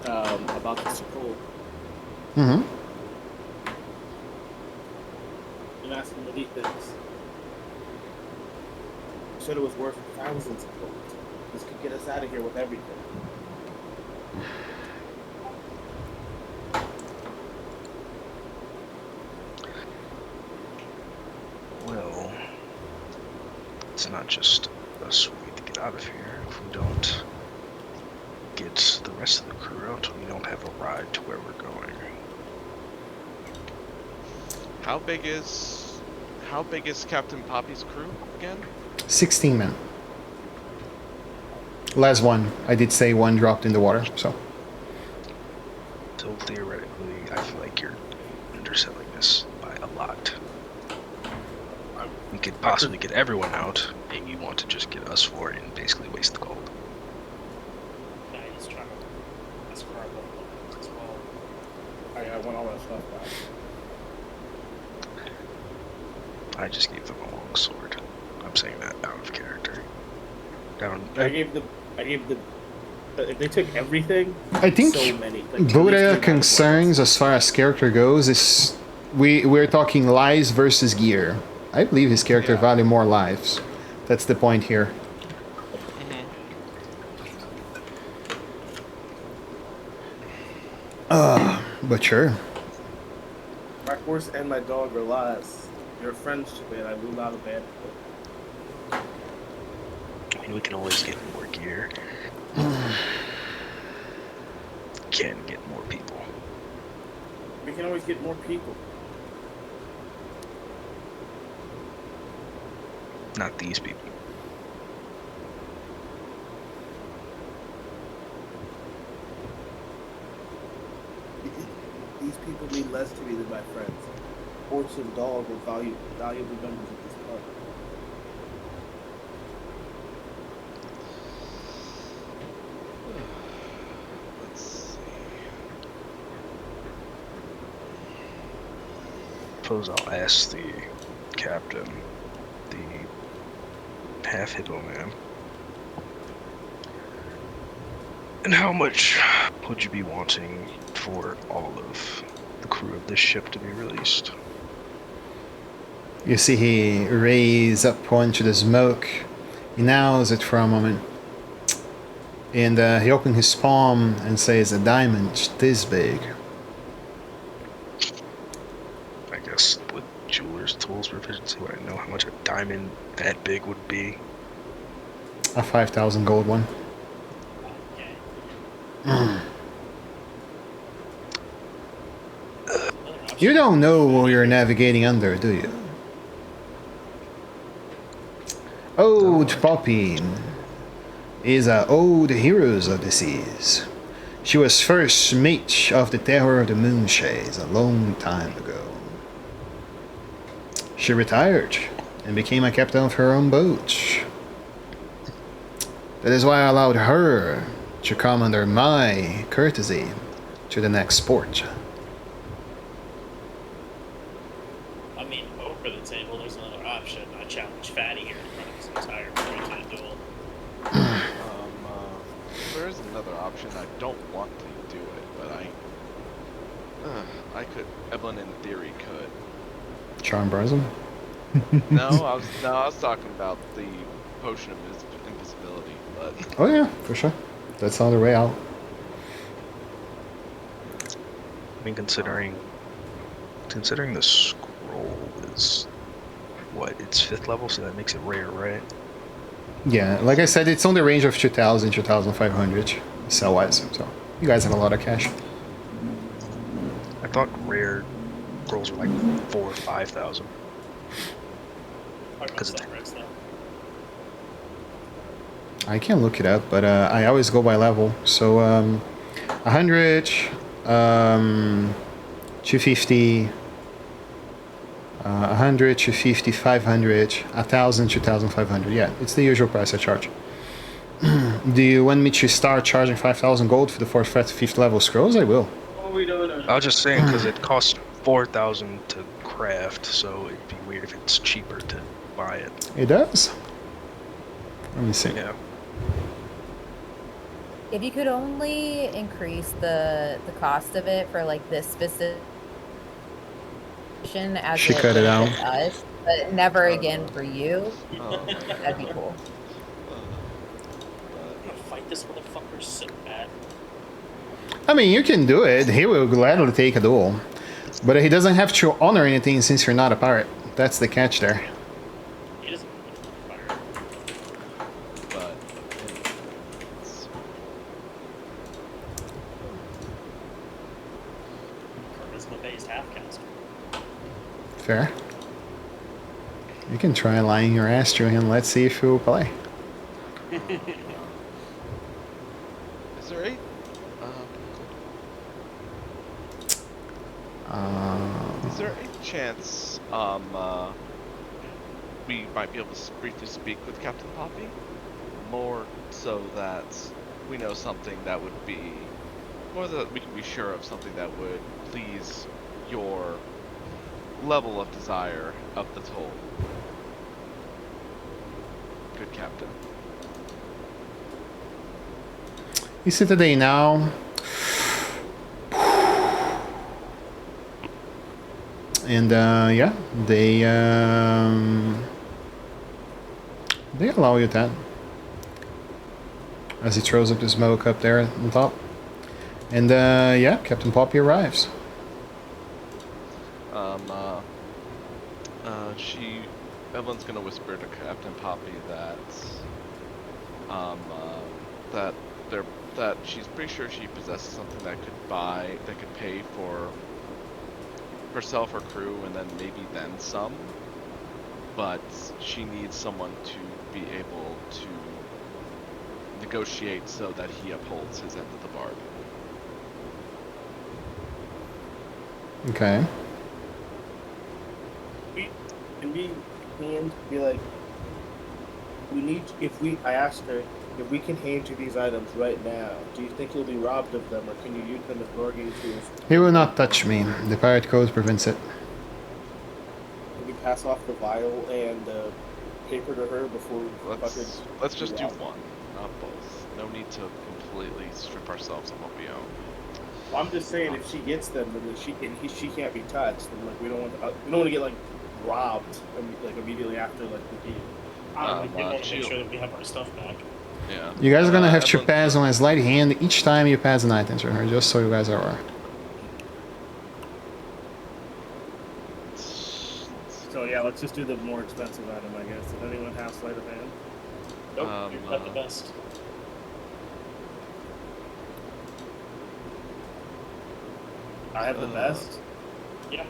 about the scroll.
Mm-hmm.
And asked him what he thinks. He said it was worth thousands of gold. This could get us out of here with everything.
Well, it's not just us who need to get out of here. If we don't get the rest of the crew out, we don't have a ride to where we're going.
How big is Captain Poppy's crew again?
16 men. Last one. I did say one dropped in the water, so.
So theoretically, I feel like you're underselling this by a lot. We could possibly get everyone out, and you want to just get us for it and basically waste the gold.
Yeah, he's trying to describe what it's called.
I want all that stuff back.
I just gave them a long sword. I'm saying that out of character. Down.
I gave the. If they took everything,
I think
so many. Like,
Buddha concerns as far as character goes is we're talking lives versus gear. I believe his character
Yeah.
value more lives. That's the point here. But sure.
My horse and my dog are lives. Your friends, man. I will not abandon them.
I mean, we can always get more gear. Can get more people.
We can always get more people.
Not these people.
These people mean less to me than my friends. Horse and dog are valuable members of this party.
Let's see.
Suppose I'll ask the captain, the half hippo man. And how much would you be wanting for all of the crew of this ship to be released?
You see he raise up one to the smoke. He nails it for a moment. And he opens his palm and says, a diamond this big.
I guess with jeweler's tools proficiency, would I know how much a diamond that big would be?
A 5,000 gold one.
Okay.
You don't know what you're navigating under, do you? Old Poppy is a old heroes of the seas. She was first mate of the terror of the Moonshaes a long time ago. She retired and became a captain of her own boat. That is why I allowed her to come under my courtesy to the next port.
I mean, over the table, there's another option. I challenge Fatty here in front of his entire crew to a duel.
There is another option. I don't want to do it, but I could. Evelyn, in theory, could.
Charm Brism?
No, I was talking about the potion of invisibility, but
Oh yeah, for sure. That's on the way out.
I mean, considering the scroll is what, it's 5th level, so that makes it rare, right?
Yeah, like I said, it's on the range of 2,000, 2,500 sell-wise, so you guys have a lot of cash.
I thought rare scrolls were like 4,000 or 5,000. Because it's
I can look it up, but I always go by level. So 100, 250, 100, 250, 500, 1,000, 2,500. Yeah, it's the usual price I charge. Do you want me to start charging 5,000 gold for the 4th, 5th level scrolls? I will.
I was just saying because it costs 4,000 to craft, so it'd be weird if it's cheaper to buy it.
It does. Let me see.
Yeah.
If you could only increase the cost of it for like this specific as
She
it
cut it out.
benefits us, but never again for you, that'd be cool.
I'm gonna fight this motherfucker so bad.
I mean, you can do it. He will gladly take a duel. But he doesn't have to honor anything since you're not a pirate. That's the catch there.
He doesn't fire.
but
Charisma-based half-caster.
Fair. You can try lying your ass to him. Let's see if he'll play.
there any? Is there any chance we might be able to briefly speak with Captain Poppy? More so that we know something that would be, more that we can be sure of something that would please your level of desire of the toll. Good Captain.
Is it today now? And yeah, they allow you that. As he throws up the smoke up there on top. And yeah, Captain Poppy arrives.
Evelyn's gonna whisper to Captain Poppy that that she's pretty sure she possesses something that could pay for herself, her crew, and then maybe then some. But she needs someone to be able to negotiate so that he upholds his end of the bargain.
Okay.
Can we hand be like, we need, I asked her, if we can hand you these items right now, do you think you'll be robbed of them, or can you use them as bargaining tools?
He will not touch me. The pirate code prevents it.
Can we pass off the vial and the paper to her before we
Let's just do one, not both. No need to completely strip ourselves of what we own.
Well, I'm just saying, if she gets them, then she can't be touched, and like we don't want to get like robbed like immediately after like the deal.
We want to make sure that we have our stuff back.
Yeah.
You guys are gonna have to
Evelyn,
pass on a slight hand each time you pass an item to her, just so you guys are aware.
So yeah, let's just do the more expensive item, I guess. Did anyone have sleight of hand?
Nope, you've got the best.
I have the best.
Yeah,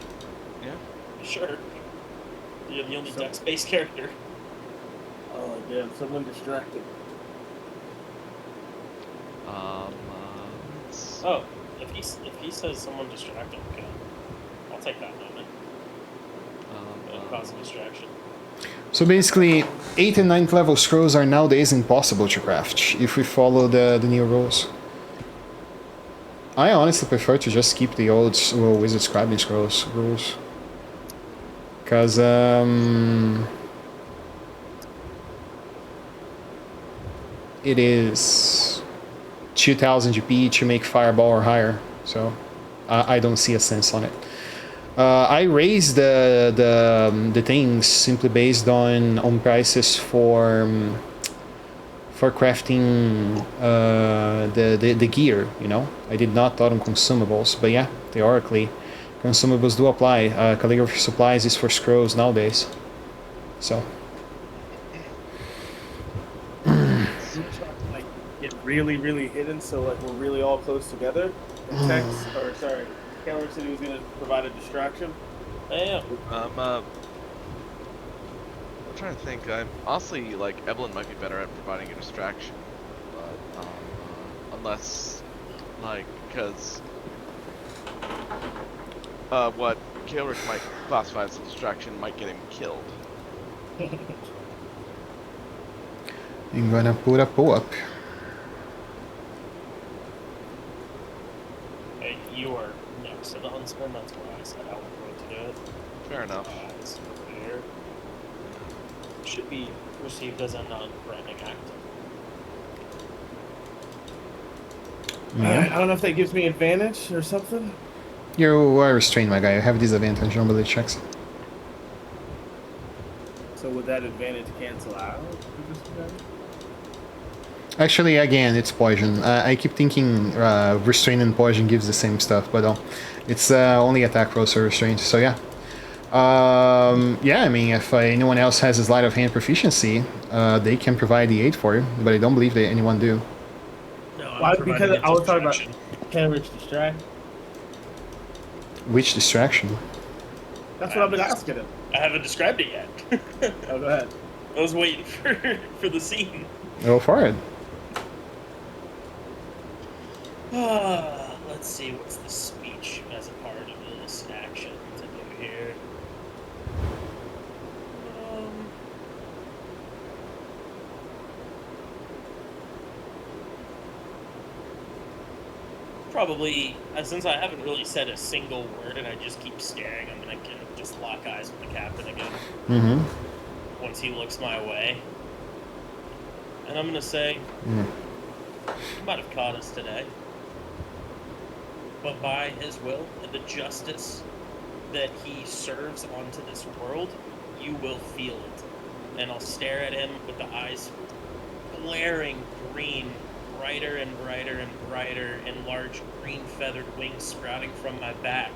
Yeah.
sure. You're the only dex-based character.
Oh damn! Someone distracted.
Oh, if he says someone distract him, okay. I'll take that moment. It'll cause a distraction.
So basically, 8th and 9th level scrolls are nowadays impossible to craft if we follow the new rules. I honestly prefer to just keep the old Wizard Scribing Scrolls rules. Because, it is 2000 GP to make Fireball or higher, so I don't see a sense on it. I raised the things simply based on prices for crafting the gear, you know. I did not thought on consumables, but yeah, theoretically, consumables do apply. Calligraphy supplies is for scrolls nowadays, so.
Like get really hidden, so like we're really all close together. And Tex, or sorry, Keller said he was gonna provide a distraction.
Yeah.
I'm trying to think. I'm honestly like Evelyn might be better at providing a distraction, but unless like because what Kaelric might classify as a distraction might get him killed.
I'm gonna put a pull-up.
Hey, you are next to the huntsman. That's why I said I was going to do it.
Fair enough.
It's over here. Should be received as a non-threatening act.
Yeah.
I don't know if that gives me advantage or something.
You are restrained, my guy. You have disadvantage on ability checks.
So would that advantage cancel out?
Actually, again, it's poison. I keep thinking restraint and poison gives the same stuff, but it's only attack rolls are restrained. So yeah, yeah. I mean, if anyone else has a sleight of hand proficiency, they can provide the aid for you, but I don't believe that anyone do.
No,
Why? Because I was talking about Kenrich distract.
Which distraction?
That's what I've been asking him.
I haven't described it yet.
Oh, go ahead.
I was waiting for the scene.
Go for it.
Let's see, what's the speech as a part of this action to do here? Probably, since I haven't really said a single word and I just keep staring, I'm gonna just lock eyes with the captain again.
Mm-hmm.
Once he looks my way. And I'm gonna say, he might have caught us today. But by his will and the justice that he serves onto this world, you will feel it. And I'll stare at him with the eyes glaring green, brighter and brighter and brighter, and large green feathered wings sprouting from my back.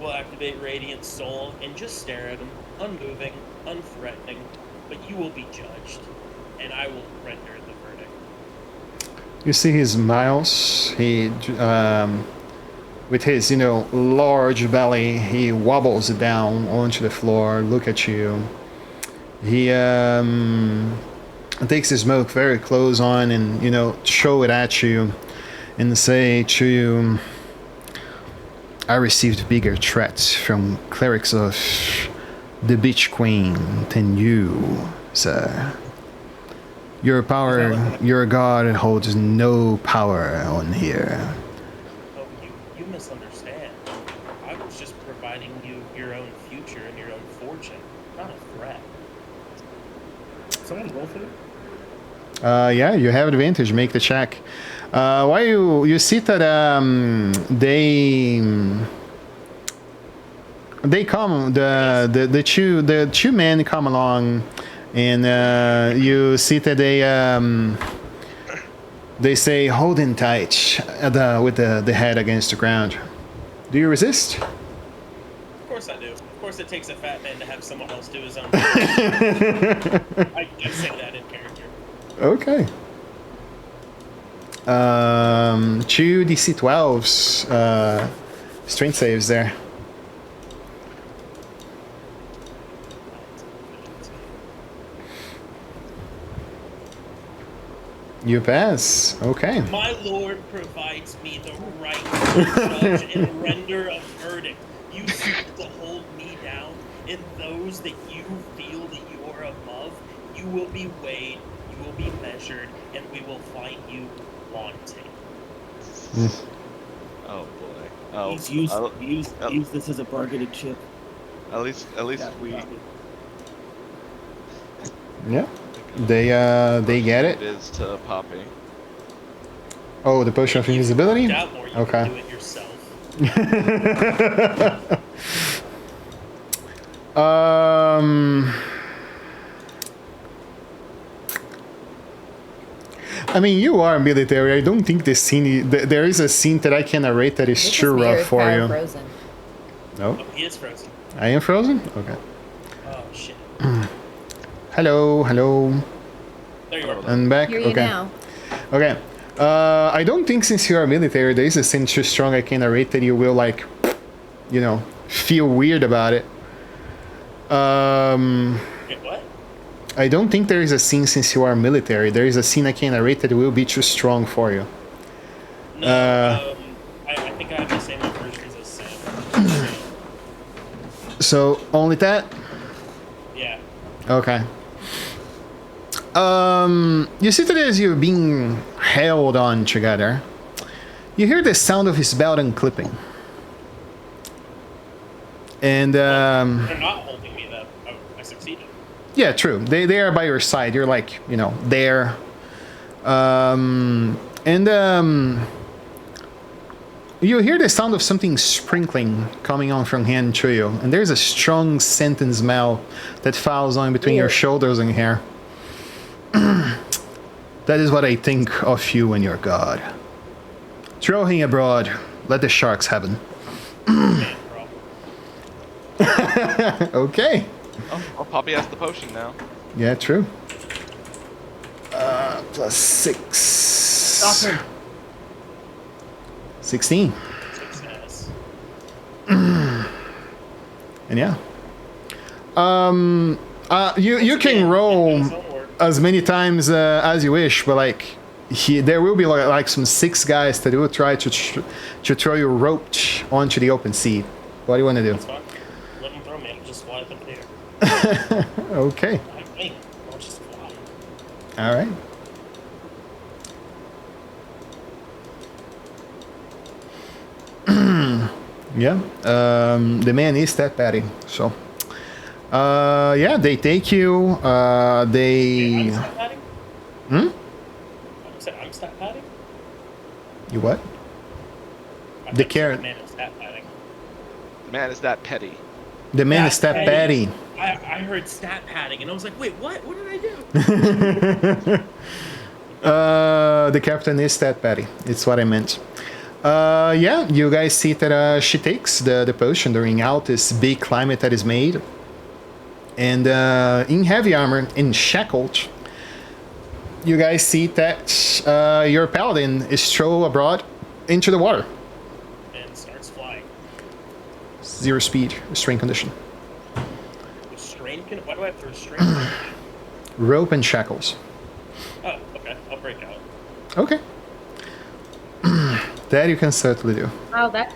We'll activate Radiant Soul and just stare at him, unmoving, unthreatening, but you will be judged, and I will render the verdict.
You see his smiles. He, with his, large belly, he wobbles down onto the floor. Look at you. He takes his smoke very close on and show it at you, and say to you, "I received bigger threats from clerics of the Beach Queen than you, sir. Your power, your god holds no power on here."
Oh, you misunderstand. I was just providing you your own future and your own fortune, not a threat.
Someone roll for it?
Yeah, you have advantage. Make the check. Why you see that they come, the two men come along, and you see that they say, "Hold him tight," with the head against the ground. Do you resist?
Of course I do. Of course it takes a fat man to have someone else do his own thing. I say that in character.
Okay. 2 DC 12s strength saves there. You pass. Okay.
My lord provides me the right to judge and render a verdict. You seek to hold me down, and those that you feel that you are above, you will be weighed, you will be measured, and we will find you wanting.
Oh boy. Oh.
He's use this as a bargaining chip.
At least we.
Yeah. They get it.
It is to Poppy.
Oh, the potion of invisibility?
Doubt more, you
Okay.
can do it yourself.
I mean, you are military. I don't think the scene. There is a scene that I can narrate that is
This
too
is me
rough
with
for
Power
you.
Frozen.
No,
Oh, he is frozen.
I am frozen. Okay.
Oh, shit.
Hello.
There you are.
And back.
Hear you
Okay.
now.
Okay. I don't think since you are military, there is a scene too strong I can narrate that you will feel weird about it.
Wait, what?
I don't think there is a scene since you are military. There is a scene I can narrate that will be too strong for you.
No, I think I have the same versions as Sam.
So only that.
Yeah.
Okay. You see that as you're being held on together, you hear the sound of his belt unclipping. And
They're not holding me, though. Oh, I succeeded.
yeah, true. They are by your side. You're like, there. You hear the sound of something sprinkling coming on from hand to you, and there's a strong scent and smell that falls on between your shoulders and hair. That is what I think of you and your god. Throw him abroad. Let the sharks have him.
Man, problem.
Okay.
Oh, Poppy has the potion now.
Yeah, true. Plus 6.
Stop him.
16.
Success.
And yeah. You can roll
His own work.
as many times as you wish, but there will be like some 6 guys that will try to throw your rope onto the open sea. What do you want to do?
That's fine. Let them throw me. I'll just fly up in the air.
Okay.
I'll just fly.
All right. Yeah. The man is that patty. So. Yeah, they take you. They.
I'm stat padding?
Hmm.
I'm stat padding?
You what?
I
The
thought
carrot.
Man is stat padding.
The man is that petty.
The man
Yeah,
is that
patty.
patty.
I heard stat padding, and I was like, wait, what? What did I do?
The captain is that patty. It's what I meant. Yeah, you guys see that she takes the potion during out this big climate that is made. And in heavy armor, in shackled, you guys see that your paladin is thrown abroad into the water.
And starts flying.
0 speed, restraint condition.
With strain? Why do I have to restrain?
Rope and shackles.
Oh, okay. I'll break out.
Okay. That you can certainly do.
Oh, that.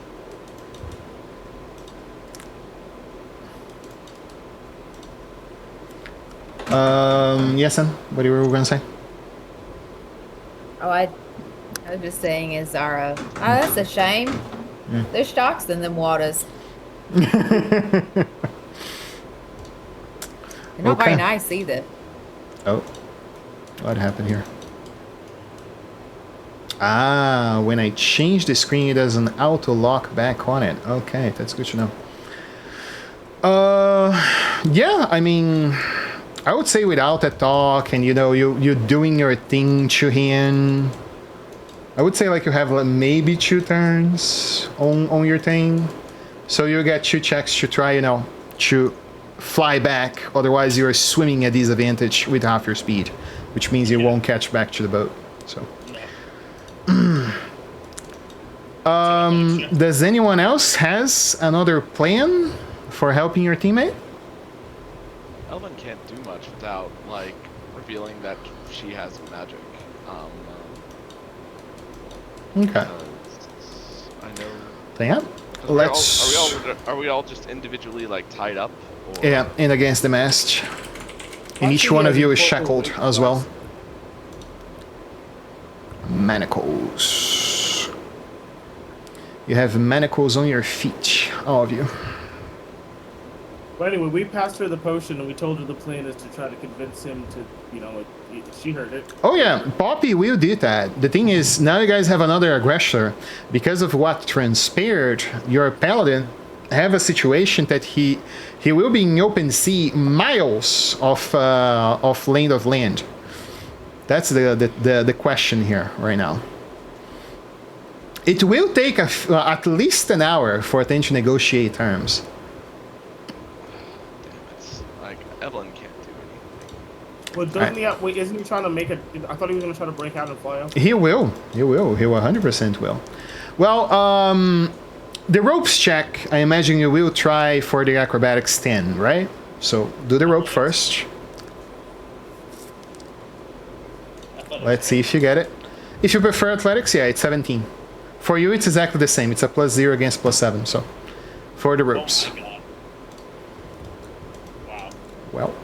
Yes, Ann, what you were going to say?
Oh, I was just saying, is Zara. Oh, that's a shame. There's sharks in them waters. They're not
Okay.
very nice either.
Oh, what happened here? Ah, when I change the screen, it does an auto lock back on it. Okay, that's good to know. Yeah, I mean, I would say without a talk and you doing your thing to him, I would say like you have like maybe 2 turns on your thing, so you get 2 checks to try to fly back. Otherwise, you're swimming at disadvantage with half your speed, which means you won't catch back to the boat. So. Does anyone else has another plan for helping your teammate?
Elvin can't do much without like revealing that she has magic.
Okay.
'Cause I know.
Yeah.
'cause
Let's.
Are we all just individually like tied up? Or...
Yeah, and against the mast. And each one of you is shackled as well. Manacles. You have manacles on your feet, all of you.
But anyway, we passed her the potion and we told her the plan is to try to convince him to, she heard it.
Oh yeah, Poppy will do that. The thing is, now you guys have another aggressor. Because of what transpired, your paladin have a situation that he will be in open sea, miles of lane of land. That's the question here right now. It will take at least an hour for them to negotiate terms.
Damn it! Like Evelyn can't do anything.
Well, doesn't he wait, isn't he trying to make a, I thought he was going to try to break out and fly out.
He will 100% will. Well, the ropes check, I imagine you will try for the acrobatics 10, right? So do the rope first. Let's see if you get it. If you prefer athletics, yeah, it's 17. For you, it's exactly the same. It's a +0 against +7, so for the ropes.
Oh my god. Wow.
Well,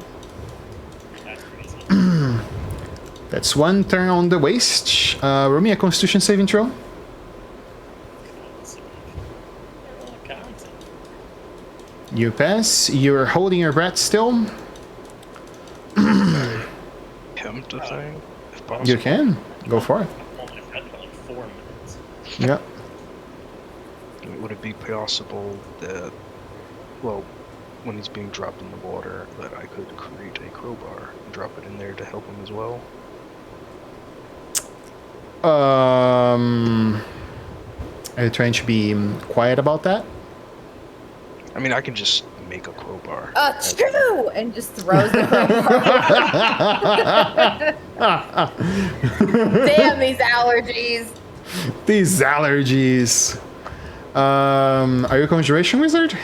That's crazy.
that's 1 turn on the waist. Roll me a Constitution saving throw. You pass. You're holding your breath still.
Attempt a thing, if possible.
You can. Go for it.
I'm only read for like 4 minutes.
Yeah.
Would it be possible that, well, when he's being dropped in the water, that I could create a crowbar and drop it in there to help him as well?
Are you trying to be quiet about that?
I mean, I can just make a crowbar.
Achoo! And just throws the crowbar. Damn these allergies.
These allergies. Are you a conjuration wizard?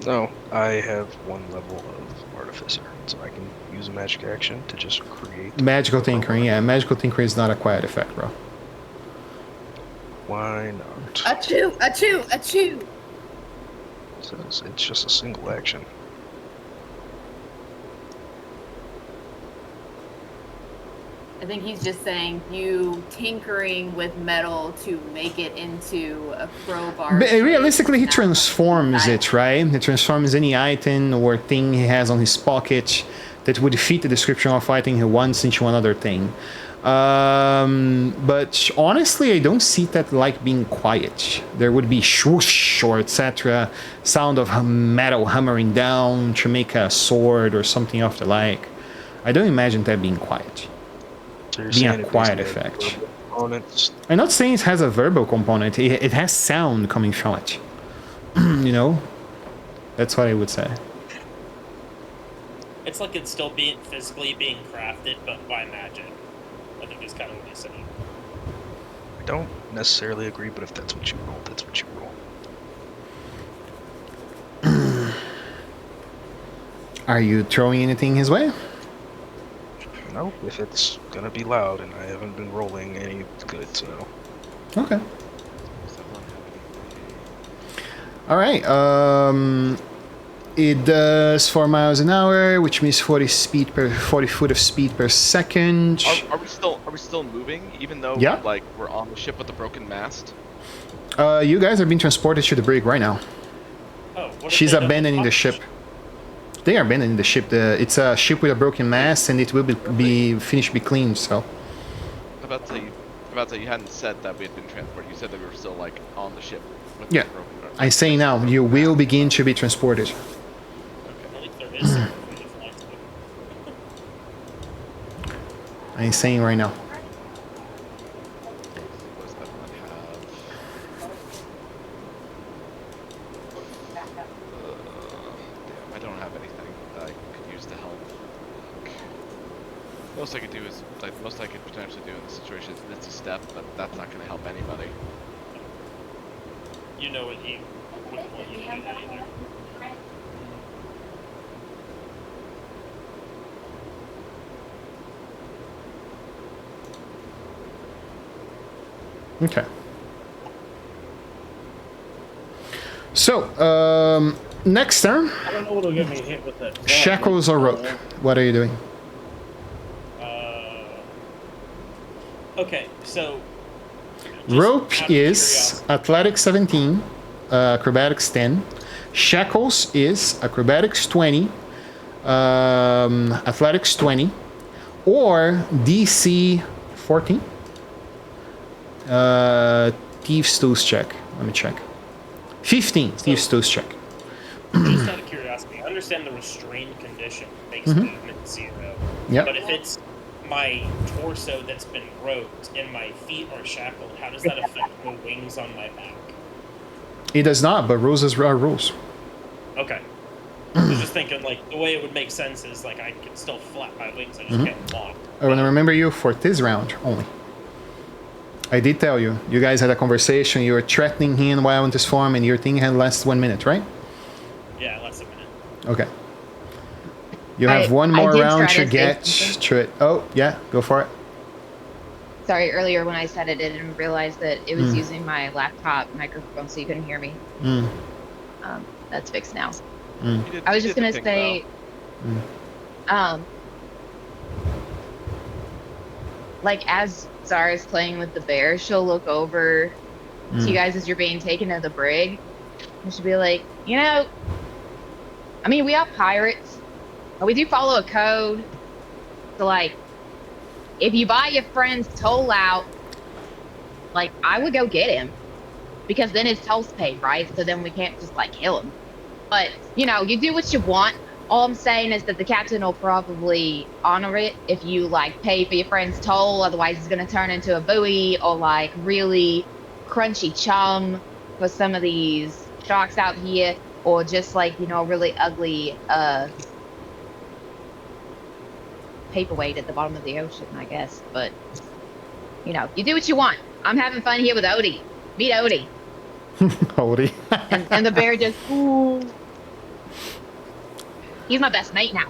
No, I have 1 level of artificer. artificer, so I can use a magic action to just create.
Magical tinkering, yeah. Magical tinkering is not a quiet effect, bro.
Why not?
Achoo! Achoo! Achoo!
It says it's just a single action.
I think he's just saying you tinkering with metal to make it into a crowbar.
But realistically, he
shape.
transforms it, right? He transforms any item or thing he has on his pocket that would fit the description of item he wants into another thing. But honestly, I don't see that like being quiet. There would be swoosh or etc. Sound of metal hammering down to make a sword or something of the like. I don't imagine that being quiet.
So you're
Being
saying
a
it
quiet
basically has
effect.
components.
I'm not saying it has a verbal component. It has sound coming from it. You know? That's what I would say.
It's like it's still being physically being crafted, but by magic. I think is kind of what he's saying.
I don't necessarily agree, but if that's what you roll, that's what you roll.
Are you throwing anything his way?
No, if it's gonna be loud, and I haven't been rolling any good, so.
Okay. Alright, it does 4 miles an hour, which means 40 foot of speed per second.
Are we still moving, even though
Yeah.
like we're on the ship with the broken mast?
You guys are being transported to the brig right now.
Oh, what if
She's
they don't
abandoning the
touch?
ship. They are abandoning the ship. It's a ship with a broken mast, and it will be finished, be cleaned. So,
I'm about to say you hadn't said that we had been transported. You said that we were still like on the ship. With
yeah,
the broken
I say now you will begin to be transported.
At least there is some way to fly to it.
I'm saying right now.
What does that one have? Damn, I don't have anything that I could use to help. Most I could do is most I could potentially do in this situation is Misty Step, but that's not going to help anybody.
You know what he wouldn't want you to do that either.
Okay. So, next turn,
I don't know what'll get me hit with that.
shackles or rope. What are you doing?
Okay, so just
Rope
out of
is
curiosity-
athletics 17, acrobatics 10. Shackles is acrobatics 20, athletics 20, or DC 14. Thieves tools check. Let me check. 15. Thieves tools check.
just out of curiosity, I understand the restrained condition makes movement 0.
Yep.
But if it's my torso that's been roped and my feet are shackled, how does that affect the wings on my back?
It does not, but rules are rules.
Okay. I was just thinking, like, the way it would make sense is, like, I can still flap my wings, I just can't walk.
I want to remember you for this round only. I did tell you. You guys had a conversation. You were threatening him while in this form, and your thing had lasted 1 minute, right?
Yeah, less than a minute.
Okay. You have one
I
more
did
round
try
to
to say
get
something.
to it. Oh, yeah, go for it.
Sorry, earlier when I said it, I didn't realize that it was using my laptop microphone, so you couldn't hear me.
Mm.
That's fixed now.
You did-
I was
you
just
did
gonna
the thing,
say,
though.
like as Zara's playing with the bear, she'll look over to you guys as you're being taken to the brig, and she'll be like, you know, I mean, we are pirates, but we do follow a code. So, like, if you buy your friend's toll out, like, I would go get him, because then his toll's paid, right? So then we can't just, like, kill him. But, you know, you do what you want. All I'm saying is that the captain will probably honor it if you, like, pay for your friend's toll. Otherwise, it's going to turn into a buoy or, like, really crunchy chum for some of these sharks out here. Or just, like, you know, a really ugly paperweight at the bottom of the ocean, I guess. But, you know, you do what you want. I'm having fun here with Odie. Meet Odie.
Odie.
And the bear just, ooh. He's my best mate now.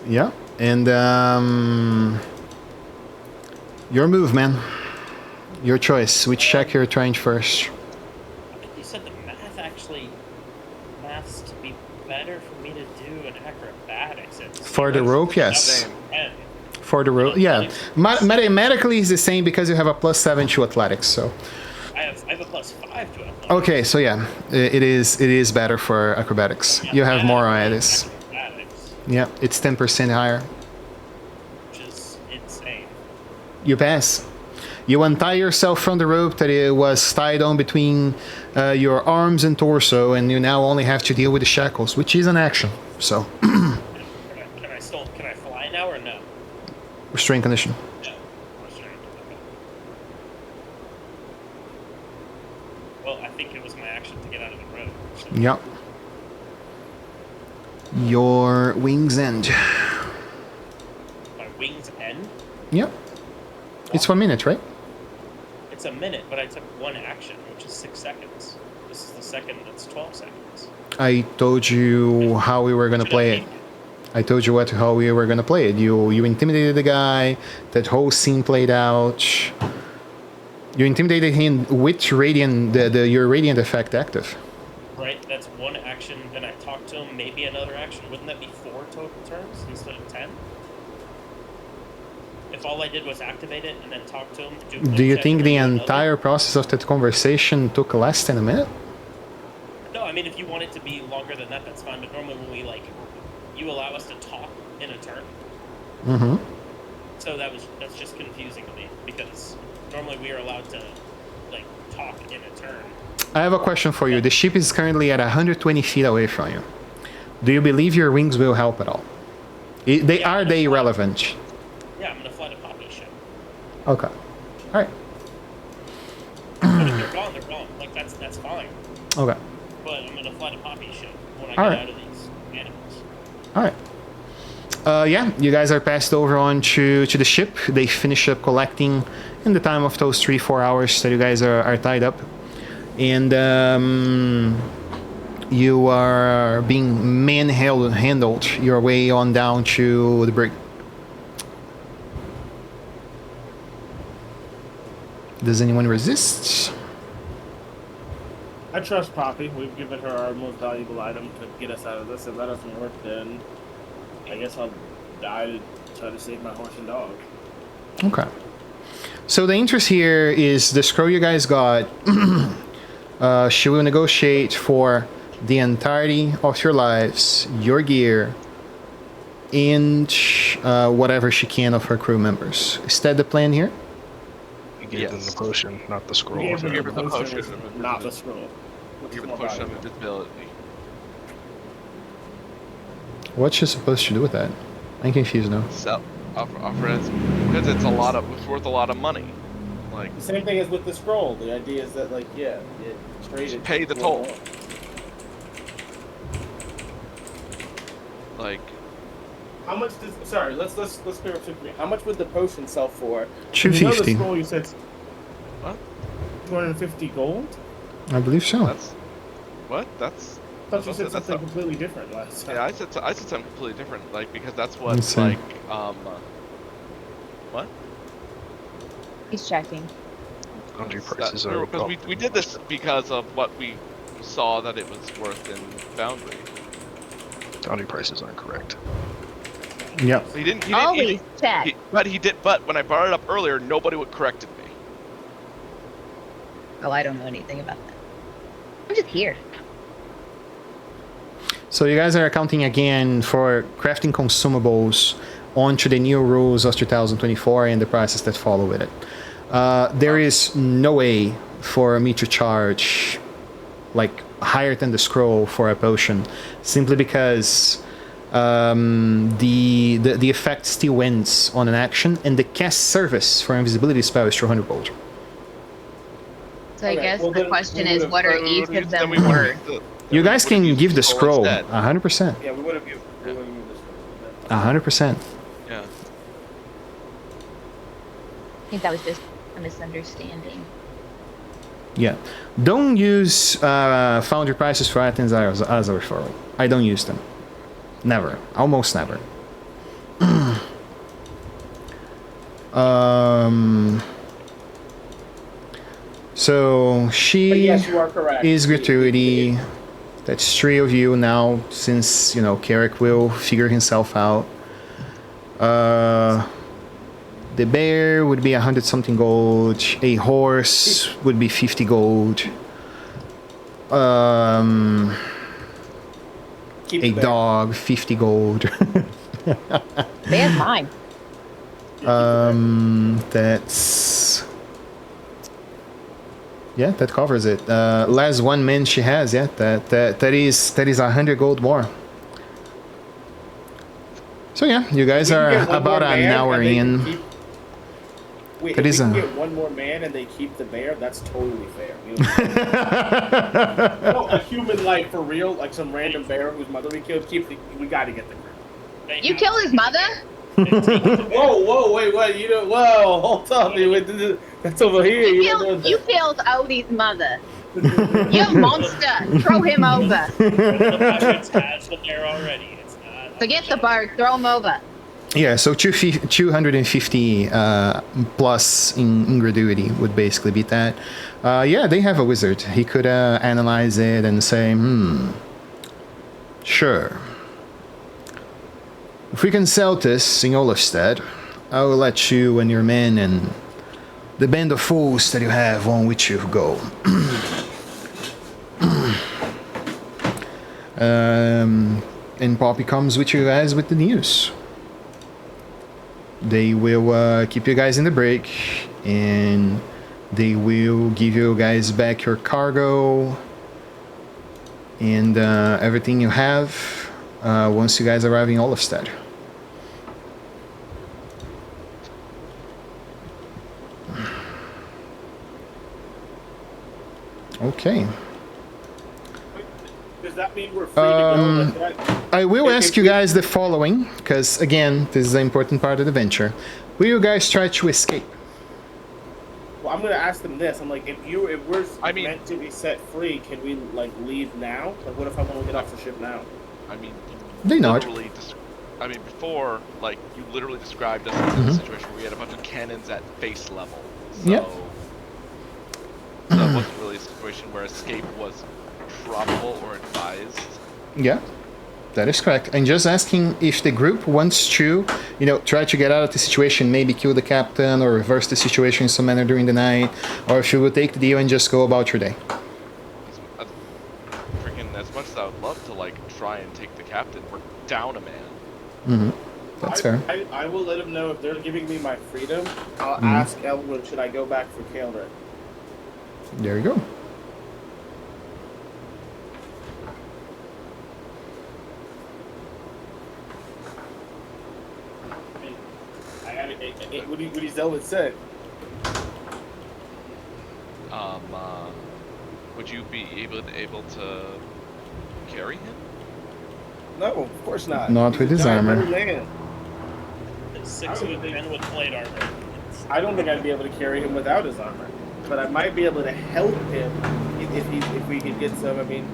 Yeah, and your move, man. Your choice. Which check you're trying first?
I think you said the maths to be better for me to do an acrobatics.
For the rope, yes.
Same.
For the rope, yeah. Mathematically, it's the same because you have a +7 to athletics. So.
I have a +5 to athletics.
Okay, so yeah, it is better for acrobatics. You have more on this.
Acrobatics,
Yeah, it's 10% higher.
which is insane.
You pass. You untie yourself from the rope that it was tied on between your arms and torso, and you now only have to deal with the shackles, which is an action. So,
Can I fly now or no?
restraint condition.
No. Restrained, okay. Well, I think it was my action to get out of the road. So.
Yep. Your wings end.
My wings end?
Yep. It's 1 minute, right?
It's a minute, but I took one action, which is 6 seconds. This is the second that's 12 seconds.
I told you how we were gonna play it. I told you how we were gonna play it. You intimidated the guy. That whole scene played out. You intimidated him with radiant, your radiant effect active.
Right, that's one action, then I talk to him, maybe another action. Wouldn't that be 4 total turns instead of 10? If all I did was activate it and then talk to him,
Do you think the
another?
entire process of that conversation took less than a minute?
No, I mean, if you want it to be longer than that, that's fine. But normally when we, you allow us to talk in a turn.
Mm-hmm.
So that's just confusing to me, because normally we are allowed to, talk in a turn.
I have a question for you. The ship is currently at 120 feet away from you. Do you believe your wings will help at all? Are they relevant?
Yeah, I'm gonna fly to Poppy's ship.
Okay. All right.
But if they're gone, they're gone. That's fine.
Okay.
But I'm gonna fly to Poppy's ship when I
All
get
right.
out of these animals.
All right. Yeah, you guys are passed over onto the ship. They finish up collecting in the time of those 3-4 hours that you guys are tied up. And you are being manhandled your way on down to the brig. Does anyone resist?
I trust Poppy. We've given her our most valuable item to get us out of this. If that doesn't work, then I guess I'll die to try to save my horse and dog.
Okay. So the interest here is the scroll you guys got. She will negotiate for the entirety of your lives, your gear, and whatever she can of her crew members. Is that the plan here?
You gave them the potion, not the scroll.
We gave her
Give her
the
the
potion,
potion of
not the scroll. Which
Give
is
her the
more
potion of
valuable.
invisibility.
What's she supposed to do with that? I'm confused now.
Sell, offer it because it's worth a lot of money. Like,
The same thing as with the scroll. The idea is that, traded.
pay the toll. Like,
How much does? Sorry, let's clear up something. How much would the potion sell for?
250.
The scroll you said.
What?
250 gold.
I believe so.
that's what? That's
I thought you
that's-
said
that's
something
not-
completely different last time.
yeah. I said something completely different. Like, because that's what
Insane.
what?
He's checking.
Boundary prices are
Because we did this because of what we saw that it was worth in Boundary.
boundary prices aren't correct.
Yep.
He didn't.
Always check.
But he did. But when I brought it up earlier, nobody would corrected me.
Oh, I don't know anything about that. I'm just here.
So you guys are accounting again for crafting consumables onto the new rules of 2024 and the prices that follow with it. There is no way for me to charge higher than the scroll for a potion, simply because the effect still ends on an action, and the cast service for invisibility spell is 200 gold.
So I
Okay,
guess
well,
the
then
question
we
is,
would've-
what are
Then
each
we
of them
would've
worth?
used
You guys can
used
give the scroll
instead.
100%.
Yeah, we would have used the scroll.
100%.
Yeah.
I think that was just a misunderstanding.
Yeah. Don't use foundry prices for items as a referral. I don't use them. Never. Almost never. So
But
she
yes, you are correct.
is gratuity. That's 3 of you now, since, you know, Carrick will figure himself out. The bear would be 100 something gold. A horse would be 50 gold.
Keep
A
the bear.
dog, 50 gold.
Bear's mine.
That's... Yeah, that covers it. Last 1 man she has, yeah, that is 100 gold more. So yeah, you guys
We can
are
get one
about
more
an
man
hour
and they can
in.
keep- Wait,
That
if
is
we can
a-
get one more man and they keep the bear, that's totally fair. We don't- No, a human life for real, like some random bear whose mother we killed. We got to get the.
You kill his mother?
Whoa, wait, you know, whoa, hold on, dude. That's over here.
You killed Odie's mother. You monster! Throw him over.
It's has the bear already. It's not.
Forget the bird. Throw him over.
Yeah, so 250 plus in gratuity would basically beat that. Yeah, they have a wizard. He could analyze it and say, sure. If we can sell this in Olafstead, I will let you and your men and the band of fools that you have on which you go. And Poppy comes with you guys with the news. They will keep you guys in the break, and they will give you guys back your cargo and everything you have once you guys arrive in Olafstead. Okay.
Does that mean we're free to go like that?
I will ask you guys the following, because again, this is an important part of the venture. Will you guys try to escape?
Well, I'm gonna ask them this. I'm like, if we're
I mean-
meant to be set free, can we like leave now? Like, what if I want to get off the ship now?
I mean,
They nod.
literally before, like, you literally described us in a situation where we had a bunch of cannons at face level. So,
Yep.
so it wasn't really a situation where escape was probable or advised.
Yeah, that is correct. And just asking if the group wants to, you know, try to get out of the situation, maybe kill the captain or reverse the situation in some manner during the night, or if you will take the deal and just go about your day.
As much as I would love to, like, try and take the captain, we're down a man.
That's fair.
I will let them know if they're giving me my freedom. I'll ask Elwood, should I go back for Kael'ren?
There you go.
What do Elwood say?
Would you be able to carry him?
No, of course not.
Not
He's
with
a
his
giant
armor.
little man.
6 foot 10 with plate armor.
I don't think I'd be able to carry him without his armor, but I might be able to help him if we could get some. I mean,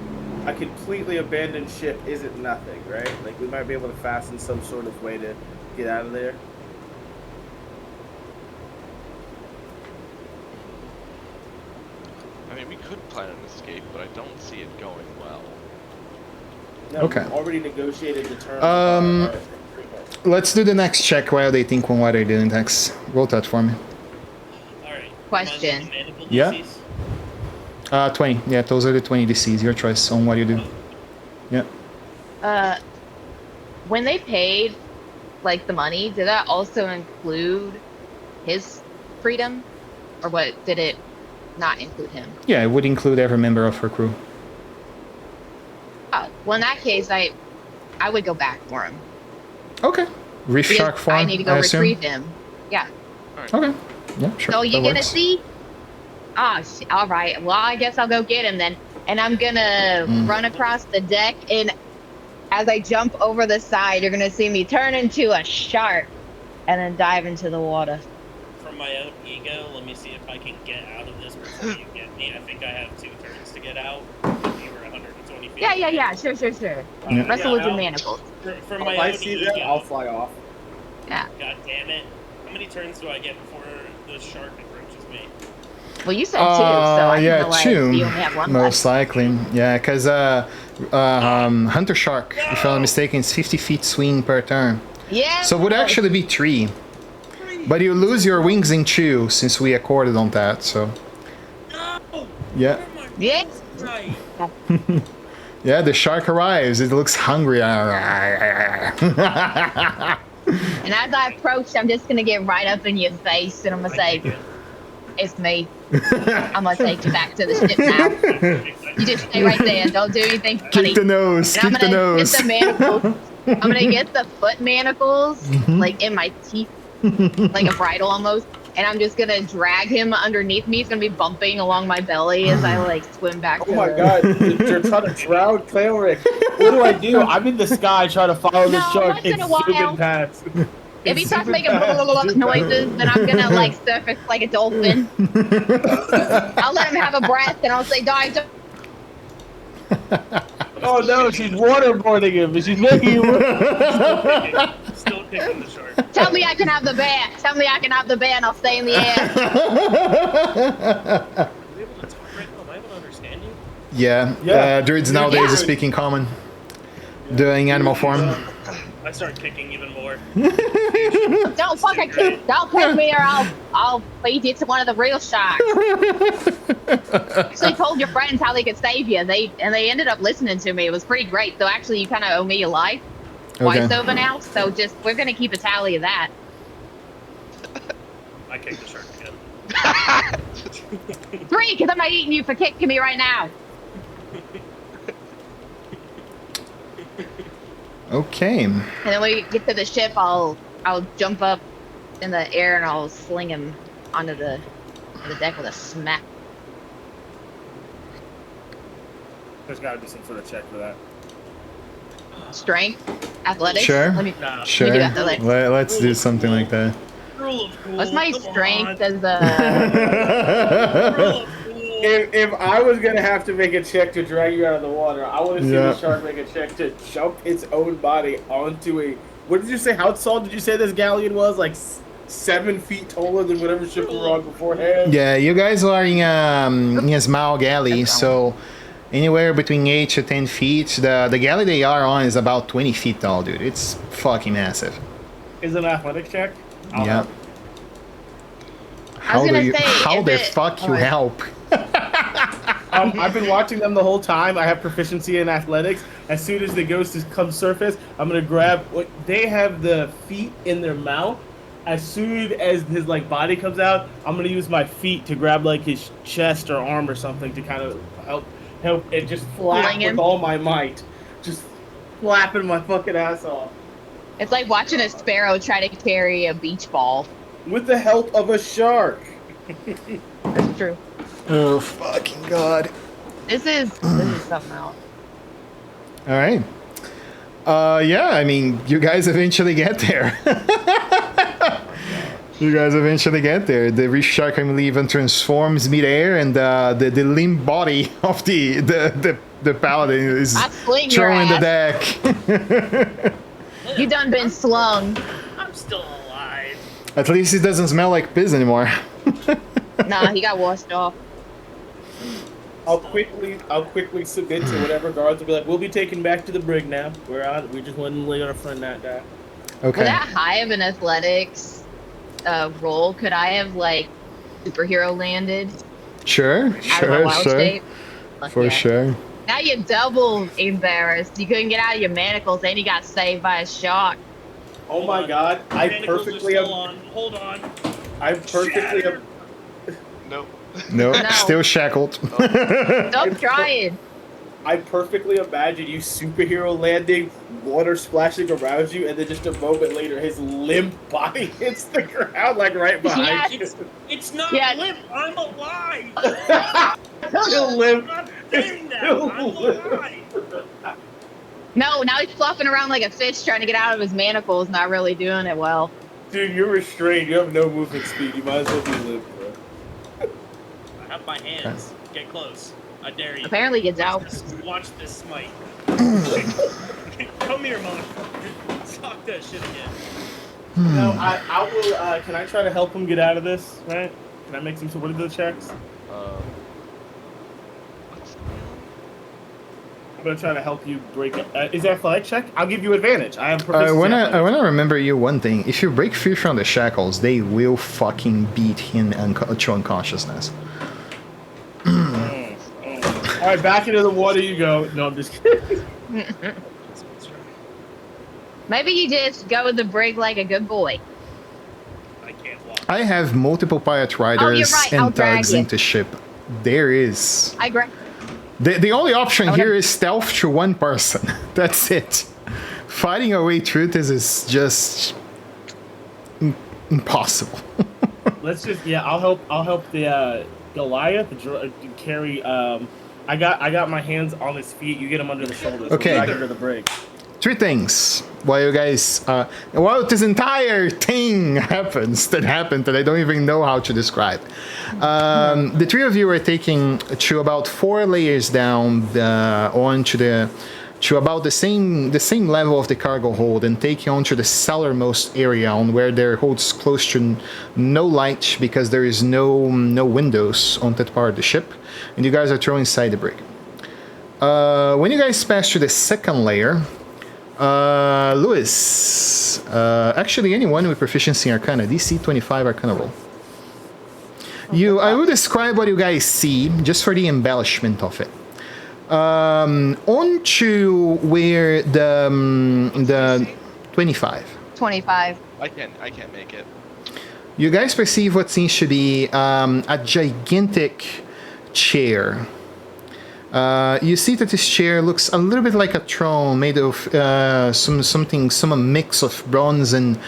a completely abandoned ship isn't nothing, right? Like, we might be able to fasten some sort of way to get out of there.
I mean, we could plan an escape, but I don't see it going well.
No,
Okay.
we've already negotiated the terms.
Um,
of our agreement.
Let's do the next check while they think on what they're doing next. Roll that for me.
Alright.
Question.
Yeah? 20. Yeah, those are the 20 DCs. Your choice on what you do. Yeah.
When they paid, like, the money, did that also include his freedom? Or what, did it not include him?
Yeah, it would include every member of her crew.
Oh, well, in that case, I would go back for him.
Okay. Reef
Because
shark form,
I need to go
assume?
retrieve him. Yeah.
Okay. Yeah, sure.
So you
that
gonna
works.
see? Ah, all right. Well, I guess I'll go get him then. And I'm gonna run across the deck, and as I jump over the side, you're gonna see me turn into a shark, and then dive into the water.
From my own ego, let me see if I can get out of this before you get me. I think I have 2 turns to get out. If you were 120 feet.
Yeah. Sure.
Yeah.
Wrestle with your
I'll-
manacles.
For my
If I
own
see
ego.
that, I'll fly off.
Yeah.
God damn it. How many turns do I get before the shark approaches me?
Well, you said two, so I
yeah,
feel like
2,
you only have one
most
left.
likely. Yeah, because Hunter Shark, if I'm not mistaken, is 50 feet swing per turn.
Yeah.
So it would actually be 3. But you lose your wings in 2 since we accorded on that, so.
No!
Yeah.
Yeah.
Right.
Yeah, the shark arrives. It looks hungry.
And as I approach, I'm just gonna get right up in your face, and I'm gonna say, "It's me. I'm gonna take you back to the ship now. You just stay right there. Don't do anything funny."
Keep the nose.
And I'm
Keep the
gonna
nose.
get the manacles. I'm gonna get the foot manacles, like in my teeth, like a bridle almost. And I'm just gonna drag him underneath me. He's gonna be bumping along my belly as I like swim back.
Oh my god, you're trying to drown Cleric. What do? I'm in the sky trying to follow the
No,
shark
once in
and
a while.
zoom past.
If he starts making noises, then I'm gonna like surface like a dolphin. I'll let him have a breath, and I'll say, "Dog, don't."
Oh no, she's waterboarding him. She's making him.
Still kicking the shark.
Tell me I can have the bear. Tell me I can have the bear, and I'll stay in the air.
Are you able to talk right now? Am I able to understand you?
Yeah, druids nowadays
Yeah.
are speaking common. Doing animal form.
I start kicking even more.
Don't fucking kick. Don't kick me, or I'll feed you to one of the real sharks. Actually, told your friends how they could save you. They ended up listening to me. It was pretty great. So actually, you kind of owe me your life. Twice
Okay.
over now. So just we're gonna keep a tally of that.
I kick the shark again.
3, because I'm not eating you for kicking me right now.
Okay.
And then when we get to the ship, I'll jump up in the air and I'll sling him onto the deck with a smack.
There's got to be some sort of check for that.
Strength, athletics.
Sure.
Let me.
Sure.
do athletics.
Let's do something like that.
Rule of cool.
What's my
come
strength
on.
as a?
Rule of cool.
If I was gonna have to make a check to drag you out of the water, I want to see
Yeah.
the shark make a check to jump its own body onto a. What did you say? How tall did you say this galleon was? Like 7 feet taller than whatever ship we were on beforehand.
Yeah, you guys are in a small galley, so anywhere between 8 to 10 feet. The galley they are on is about 20 feet tall, dude. It's fucking massive.
Is it an athletic check? I'll
Yeah.
help.
I was gonna say,
How
is
the
it-
fuck you
oh,
help?
I've been watching them the whole time. I have proficiency in athletics. As soon as the ghost comes surface, I'm gonna grab. They have the feet in their mouth. As soon as his like body comes out, I'm gonna use my feet to grab like his chest or arm or something to kind of help and just flap
Fling him.
with all my might, just flapping my fucking ass off
It's like watching a sparrow try to carry a beach ball.
with the help of a shark.
That's true.
Oh fucking god!
This is something else.
All right. Yeah, I mean, you guys eventually get there. You guys eventually get there. The reef shark, I believe, even transforms midair, and the limp body of the paladin is
I sling your
thrown the
ass.
deck.
You done been slung.
I'm still alive.
At least it doesn't smell like piss anymore.
Nah, he got washed off.
I'll quickly submit to whatever guards will be like. We'll be taken back to the brig now. We just went and lay on our friend that guy.
With
Okay.
that high of an athletics roll, could I have like superhero landed
Sure.
out of my
Sure.
wild
Sure.
shape? Fuck
For
yeah.
sure.
Now you're double embarrassed. You couldn't get out of your manacles, and you got saved by a shark.
Oh my god! I
Manacles are
perfectly.
still on. Hold on.
I perfectly.
Shatter.
Nope.
No,
No.
still shackled.
Stop trying.
I perfectly imagine you superhero landing, water splashing around you, and then just a moment later, his limp body hits the ground, like right behind
Yes.
It's not
Yeah.
limp. I'm alive.
you. Still limp.
I'm not saying that.
Still
I'm
limp.
alive.
No, now he's flopping around like a fish trying to get out of his manacles, not really doing it well.
Dude, you're restrained. You have no movement speed. You might as well be limp, bro.
I have my hands. Get close. I dare you.
Apparently gets out.
Watch this smite. Come here, motherfucker. Talk that shit again.
No, I will. Can I try to help him get out of this? Right? Can I make some sort of the checks?
What's
I'm gonna try to help you break it. Is that a flag check? I'll give you advantage. I have
I
proficiency.
wanna remember you one thing. If you break free from the shackles, they will fucking beat him to unconsciousness.
All right, back into the water you go. No, I'm just kidding.
Maybe you just go with the brig like a good boy.
I can't walk.
I have multiple pirate riders
right, I'll
and
drag
tugs
you.
into ship. There is.
I agree.
The only option
I wanna-
here is stealth to one person. That's it. Fighting our way through this is just impossible.
Let's just I'll help the Goliath carry. I got my hands on his feet. You get him under the shoulders.
Okay.
We'll drag him to the brig.
Three things while you guys while this entire thing happens that I don't even know how to describe. The three of you are taking to about 4 layers down to about the same level of the cargo hold and taking onto the cellarmost area on where there holds close to no light because there is no windows on that part of the ship, and you guys are thrown inside the brig. When you guys pass through the second layer, Lewis, actually anyone with proficiency in Arcana, DC 25 Arcana roll. I will describe what you guys see just for the embellishment of it. On to where the 25.
25.
I can't make it.
You guys perceive what seems to be a gigantic chair. You see that this chair looks a little bit like a throne made of some mix of bronze and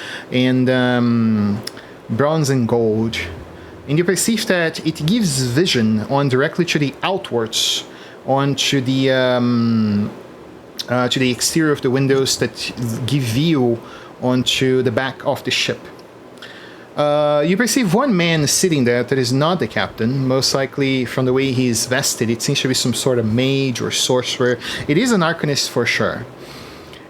gold, and you perceive that it gives vision on directly to the outwards, onto the to the exterior of the windows that give view onto the back of the ship. You perceive one man sitting there that is not the captain. Most likely, from the way he's vested, it seems to be some sort of mage or sorcerer. It is an arcanist for sure.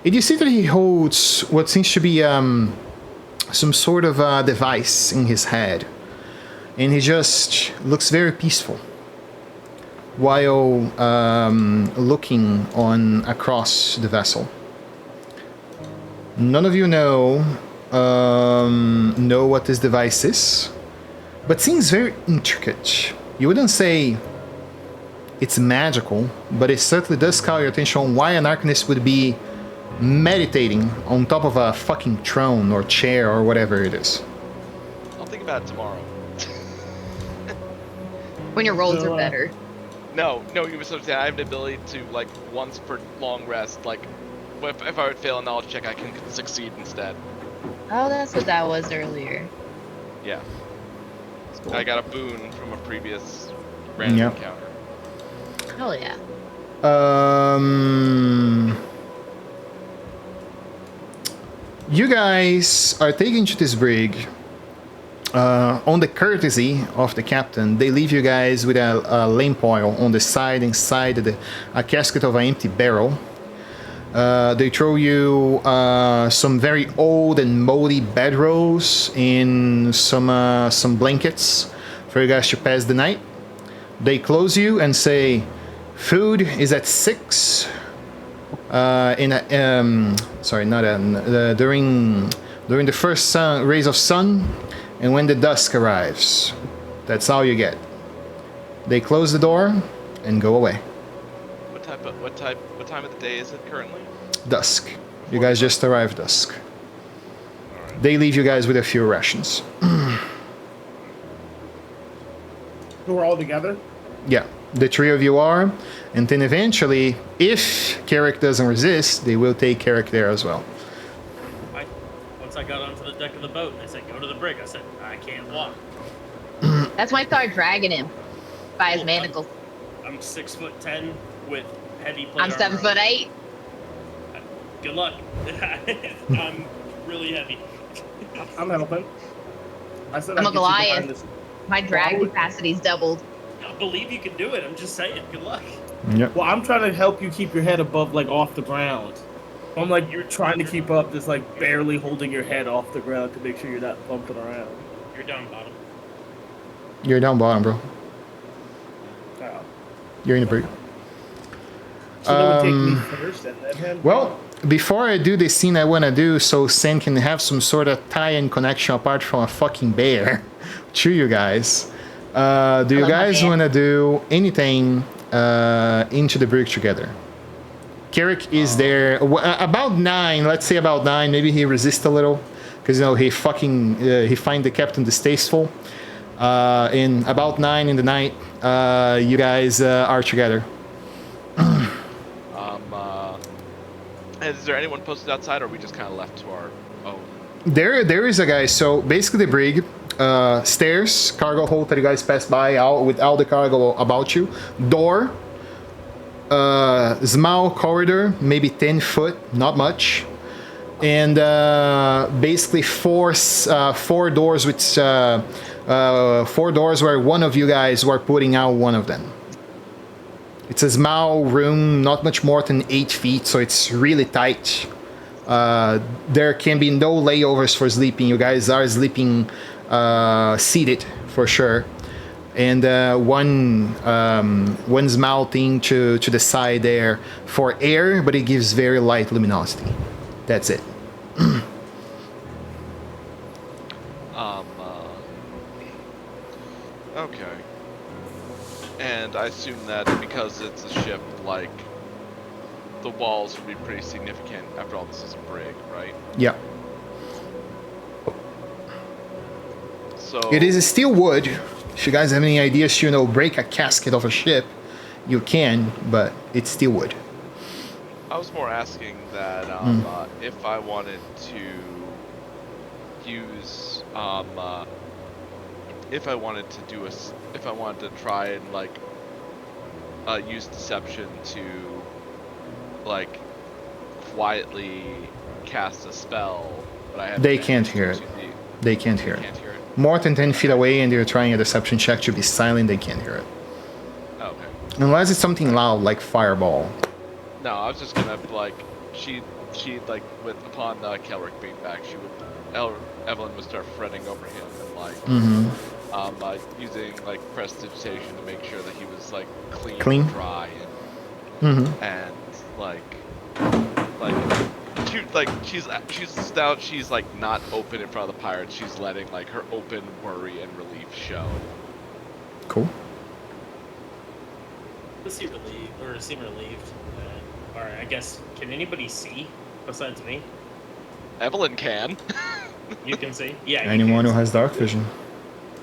And you see that he holds what seems to be some sort of device in his head. And he just looks very peaceful while looking on across the vessel. None of you know what this device is, but seems very intricate. You wouldn't say it's magical, but it certainly does call your attention on why an arcanist would be meditating on top of a fucking throne or chair or whatever it is.
I'll think about it tomorrow.
When your rolls
So,
are better.
No, you misunderstand. I have the ability to, like, once per long rest, like, if I would fail a knowledge check, I can succeed instead.
Oh, that's what that was earlier.
Yeah.
Cool.
I got a boon from a previous random
Yep.
encounter.
Hell yeah.
You guys are taken to this brig. On the courtesy of the captain, they leave you guys with a lamp oil on the side inside a casket of an empty barrel. They throw you some very old and moldy bedrolls and some blankets for you guys to pass the night. They close you and say, "Food is at 6. During the first rays of sun, and when the dusk arrives. That's all you get." They close the door and go away.
What time of the day is it currently?
Dusk. You guys just arrived dusk. They leave you guys with a few rations.
We're all together.
Yeah, the three of you are, and then eventually, if Carrick doesn't resist, they will take Carrick there as well.
Once I got onto the deck of the boat, they said, "Go to the brig." I said, "I can't walk."
That's when I started dragging him by his manacles.
I'm 6'10" with heavy plate
I'm 7
armor.
foot 8.
Good luck. I'm really heavy.
I'm helping. I said
I'm
I'd
a
get you behind
Goliath.
this.
My drag capacity's doubled.
I believe you can do it. I'm just saying. Good luck.
Yep.
Well, I'm trying to help you keep your head above, like, off the ground. I'm like, you're trying to keep up, just like barely holding your head off the ground to make sure you're not bumping around.
You're down bottom.
You're down bottom, bro.
Oh.
You're in the brig.
So that would take me first and then him?
Well, before I do the scene I want to do, so Sen can have some sort of tie-in connection apart from a fucking bear to you guys. Do you
love my
guys
bear.
want to do anything into the brig together? Carrick is there about 9. Let's say about 9. Maybe he resists a little because he find the captain distasteful. In about 9 in the night, you guys are together.
Is there anyone posted outside, or are we just kind of left to our own?
There is a guy. So basically, the brig, stairs, cargo hold that you guys pass by out with all the cargo about you. Door, small corridor, maybe 10 foot, not much, and basically four doors with 4 doors where one of you guys were putting out one of them. It's a small room, not much more than 8 feet, so it's really tight. There can be no layovers for sleeping. You guys are sleeping seated for sure. And one small thing to the side there for air, but it gives very light luminosity. That's it.
Okay. And I assume that because it's a ship, like, the walls would be pretty significant. After all, this is a brig, right?
Yeah.
So
It is still wood. If you guys have any ideas to, break a casket of a ship, you can, but it's still wood.
I was more asking that if I wanted to use if I wanted to try and like use deception to like quietly cast a spell, but I have
They can't hear it. They can't hear it.
Can't hear it.
More than 10 feet away and they're trying a deception check to be silent, they can't hear it.
Oh, okay.
Unless it's something loud like fireball.
No, I was just gonna like she like upon Kelrick being back, Evelyn would start fretting over him and like using like prestidigitation to make sure that he was like clean? And dry and she's stout. She's like not open in front of the pirates. She's letting like her open worry and relief show.
Cool.
Seem relieved. All right, I guess. Can anybody see besides me?
Evelyn can.
You can see. Yeah.
Anyone who has dark vision.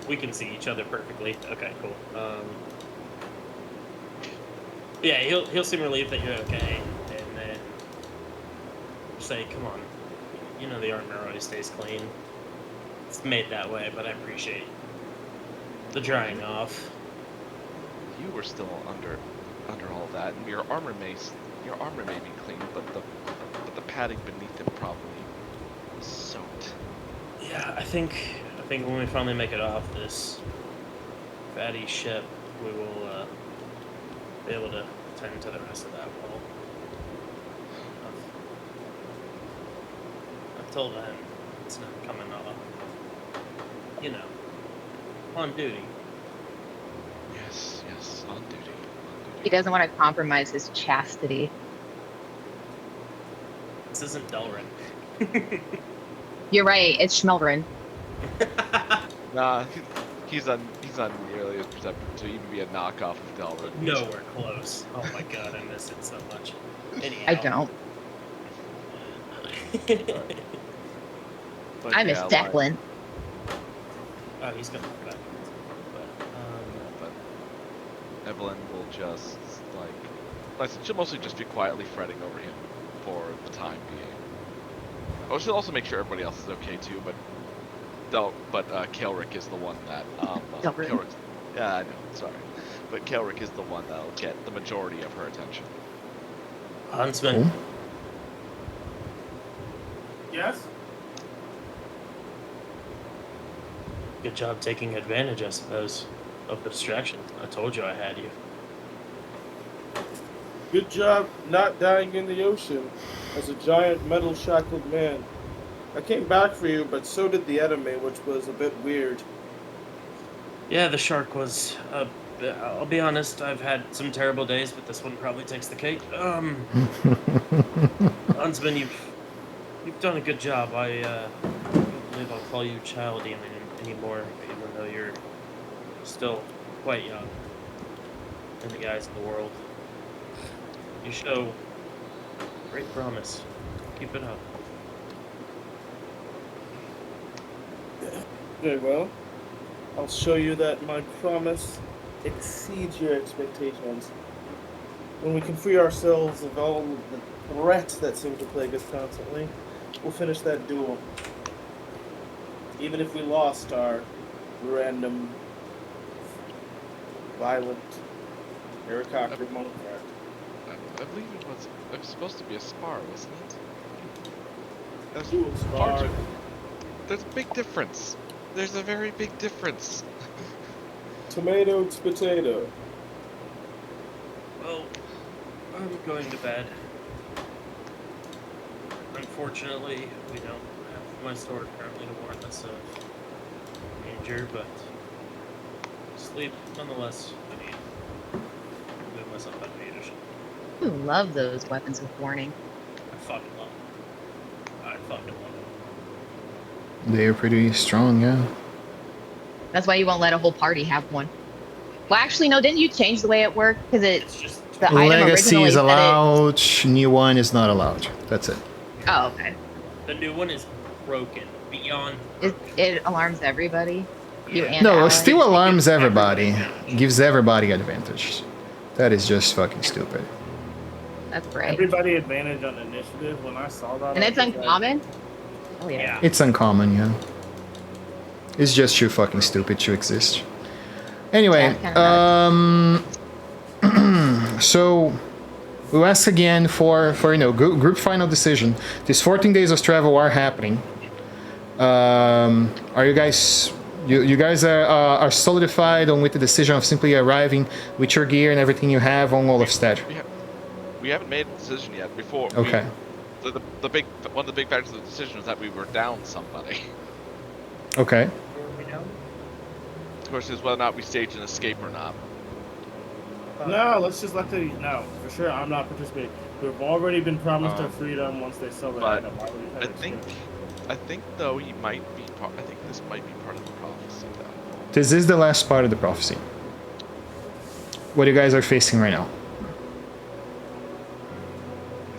We can see each other perfectly. Okay, cool. Yeah, he'll seem relieved that you're okay, and then say, "Come on, the armor always stays clean. It's made that way, but I appreciate the drying off."
You were still under all that, and your armor may be clean, but the padding beneath it probably was soaked.
Yeah, I think when we finally make it off this fatty ship, we will be able to tend to the rest of that well. I've told him it's not coming off. On duty.
Yes, on duty.
He doesn't want to compromise his chastity.
This isn't Delrin.
You're right. It's Schmeldrin.
Nah, he's not nearly as perceptive to even be a knockoff of Delrin.
Nowhere close. Oh my god, I miss it so much. Anyhow.
I don't.
But
I miss Declan.
Oh, he's coming back.
But Evelyn will just like I said, she'll mostly just be quietly fretting over him for the time being. Oh, she'll also make sure everybody else is okay too. But Kelrick is the one that Kelrick. Yeah, I know. Sorry, but Kelrick is the one that'll get the majority of her attention.
Huntsman.
Yes?
Good job taking advantage, I suppose, of the distraction. I told you I had you.
Good job not dying in the ocean as a giant metal shackled man. I came back for you, but so did the enemy, which was a bit weird.
Yeah, the shark was. I'll be honest. I've had some terrible days, but this one probably takes the cake. Huntsman, you've done a good job. I don't believe I'll call you child anymore, even though you're still quite young in the eyes of the world. You show great promise. Keep it up.
Very well. I'll show you that my promise exceeds your expectations. When we can free ourselves of all the threats that seem to plague us constantly, we'll finish that duel. Even if we lost our random, violent, helicopter monk.
I believe it was supposed to be a spar, wasn't it? That's
Duel
far
spar.
too- There's a big difference. There's a very big difference.
Tomato to potato.
Well, I'm going to bed. Unfortunately, we don't have my sword currently to warn us of danger, but sleep nonetheless. I need to move myself out of leadership.
I love those weapons with warning.
I fucking love it. I fucking love it.
They're pretty strong, yeah.
That's why you won't let a whole party have one. Well, actually, no. Didn't you change the way it worked? Because
It's just
the item
Legacy
originally
is
said
allowed, new one is not allowed. That's it.
Oh, okay.
the new one is broken beyond.
It alarms everybody. You
Yeah.
and
No, it
Alex.
still alarms everybody. Gives everybody advantage. That is just fucking stupid.
That's great.
Everybody advantage on initiative. When I saw that,
And
I
it's
was like,
uncommon. Oh yeah.
Yeah.
It's uncommon, yeah. It's just too fucking stupid to exist. Anyway,
Yeah,
so we'll ask again for group final decision. These 14 days of travel are happening. Are you guys you guys are solidified on with the decision of simply arriving with your gear and everything you have on Olafstead?
We haven't made a decision yet. Before.
Okay.
One of the big factors of the decision was that we were down somebody.
Okay.
Of course, is whether or not we stage an escape or not.
No, let's just let the no. For sure, I'm not participating. We've already been promised our freedom once they sell the
but
item. Why would we have to
I think though he might be. I think this might be part of the prophecy though.
This is the last part of the prophecy. What you guys are facing right now.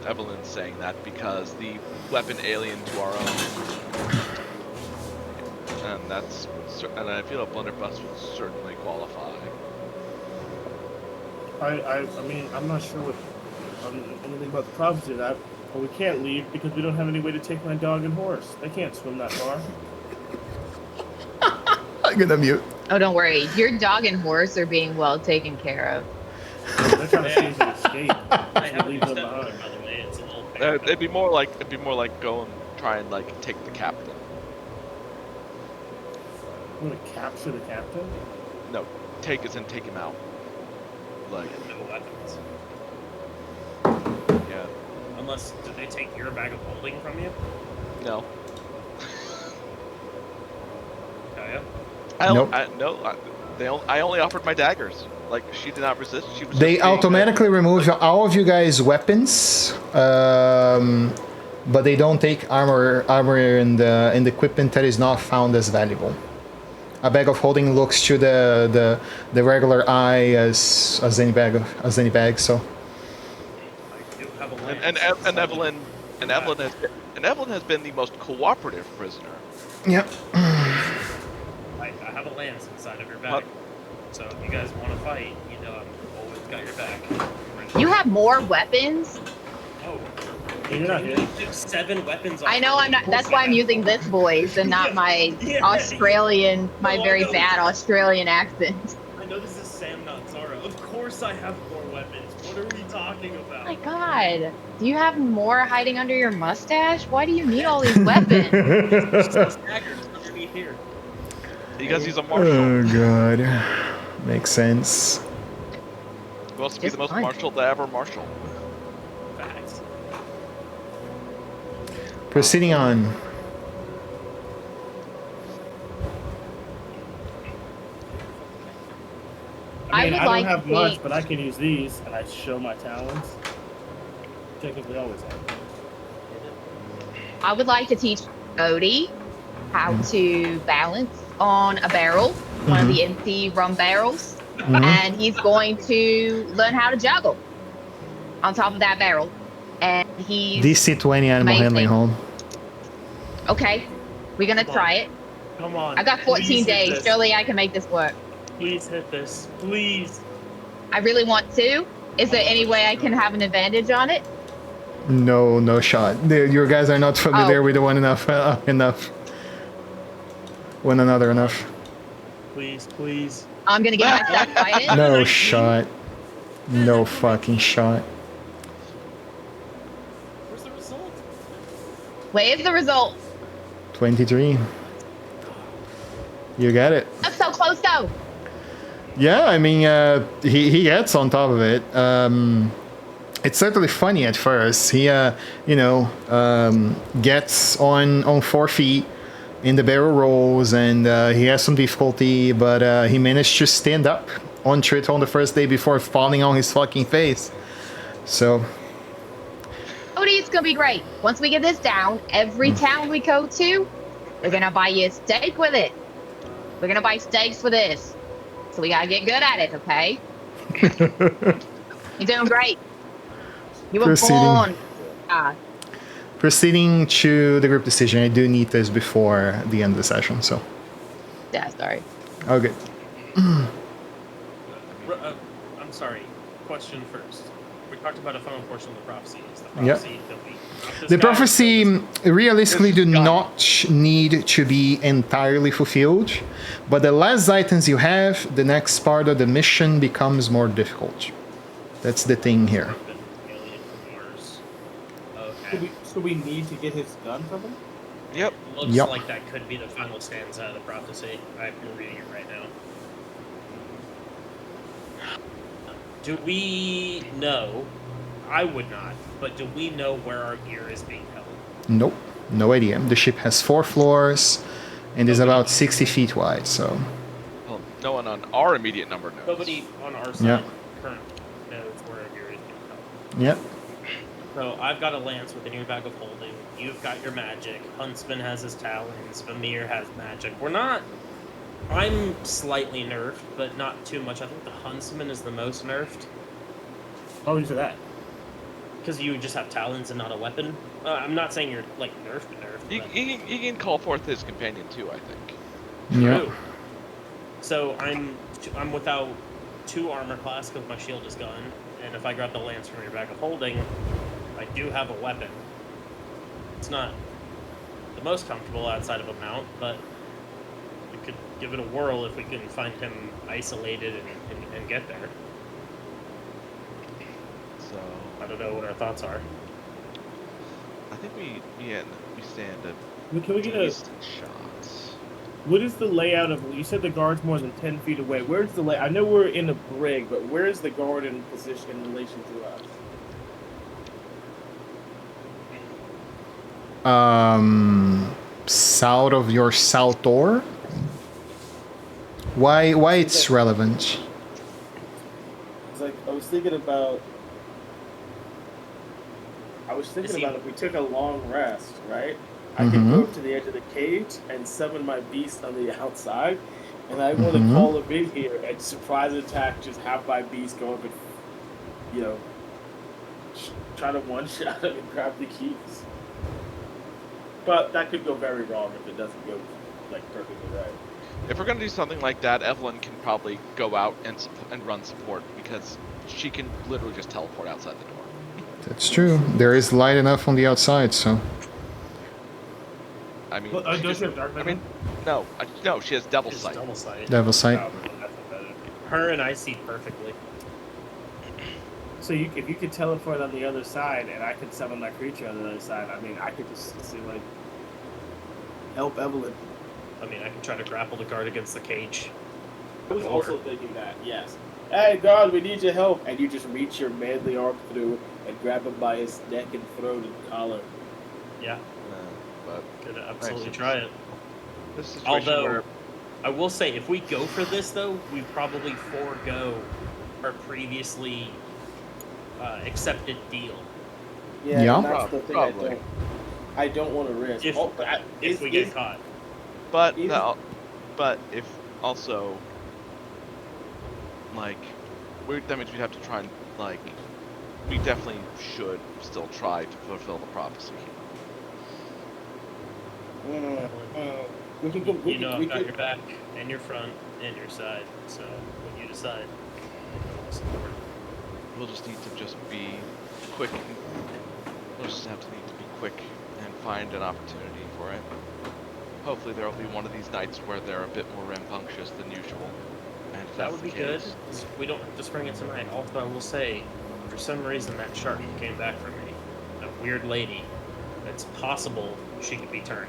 Evelyn's saying that because the weapon alien to our own, and I feel a blunderbuss would certainly qualify.
I mean, I'm not sure what anything about the prophecy of that, but we can't leave because we don't have any way to take my dog and horse. They can't swim that far.
I'm gonna mute.
Oh, don't worry. Your dog and horse are being well taken care of.
They're trying to stage an escape.
I haven't
Leave
used
them
that word,
behind.
by the way. It's a little
It'd be more like go and try and like take the captain.
I'm gonna capture the captain.
No, take as in take him out. Like
no weapons.
yeah,
Unless, did they take your bag of holding from you?
no.
Kaya?
Nope.
I only offered my daggers. Like she did not resist. She was.
They
just being,
automatically remove all of you guys' weapons, but they don't take armor and equipment that is not found as valuable. A bag of holding looks to the regular eye as any bag. So
I do have a lance.
and Evelyn has been the most cooperative prisoner.
yeah.
I have a lance inside of your bag. So if you guys want to fight, you know I've always got your back.
You have more weapons?
Oh.
You're not here.
You took 7 weapons off.
I know I'm not. That's why I'm using this voice and not my Australian, my very bad Australian accent.
I know this is Sam, not Zara. Of course I have more weapons. What are we talking about?
Oh my god. Do you have more hiding under your mustache? Why do you need all these weapons?
There's daggers underneath here.
Because he's a marshal.
Oh god, makes sense.
Who wants to be
Just
the most
fun.
marshal to ever marshal?
Facts.
Proceeding on.
I mean,
would
I don't
like
have
to
much,
see-
but I can use these, and I show my talents. Technically, always have.
I would like to teach Odie how to balance on a barrel, one of the empty rum barrels, and he's going to learn how to juggle on top of that barrel. And he's
DC 20 animal handling
amazing.
hold.
Okay, we're gonna
Come
try
on.
it.
Come on.
I got 14
please hit
days.
this.
Surely I can make this work.
Please hit this. Please.
I really want to. Is there any way I can have an advantage on it?
No, no shot. Your guys are not familiar
Oh.
with one another enough.
Please, please.
I'm gonna get myself fighting.
No
19.
shot. No fucking shot.
Where's the result?
Where's the result?
23. You got it.
I'm so close though.
Yeah, I mean, he gets on top of it. It's certainly funny at first. He, gets on 4 feet in the barrel rolls, and he has some difficulty, but he managed to stand up on Trit on the first day before falling on his fucking face. So,
Odie, it's gonna be great. Once we get this down, every town we go to, we're gonna buy you a steak with it. We're gonna buy steaks for this. So we gotta get good at it, okay? You're doing great. You were
Proceeding.
born.
proceeding to the group decision. I do need this before the end of the session, so.
Yeah, sorry.
Okay.
I'm sorry. Question first. We talked about a final portion of the prophecy. Is the
Yep.
prophecy that we knock this
The
guy
prophecy realistically do
This is gone.
not need to be entirely fulfilled, but the less items you have, the next part of the mission becomes more difficult. That's the thing here.
Alien from Mars.
So
Okay.
we need to get his gun from him?
Yep.
Looks
Yep.
like that could be the final stanza of the prophecy. I'm reading it right now. Do we know? I would not, but do we know where our gear is being held?
Nope, no idea. The ship has 4 floors and is about 60 feet wide, so.
Well, no one on our immediate number knows.
Nobody on our side
Yeah.
currently knows where our gear is being held.
Yep.
So I've got a lance within your bag of holding. You've got your magic. Huntsman has his talons. Vamir has magic. We're not. I'm slightly nerfed, but not too much. I think the Huntsman is the most nerfed
How into that?
because you just have talons and not a weapon. I'm not saying you're like nerfed.
He can call forth his companion too, I think.
Yep.
True. So I'm without 2 armor class because my shield is gone, and if I grab the lance from your bag of holding, I do have a weapon. It's not the most comfortable outside of a mount, but we could give it a whirl if we can find him isolated and get there.
So
I don't know what our thoughts are.
I think we stand a
Can we get a?
decent shot.
What is the layout of? You said the guard's more than 10 feet away. Where's the lay? I know we're in a brig, but where is the guard in position in relation to us?
South of your south door? Why it's relevant?
It's like I was thinking about.
Is he-
If we took a long rest, right? I could go to the edge of the cage and summon my beast on the outside, and I want to call him in here and surprise attack. Just have my beast go up and, try to one-shot him and grab the keys. But that could go very wrong if it doesn't go perfectly right.
If we're gonna do something like that, Evelyn can probably go out and run support because she can literally just teleport outside the door.
That's true. There is light enough on the outside, so.
I mean,
Well,
she
don't
just-
you have dark
I
vision?
mean, no, she has double
Just
sight.
double sight.
Devil sight.
Oh, that's better.
Her and I see perfectly.
So if you could teleport on the other side, and I could summon my creature on the other side, I mean, I could just help Evelyn.
I mean, I can try to grapple the guard against the cage.
I was also thinking that, yes. Hey, guard, we need your help. And you just reach your manly arm through and grab him by his neck and throat and collar.
Yeah. should absolutely
Nice.
try it.
This is a situation
Although,
where
I will say, if we go for this, though, we probably forego our previously accepted deal.
Yeah,
Yeah.
and that's the thing
Probably.
I don't want to risk.
If, if we get caught.
But
Is-
but if also like that means we'd have to try and like we definitely should still try to fulfill the prophecy.
We can go. We
You know,
can, we
I've got
could,
your back and your front and your side. So when you decide,
We'll just need to just be quick. We'll just have to need to be quick and find an opportunity for it. Hopefully there will be one of these nights where they're a bit more rambunctious than usual. And if
that
that's
would be
the
good.
case,
We don't have to spring it tonight. Although I will say, for some reason, that shark came back for me. A weird lady. It's possible she could be turned.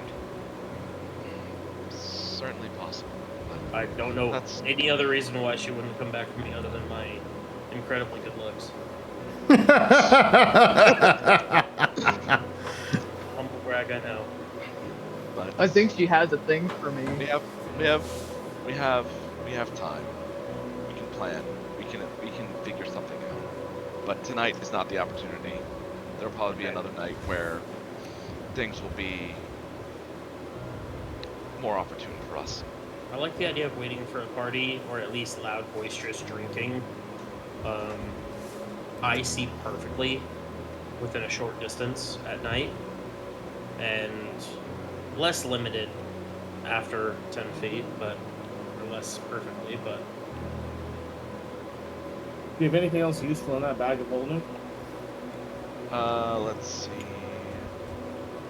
certainly possible. But
I don't know
That's-
any other reason why she wouldn't come back for me other than my incredibly good looks. Humble brag, I know.
but
I think she has a thing for me.
we have time. We can plan. We can figure something out. But tonight is not the opportunity. There'll probably be
Okay.
another night where things will be more opportune for us.
I like the idea of waiting for a party, or at least loud, boisterous drinking. I see perfectly within a short distance at night, and less limited after 10 feet, but or less perfectly. But
do you have anything else useful in that bag of holding?
Let's see.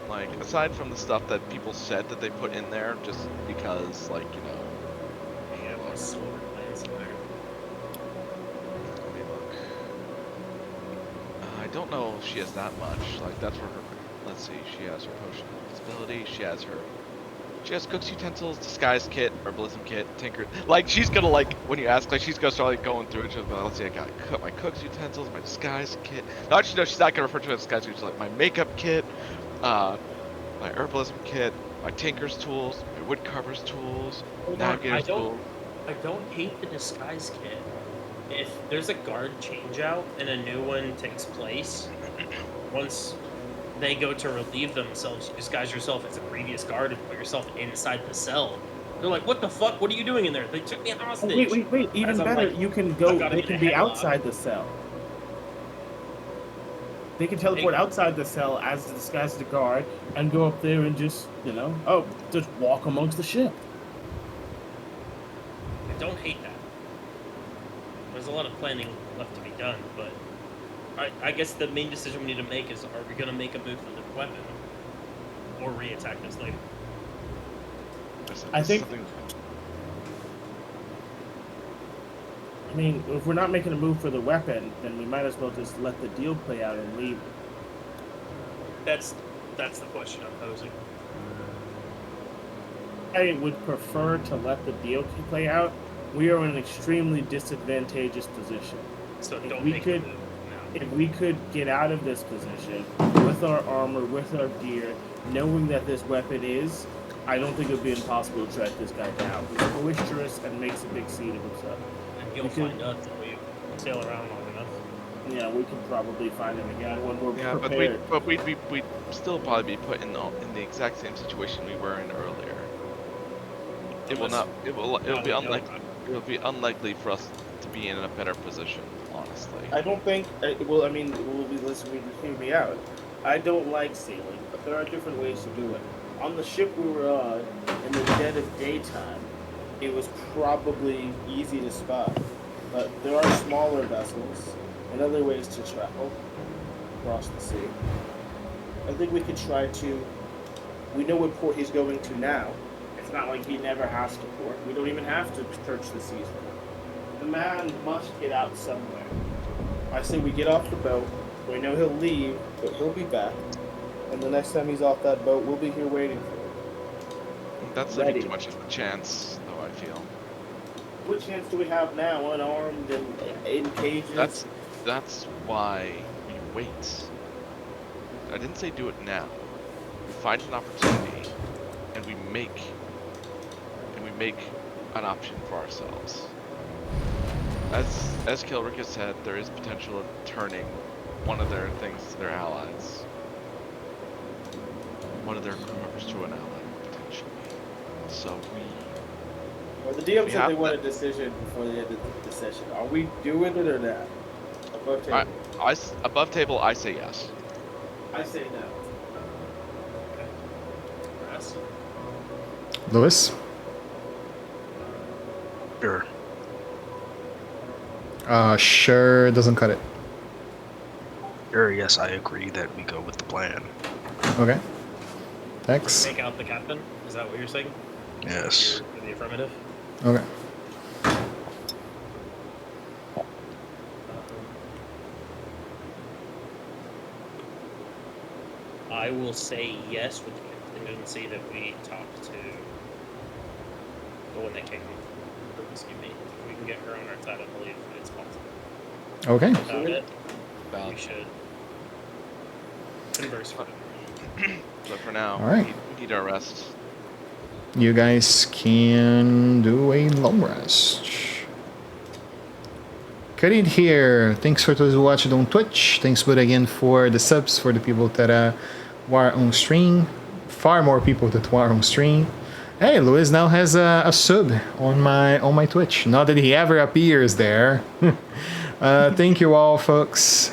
Like, aside from the stuff that people said that they put in there, just because, like, you know,
yeah, my sword lands in there.
let me look. I don't know if she has that much. Like, that's for her. Let's see. She has her potion of invisibility. She has cook's utensils, disguise kit, herbalism kit, tinker. Like, she's gonna, like, when you ask, like, she's gonna start like going through it. She's like, let's see, I got my cook's utensils, my disguise kit. No, actually, no, she's not gonna refer to it as disguise kit. She's like my makeup kit, my herbalism kit, my tinker's tools, my woodcarver's tools,
Hold on,
navigator's tools.
I don't hate the disguise kit. If there's a guard change out and a new one takes place, once they go to relieve themselves, you disguise yourself as a previous guard and put yourself inside the cell. They're like, what the fuck? What are you doing in there? They took me hostage.
Wait. Even
As I'm
better,
like,
you can
I've
go.
gotta
They
get
can
a
be
headlock.
outside the cell. They can teleport outside the cell as a disguised guard and go up there and just, just walk amongst the ship.
I don't hate that. There's a lot of planning left to be done, but I guess the main decision we need to make is, are we going to make a move for the weapon or re-attack this later?
I think-
Something-
I mean, if we're not making a move for the weapon, then we might as well just let the deal play out and leave.
That's the question I'm posing.
I would prefer to let the deal play out. We are in an extremely disadvantageous position.
So
If
don't
we
make
could-
a move now.
If we could get out of this position with our armor, with our gear, knowing that this weapon is, I don't think it would be impossible to track this guy down. He's boisterous and makes a big scene of himself.
And you'll
we could-
find us if we sail around long enough.
Yeah, we can probably find him again when we're
Yeah,
prepared.
but we'd still probably be put in the exact same situation we were in earlier. It'll be unlikely. It will be unlikely for us to be in a better position, honestly.
I don't think. Hear me out. I don't like sailing, but there are different ways to do it. On the ship we were on, in the dead of daytime, it was probably easy to spot. But there are smaller vessels and other ways to travel across the sea. I think we could try to. We know what port he's going to now. It's not like he never has to port. We don't even have to search the seas for him. The man must get out somewhere. I say we get off the boat. We know he'll leave, but he'll be back. And the next time he's off that boat, we'll be here waiting for him.
That's
Ready.
leaving too much of a chance, though. I feel
What chance do we have now, unarmed and in cages?
that's why we wait. I didn't say do it now. We find an opportunity. and we make an option for ourselves. As Kilrick has said, there is potential of turning one of their things to their allies. One of their crew members to an ally, potentially. So
Well, the DM
We
said
have
they want a
to-
decision before the end of the session. Are we doing it or not? Above table.
above table, I say yes.
I say no.
Rest.
Lewis?
Sure.
Sure doesn't cut it.
Sure, yes, I agree that we go with the plan.
Okay. Tex?
Take out the captain. Is that what you're saying?
Yes.
For the affirmative.
Okay.
I will say yes with the contingency that we talk to the one that came. Excuse me. If we can get her on our side, I believe it's possible.
Okay.
Without it, we
Valid.
should converse with her.
But for now,
All right.
we need our rest.
You guys can do a long rest. Cut it here. Thanks for those who watched it on Twitch. Thanks but again for the subs for the people that were on stream. Far more people that were on stream. Hey, Luis now has a sub on my Twitch. Not that he ever appears there. Thank you all, folks.